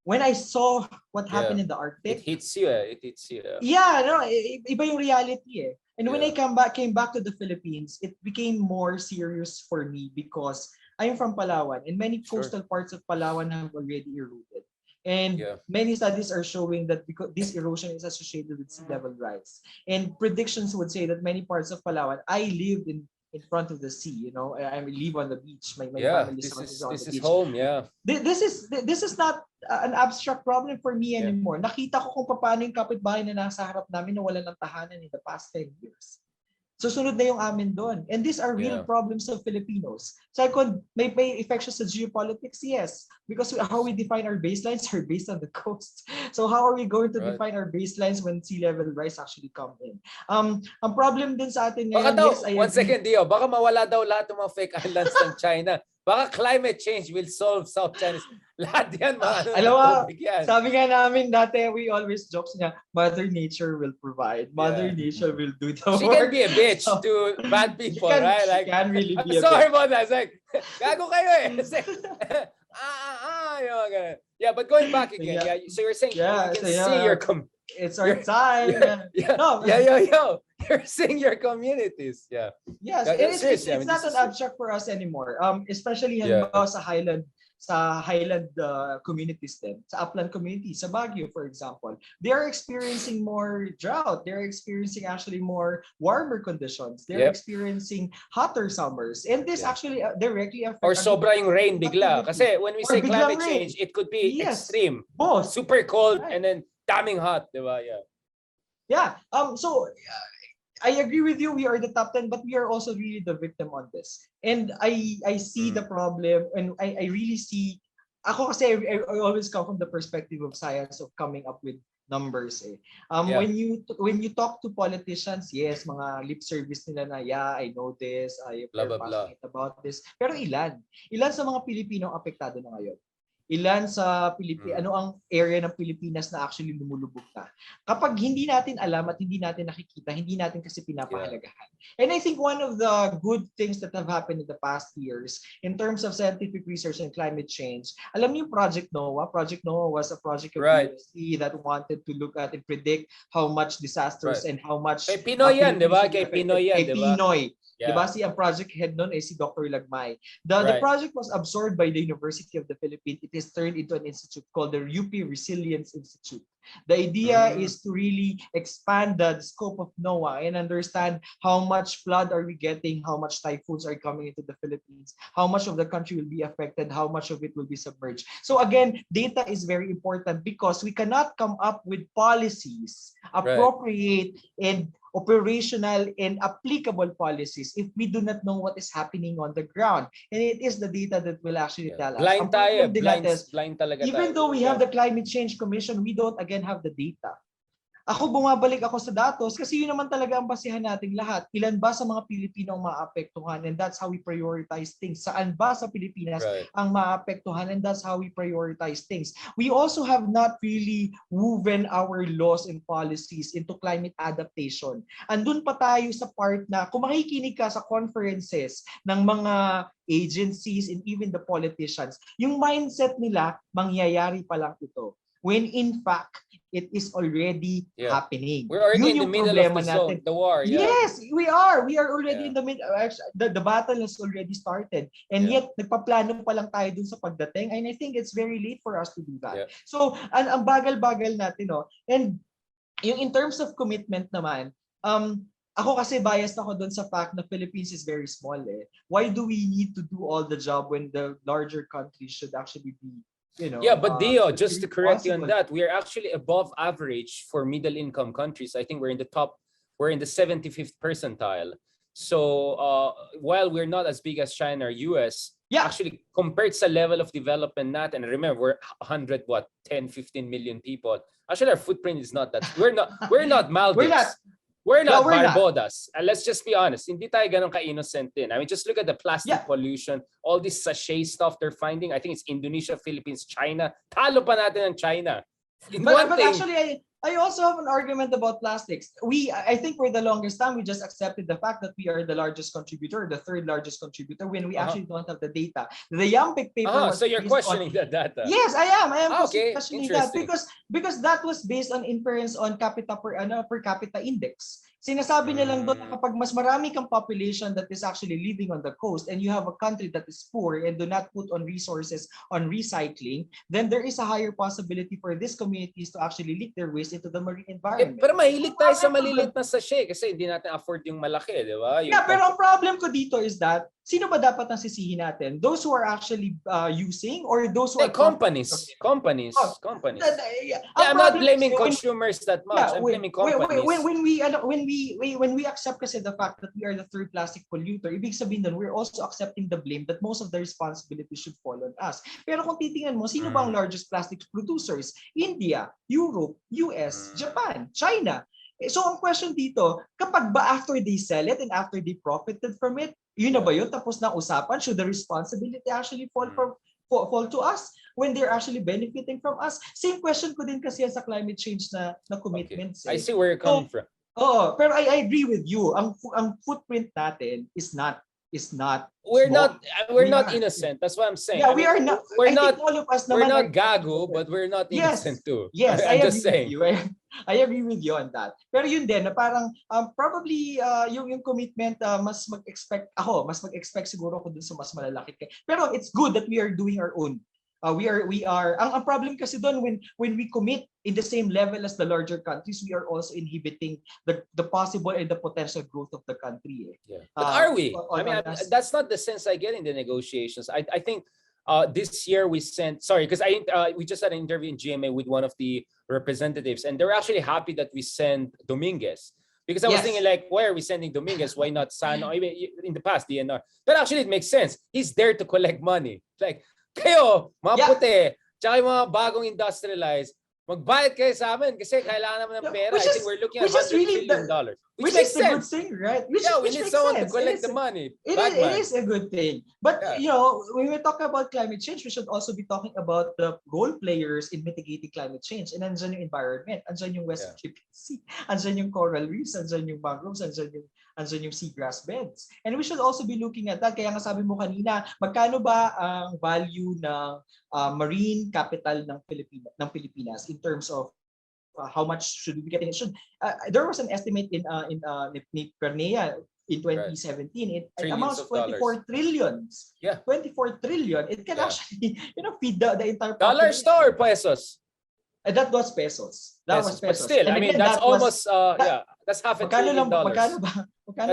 when I saw what happened in the Arctic, it hits you. It hits you. Yeah, no, iba yung reality eh. And when I came back to the Philippines, it became more serious for me because I'm from Palawan, and many coastal parts of Palawan have already eroded. And many studies are showing that because this erosion is associated with sea level rise. And predictions would say that many parts of Palawan, I lived in front of the sea, I live on the beach. My family is on the beach. This is home, This is not an abstract problem for me anymore. Nakita ko kung paano yung kapitbahay na nasa harap namin na wala ng tahanan in the past 10 years. Susunod na yung amin doon. And these are real problems of Filipinos. Second, may effects sa geopolitics? Yes. Because how we define our baselines are based on the coast. So how are we going to define our baselines when sea level rise actually come in? Ang problem din sa atin ngayon, one second, Dio. Baka mawala daw lahat ng mga fake islands ng China. Baka climate change will solve South China. Lahat yan, alam mo, sabi nga namin dati, we always jokes niya, Mother Nature will provide. Mother Nature will do the work. She can be a bitch to bad people, right? She can really be a bitch. Sorry about that. It's like, gago kayo eh. It's like, yeah, but going back again, so you're saying you can see your it's our time. You're seeing your communities. Yes, it's not an abstract for us anymore. Especially sa Highland. sa highland communities din, sa upland communities, sa Baguio for example, they are experiencing more drought. They're experiencing actually more warmer conditions. They're experiencing hotter summers. And this actually directly affects or sobra yung rain bigla. Kasi when we say climate change, it could be extreme. Both. Super cold and then damning hot, di ba? Yeah. Yeah. So I agree with you. We are the top 10, but we are also really the victim on this. And I see the problem, and I really see. Ako kasi I always come from the perspective of science, of coming up with numbers. When you talk to politicians, yes, mga lip service nila na, yeah, I know this, I am very passionate about this. Pero ilan sa mga Pilipino apektado na ngayon? Ilan sa ano ang area ng Pilipinas na actually lumulubog na? Kapag hindi natin alam at hindi natin nakikita, hindi natin kasi pinapahalagahan. And I think one of the good things that have happened in the past years in terms of scientific research and climate change, alam niyo Project NOAA? Project NOAA was a project of USC that wanted to look at and predict how much disasters and how much... Kay Pinoy yan, di ba? Kay Pinoy yan, di ba? Yeah. Diba? Si ang project head nun si Dr. Lagmay. The project was absorbed by the University of the Philippines. It is turned into an institute called the UP Resilience Institute. The idea is to really expand the scope of NOAA and understand how much flood are we getting, how much typhoons are coming into the Philippines, how much of the country will be affected, how much of it will be submerged. So again, data is very important because we cannot come up with policies, appropriate and operational and applicable policies if we do not know what is happening on the ground. And it is the data that will actually tell us. Blind tayo, blind talaga tayo. Even though we have the Climate Change Commission, we don't again have the data. Ako bumabalik ako sa datos kasi yun naman talaga ang basihan nating lahat. Ilan ba sa mga Pilipino ang maapektuhan, and that's how we prioritize things. Saan ba sa Pilipinas ang maapektuhan, and that's how we prioritize things. We also have not really woven our laws and policies into climate adaptation. Andun pa tayo sa part na kung makikinig ka sa conferences ng mga agencies and even the politicians, yung mindset nila mangyayari pa lang ito. When in fact, it is already happening. We're already in the middle of the zone, the war. Yes, we are. We are already in the middle. The battle has already started. And yet, nagpaplano pa lang tayo dun sa pagdating. And I think it's very late for us to do that. So, ang bagal-bagal natin. No? And yung in terms of commitment naman, ako kasi biased ako dun sa fact na Philippines is very small. Why do we need to do all the job when the larger countries should actually be but Dio, just to correct you on that, we are actually above average for middle-income countries. I think we're in the 75th percentile. So while we're not as big as China or US, actually compared sa level of development natin, and remember we're 10, 15 million people. Actually, our footprint is not that. We're not Maldives. We're not Barbados. Let's just be honest. Hindi tayo ganun ka-innocent din. I mean, just look at the plastic pollution, all this sachet stuff they're finding. I think it's Indonesia, Philippines, China. Talo pa natin ang China. But actually, I also have an argument about plastics. I think for the longest time, we just accepted the fact that we are the largest contributor, the third largest contributor, when we actually don't have the data. The Yampik paper was so you're questioning the data? Yes, I am. I am questioning that because that was based on inference on per capita index. Sinasabi nilang doon na kapag mas marami kang population that is actually living on the coast and you have a country that is poor and do not put on resources on recycling, then there is a higher possibility for these communities to actually leak their waste into the marine environment. Pero mahilig tayo sa maliliit na sachet kasi hindi natin afford yung malaki, di ba? Pero ang problem ko dito is that sino ba dapat ang sisihin natin? Those who are actually using or those who are companies. I'm not blaming consumers that much. I'm blaming companies. When we accept kasi the fact that we are the third plastic polluter, ibig sabihin doon, we're also accepting the blame that most of the responsibility should fall on us. Pero kung titingnan mo, sino ba ang largest plastic producers? India, Europe, US, Japan, China. So ang question dito, kapag ba after they sell it and after they profited from it, yun na ba yun? Tapos na usapan, should the responsibility actually fall to us when they're actually benefiting from us? Same question ko din kasi sa climate change na commitments. I see where you're coming from. Pero I agree with you. Ang footprint natin is not is not We're small. not innocent. That's what I'm saying. Yeah, we are not. We're I think not. all of us We're naman not are- gago, but we're not innocent too. Yes, I'm I just agree saying. with you. I agree with you on that. Pero yun din, na parang probably yung commitment, mas mag-expect siguro ako dun sa mas malalaki. Pero it's good that we are doing our own. Ang problem kasi doon when we commit in the same level as the larger countries, we are also inhibiting the possible and the potential growth of the country. Yeah. But are we? I mean, Honest. that's not the sense I get in the negotiations. I think this year we sent, because we just had an interview in GMA with one of the representatives, and they're actually happy that we sent Dominguez. Because I was thinking, like, why are we sending Dominguez? Why not Sano? I mean, in the past, DNR. But actually, it makes sense. He's there to collect money. Like, kayo, mga puti, tsaka yung mga bagong industrialized, magbayad kayo sa amin kasi kailangan naman ng pera. I think we're looking at $100 billion. Which makes is a good sense. thing, right? We need someone to collect the money. It is a good thing. But, when we talk about climate change, we should also be talking about the role players in mitigating climate change. And andyan yung environment, andyan yung West Philippine Sea, andyan yung coral reefs, andyan yung mangroves, andyan yung seagrass beds. And we should also be looking at that. Kaya nga sabi mo kanina, magkano ba ang value ng marine capital ng Pilipinas in terms of how much should we be getting? There was an estimate in Pernea in 2017. It amounts to 24 trillions. Yeah. 24 trillion. It can actually, feed the entire Dollars population. or pesos? That was pesos. That was pesos. But still, And I mean, again, that's almost, that's half a $1 trillion. Magkano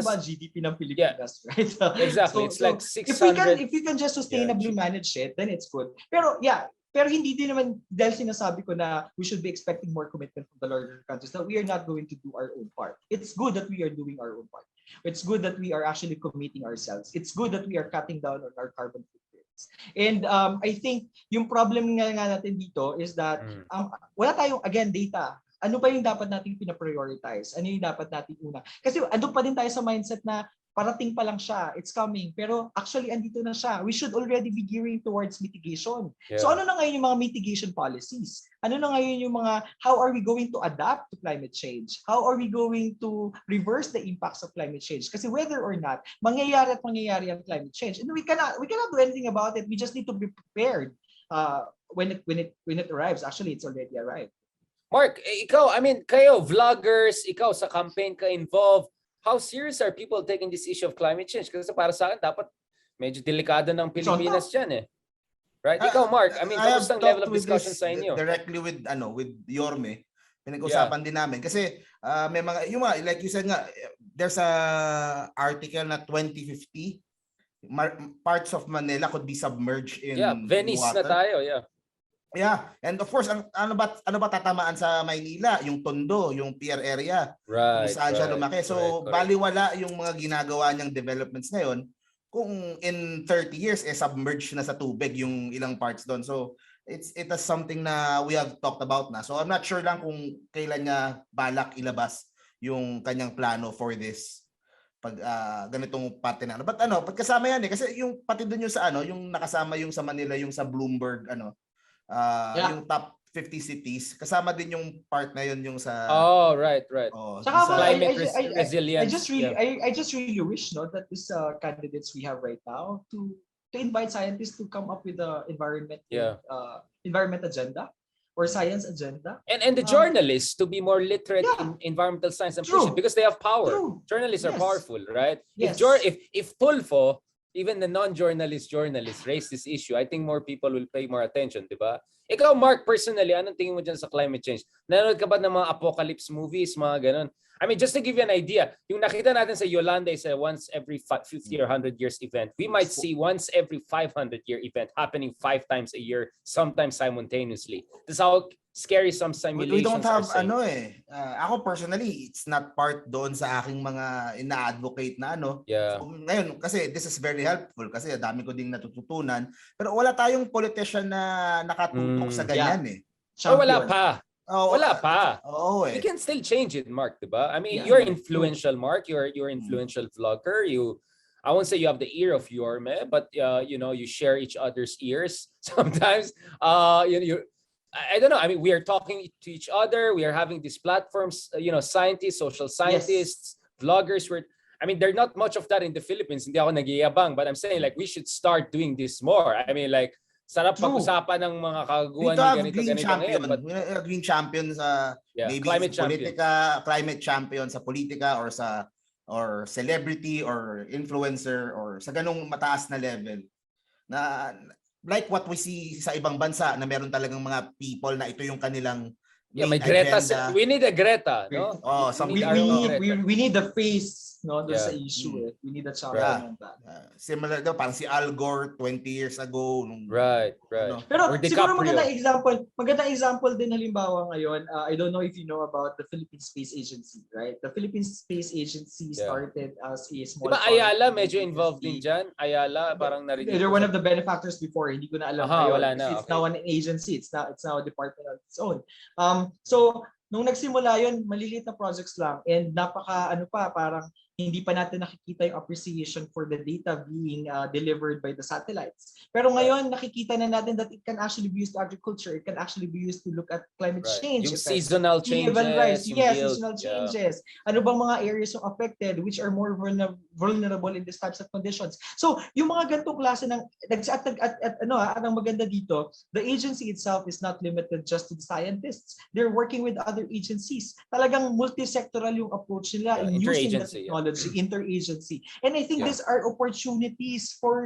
ba ang GDP ng Pilipinas, right? Exactly. It's like 600. If we can just sustainably manage it, then it's good. Pero hindi din naman dahil sinasabi ko na we should be expecting more commitment from the larger countries that we are not going to do our own part. It's good that we are doing our own part. It's good that we are actually committing ourselves. It's good that we are cutting down on our carbon footprints. And I think yung problem nga natin dito is that wala tayong, again, data. Ano ba yung dapat nating pina-prioritize? Ano yung dapat nating una? Kasi andun pa din tayo sa mindset na parating pa lang siya, it's coming. Pero actually, andito na siya. We should already be gearing towards mitigation. Yeah. So ano na ngayon yung mga mitigation policies? Ano na ngayon yung mga, how are we going to adapt to climate change? How are we going to reverse the impacts of climate change? Kasi whether or not, mangyayari ang climate change. And we cannot do anything about it. We just need to be prepared when it arrives. Actually, it's already arrived. Mark, ikaw, I mean, kayo, vloggers, ikaw sa campaign ka involved, how serious are people taking this issue of climate change? Kasi para sa akin, dapat medyo delikado ng Pilipinas dyan eh. Right? Ikaw, Mark, I mean, kamusta ang level of discussion sa inyo? Directly with Yorme, pinag-usapan din namin. Kasi may mga, like you said nga, there's a article na 2050, parts of Manila could be submerged in Venice water. Na tayo, Yeah, and of course, ano ba tatamaan sa Maynila? Yung Tondo, yung pier area, kung saan siya lumaki. So, baliwala yung mga ginagawa niyang developments ngayon kung in 30 years, submerged na sa tubig yung ilang parts doon. So, it is something na we have talked about na. So, I'm not sure lang kung kailan niya balak ilabas yung kanyang plano for this pag ganitong parte na. But pagkasama yan eh. Kasi yung pati doon yung sa yung nakasama yung sa Manila, yung sa Bloomberg, yung top 50 cities, kasama din yung part na yun yung sa right. Climate resilience. I just really wish that these candidates we have right now to invite scientists to come up with the environment agenda or science agenda. And the journalists to be more literate in environmental science and push it because they have power. Journalists are powerful, right? Yes. If Tulfo, even the non-journalists raise this issue, I think more people will pay more attention, di ba? Ikaw, Mark, personally, anong tingin mo dyan sa climate change? Nanonood ka ba ng mga apocalypse movies, mga ganun? I mean, just to give you an idea, yung nakita natin sa Yolanda is a once every 50 or 100 years event. We might see once every 500-year event happening 5 times a year, sometimes simultaneously. That's how scary some simulations we don't have are ako personally, it's not part doon sa aking mga ina-advocate na So, ngayon kasi this is very helpful kasi dami ko ding natututunan, pero wala tayong politician na nakatutok sa ganyan wala pa. Wala pa. We can still change it, Mark, diba? I mean, you're influential, Mark. You're influential vlogger. I won't say you have the ear of Yorme, but you share each other's ears sometimes. I don't know. I mean, we are talking to each other. We are having these platforms, scientists, social scientists, vloggers. I mean, there's not much of that in the Philippines. Hindi ako nag-iabang, but I'm saying like we should start doing this more. I mean, like sarap pag-usapan ng mga kagaguhan ni ganito ngayon. But green champion sa maybe climate sa politika, climate champion sa politika or celebrity or influencer or sa ganung mataas na level. Na like what we see sa ibang bansa na meron talagang mga people na ito yung kanilang may Greta. We need a Greta, no? Oh, we need the face, no, doon sa issue. We need a champion on that. Similar daw parang si Al Gore 20 years ago nung Right. Ano. Pero siguro magandang example din halimbawa ngayon. I don't know if you know about the Philippine Space Agency, right? The Philippine Space Agency started as a small. Diba Ayala medyo involved din dyan? Ayala parang narinig. They're one of the benefactors before. Hindi ko na alam wala na. It's now an agency. It's now a department of its own. So nung nagsimula yun, maliliit na projects lang and parang hindi pa natin nakikita yung appreciation for the data being delivered by the satellites. Pero ngayon, nakikita na natin that it can actually be used to agriculture. It can actually be used to look at climate change. Yung seasonal changes. Seasonal changes. Ano bang mga areas yung affected, which are more vulnerable in these types of conditions. So, yung mga ganitong klase ng, ang maganda dito, the agency itself is not limited just to the scientists. They're working with other agencies. Talagang multi-sectoral yung approach nila in using the technology. Interagency. And I think these are opportunities for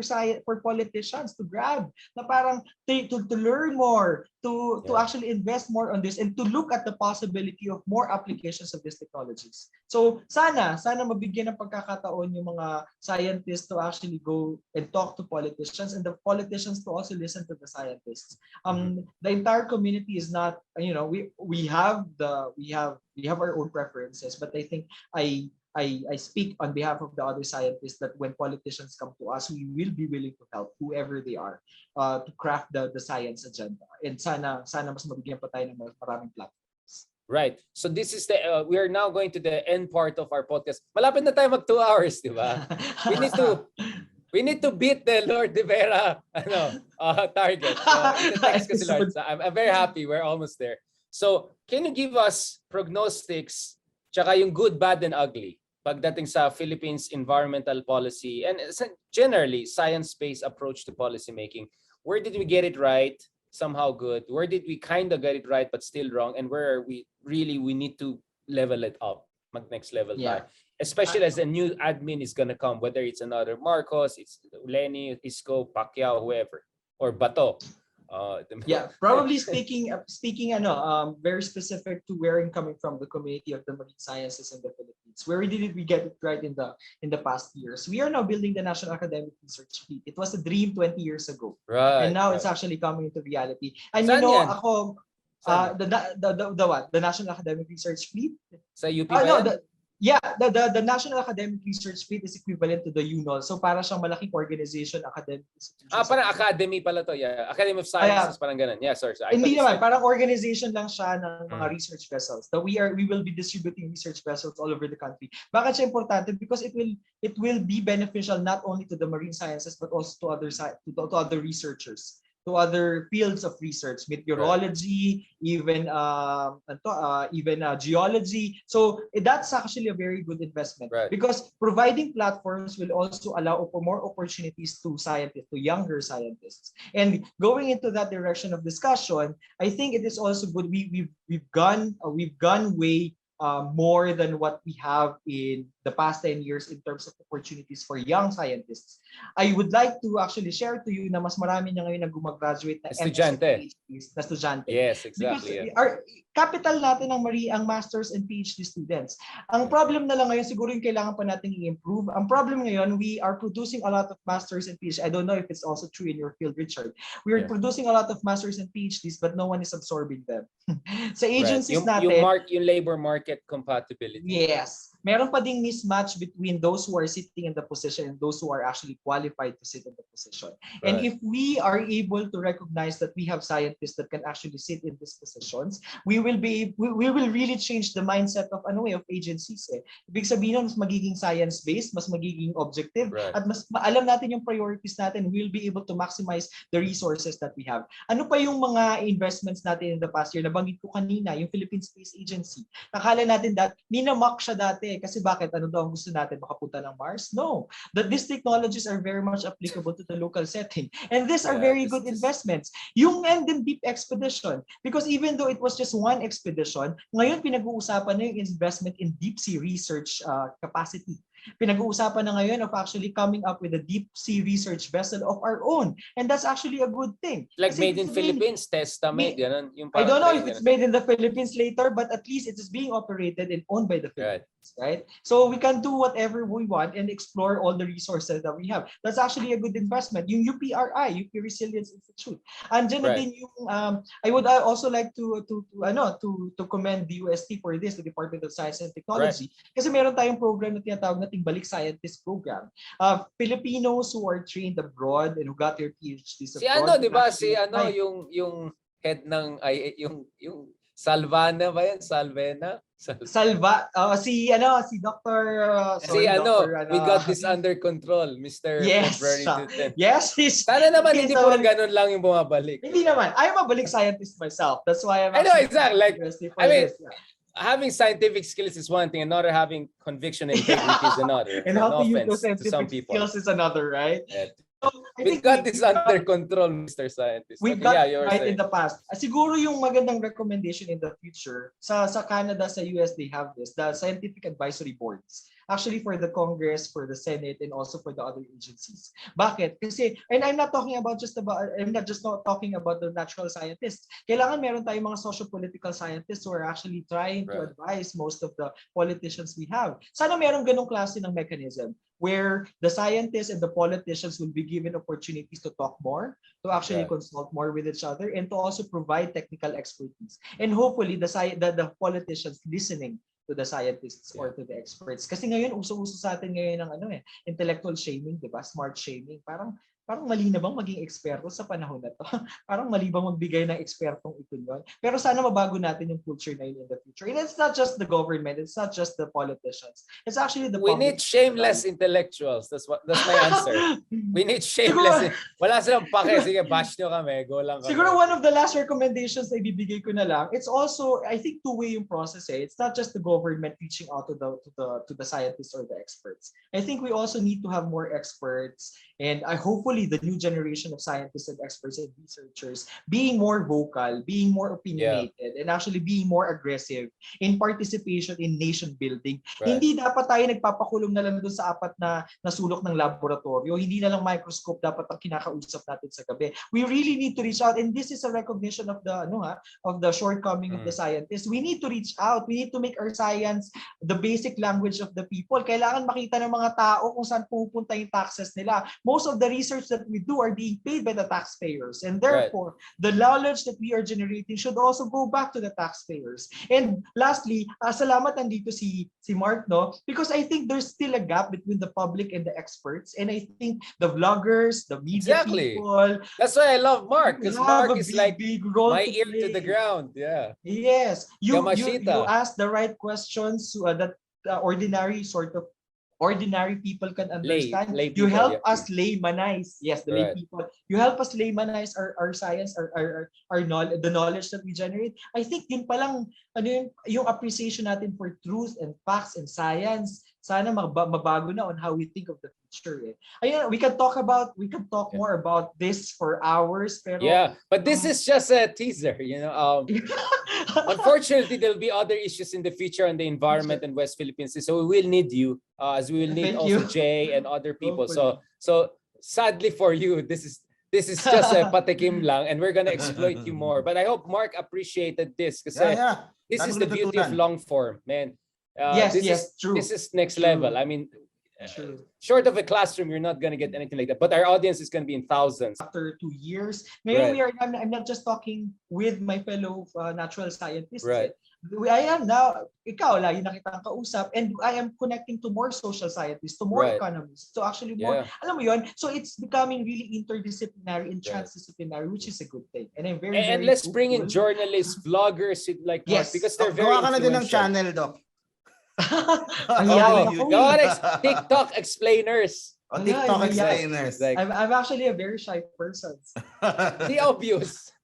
politicians to grab na parang to learn more, to actually invest more on this and to look at the possibility of more applications of these technologies. So sana mabigyan ng pagkakataon yung mga scientists to actually go and talk to politicians and the politicians to also listen to the scientists. The entire community is not, we have our own preferences, but I think I speak on behalf of the other scientists that when politicians come to us, we will be willing to help whoever they are to craft the science agenda. And sana mas mabigyan pa tayo ng maraming platforms. Right. So this is we are now going to the end part of our podcast. Malapit na tayo mag 2 hours, di ba? We need to beat the Lord de Vera target. Thanks kasi Lord. I'm very happy. We're almost there. So can you give us prognostics tsaka yung good, bad, and ugly pagdating sa Philippines environmental policy and generally science-based approach to policy making? Where did we get it right? Somehow good. Where did we kind of get it right but still wrong? And where are we need to level it up, next level tayo. Especially as a new admin is gonna come, whether it's another Marcos, it's Lenny, Isko, Pacquiao, whoever, or Bato. Probably speaking very specific to where I'm coming from, the community of the marine sciences in the Philippines. Where did we get it right in the past years? We are now building the National Academic Research Fleet. It was a dream 20 years ago, and now it's actually coming into reality. And the National Academic Research Fleet sa UP the National Academic Research Fleet is equivalent to the UNOL. So para siyang malaking organization, academic institution. Parang academy pala to. Yeah, Academy of Sciences, parang ganun. Yeah, sorry. Hindi naman, parang organization lang siya ng mga research vessels. So we will be distributing research vessels all over the country. Bakit siya importante? Because it will be beneficial not only to the marine sciences but also to other researchers, to other fields of research, meteorology, even geology. So that's actually a very good investment, because providing platforms will also allow for more opportunities to scientists, to younger scientists. And going into that direction of discussion, I think it is also good. We've gone way more than what we have in the past 10 years in terms of opportunities for young scientists. I would like to actually share to you na mas marami na ngayon na gumagraduate na estudyante. Yes, exactly. Because our capital natin ang masters and PhD students. Ang problem na lang ngayon, siguro yung kailangan pa natin i-improve. Ang problem ngayon, we are producing a lot of masters and PhD. I don't know if it's also true in your field, Richard. We are producing a lot of masters and PhDs, but no one is absorbing them. Sa agencies natin, yung labor market compatibility. Yes. Meron pa ding mismatch between those who are sitting in the position and those who are actually qualified to sit in the position. And if we are able to recognize that we have scientists that can actually sit in these positions, we will really change the mindset of agencies. Ibig sabihin, mas magiging science-based, mas magiging objective, at mas alam natin yung priorities natin. We'll be able to maximize the resources that we have. Ano pa yung mga investments natin in the past year? Nabanggit ko kanina, yung Philippine Space Agency. Nakala natin ninamock siya dati Kasi bakit? Ano daw ang gusto natin? Makapunta ng Mars? No. That these technologies are very much applicable to the local setting. And these are very good investments. Yung and then deep expedition. Because even though it was just one expedition, ngayon pinag-uusapan na yung investment in deep sea research capacity. Pinag-uusapan na ngayon of actually coming up with a deep sea research vessel of our own. And that's actually a good thing. Like made in Philippines, testament, ganun. Yung I don't know if ganun. it's made in the Philippines later, but at least it is being operated and owned by the Philippines, right? So we can do whatever we want and explore all the resources that we have. That's actually a good investment. Yung UPRI, UP Resilience Institute. Andiyan na din yung I would also like to commend the UST for this, the Department of Science and Technology. Kasi meron tayong program na tinatawag nating Balik Scientist Program. Filipinos who are trained abroad and who got their PhDs abroad. Si di ba? Si yung head ng yung Salvana ba yan? Salvena? Si Dr. We got this under control, Mr. Yes. Yes, sana naman hindi puro ganun lang yung bumabalik. Hindi naman. I'm a balik scientist myself. That's why I know, exactly. Like, I mean, having scientific skills is one thing, another having conviction and integrity is another. And how to use those to some scientific people. skills is another, right? Yeah. So, We got this under control, Mr. Scientist. We've got right in the past. Siguro yung magandang recommendation in the future, sa Canada, sa US, they have this, the scientific advisory boards. Actually for the Congress, for the Senate, and also for the other agencies. Bakit? Kasi, and I'm not talking about I'm not just talking about the natural scientists. Kailangan meron tayong mga socio-political scientists who are actually trying to advise most of the politicians we have. Sana meron ganong klase ng mechanism where the scientists and the politicians will be given opportunities to talk more, to actually consult more with each other, and to also provide technical expertise. And hopefully, the politicians listening to the scientists or to the experts. Kasi ngayon, uso-uso sa atin ngayon ng intellectual shaming, di ba? Smart shaming. Parang mali na bang maging eksperto sa panahon na to? Parang mali bang magbigay ng ekspertong opinion? Pero sana mabago natin yung culture na yun in the future. And it's not just the government, it's not just the politicians. It's actually the We need shameless intellectuals. That's my answer. We need shameless. Wala silang pake. Sige, bash nyo kami. Go lang kami. Siguro one of the last recommendations na ibibigay ko na lang, it's also, I think, two-way yung process. It's not just the government reaching out to the scientists or the experts. I think we also need to have more experts, and hopefully the new generation of scientists and experts and researchers being more vocal, being more opinionated, and actually being more aggressive in participation in nation building. Hindi dapat tayo nagpapakulong na lang doon sa apat na sulok ng laboratorio. Hindi na lang microscope dapat ang kinakausap natin sa gabi. We really need to reach out, and this is a recognition of the shortcoming of the scientists. We need to reach out. We need to make our science the basic language of the people. Kailangan makita ng mga tao kung saan pupunta yung taxes nila. Most of the research that we do are being paid by the taxpayers, and therefore the knowledge that we are generating should also go back to the taxpayers. And lastly, salamat nandito si Mark, no, because I think there's still a gap between the public and the experts, and I think the vloggers, the media people. That's why I love Mark, because Mark is like big role my to ear play. to the ground. Yeah. Yes, you ask the right questions that ordinary people can understand. Lay you people, help us laymanize. Yes, the lay people. You help us laymanize our science, our knowledge, the knowledge that we generate. I think yun palang yung appreciation natin for truth and facts and science. Sana mabago na on how we think of the future. Ayun, we can talk more about this for hours. Pero, but this is just a teaser, Unfortunately, there'll be other issues in the future on the environment in West Philippines. So we will need you, as we will need Jay and other people. So sadly for you, this is just a patikim lang, and we're gonna exploit you more. But I hope Mark appreciated this, because this is the beauty of long form, man. True. This is next level. I mean, short of a classroom, you're not gonna get anything like that. But our audience is gonna be in thousands. After 2 years, maybe I'm not just talking with my fellow natural scientists. I am now, ikaw lagi na kitang kausap, and I am connecting to more social scientists, to more economists, to actually more, alam mo yun, so it's becoming really interdisciplinary and transdisciplinary, which is a good thing. And I'm very let's bring in journalists, vloggers, like Mark, because they're very influential. Gawa ka na din ng channel, Doc. TikTok explainers. TikTok explainers. I'm actually a very shy person. The obvious.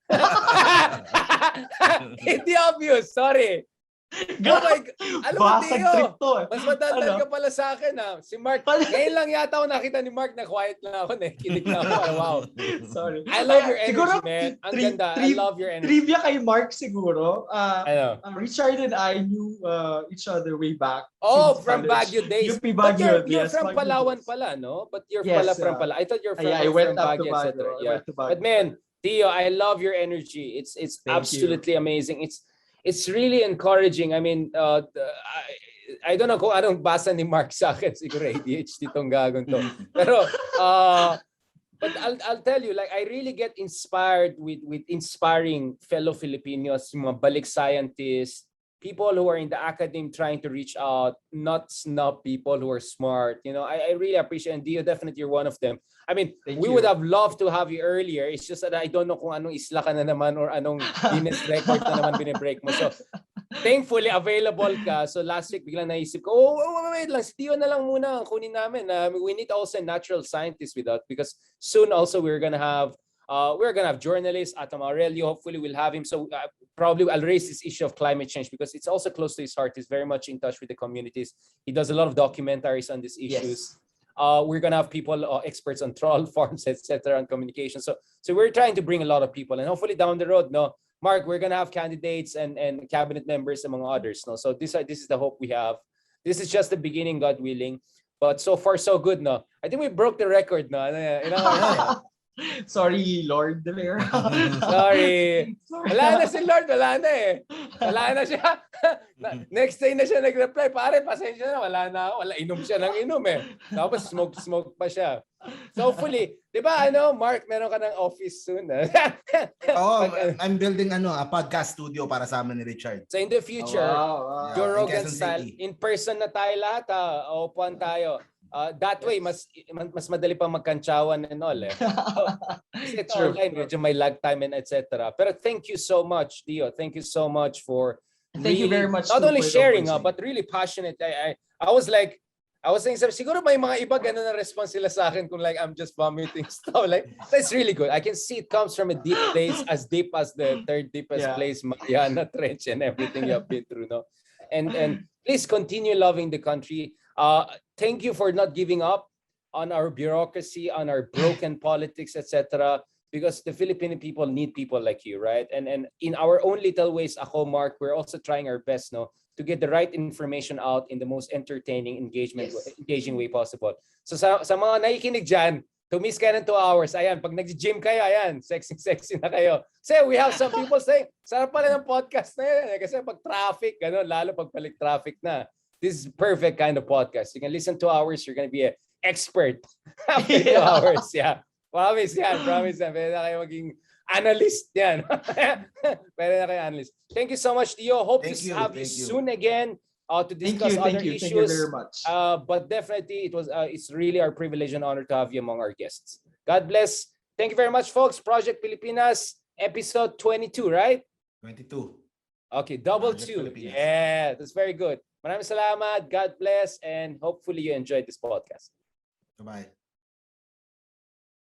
The obvious. Sorry. Oh my God. Alam mo, Basag Tio, trip to eh. mas matandaan Ano? ka pala sa akin. Si Mark, ngayon lang yata ako nakita ni Mark na quiet lang ako. Kinig lang ako. Wow. Sorry. I love your Siguro, energy, man. Ang ganda. I love your energy. Trivia kay Mark siguro. Ano? Richard and I knew each other way back. Oh, since from college. Baguio days. UP But Baguio. you're Yes, from Baguio Palawan days. pala, no? But you're Yes, from Palawan. I thought you're from, I went up to Baguio, etc. Baguio. I Yeah. went to Baguio. But man, Tio, I love your energy. It's Thank absolutely amazing. It's really encouraging. I mean, I don't know kung anong basa ni Mark sa akin. Siguro ADHD tong gagawin to. Pero, but I'll tell you, like, I really get inspired with inspiring fellow Filipinos, mga balik scientists, people who are in the academy trying to reach out, not snub people who are smart. You know, I really appreciate, and Dio, definitely you're one of them. I mean, we would have loved to have you earlier. It's just that I don't know kung anong isla ka na naman or anong Guinness record na naman binibreak mo. So, thankfully, available ka. So, last week, biglang naisip ko, wait lang, si Dio na lang muna ang kunin namin. We need also a natural scientist with that because soon also we're gonna have journalists. Atom Aurelio, hopefully we'll have him. So probably I'll raise this issue of climate change because it's also close to his heart. He's very much in touch with the communities. He does a lot of documentaries on these issues. Yes. We're gonna have people, experts on troll farms, etc., on communication. So we're trying to bring a lot of people, and hopefully down the road, no, Mark, we're gonna have candidates and cabinet members among others. No, so this is the hope we have. This is just the beginning, God willing. But so far, so good. No, I think we broke the record. No, Sorry, Lord De Vera. Sorry. Wala na si Lord, wala na eh. Wala na siya. Next day na siya nag-reply, pare, pasensya na, wala na ako. Wala, inom siya ng inom eh. Tapos smoke pa siya. So hopefully, di ba Mark, meron ka ng office soon. I'm building a podcast studio para sa amin ni Richard. So in the future, Joe Rogan style, in person na tayo lahat, upuan tayo. That way, mas madali pang magkantsawan and all eh. Kasi it's online, medyo may lag time and etc. Pero thank you so much, Dio. Thank you so much for thank you very much. Not only sharing, but really passionate. I was saying, siguro may mga iba ganun na response sila sa akin kung like I'm just vomiting stuff. Like, that's really good. I can see it comes from a deep place, as deep as the third deepest place, Mariana Trench and everything you have been through, no? And please continue loving the country. Thank you for not giving up on our bureaucracy, on our broken politics, etc. Because the Filipino people need people like you, right? And in our own little ways, ako, Mark, we're also trying our best, no, to get the right information out in the most entertaining, engaging way possible. So sa mga nakikinig dyan, tumis kayo ng 2 hours. Ayan, pag nag-gym kayo, ayan, sexy na kayo. Kasi we have some people saying, sarap pala ng podcast na yun. Kasi pag traffic, gano'n, lalo pag balik traffic na. This is perfect kind of podcast. You can listen 2 hours, you're gonna be an expert after 2 hours. Yeah. Promise yan. Pwede na kayo maging analyst yan. Pwede na kayo analyst. Thank you so much, Dio. Hope to have you soon again to discuss other issues. Thank you very much. But definitely, it's really our privilege and honor to have you among our guests. God bless. Thank you very much, folks. Project Pilipinas, episode 22, right? 22. Okay, double 2. Yeah, that's very good. Maraming salamat. God bless. And hopefully you enjoyed this podcast. Bye-bye.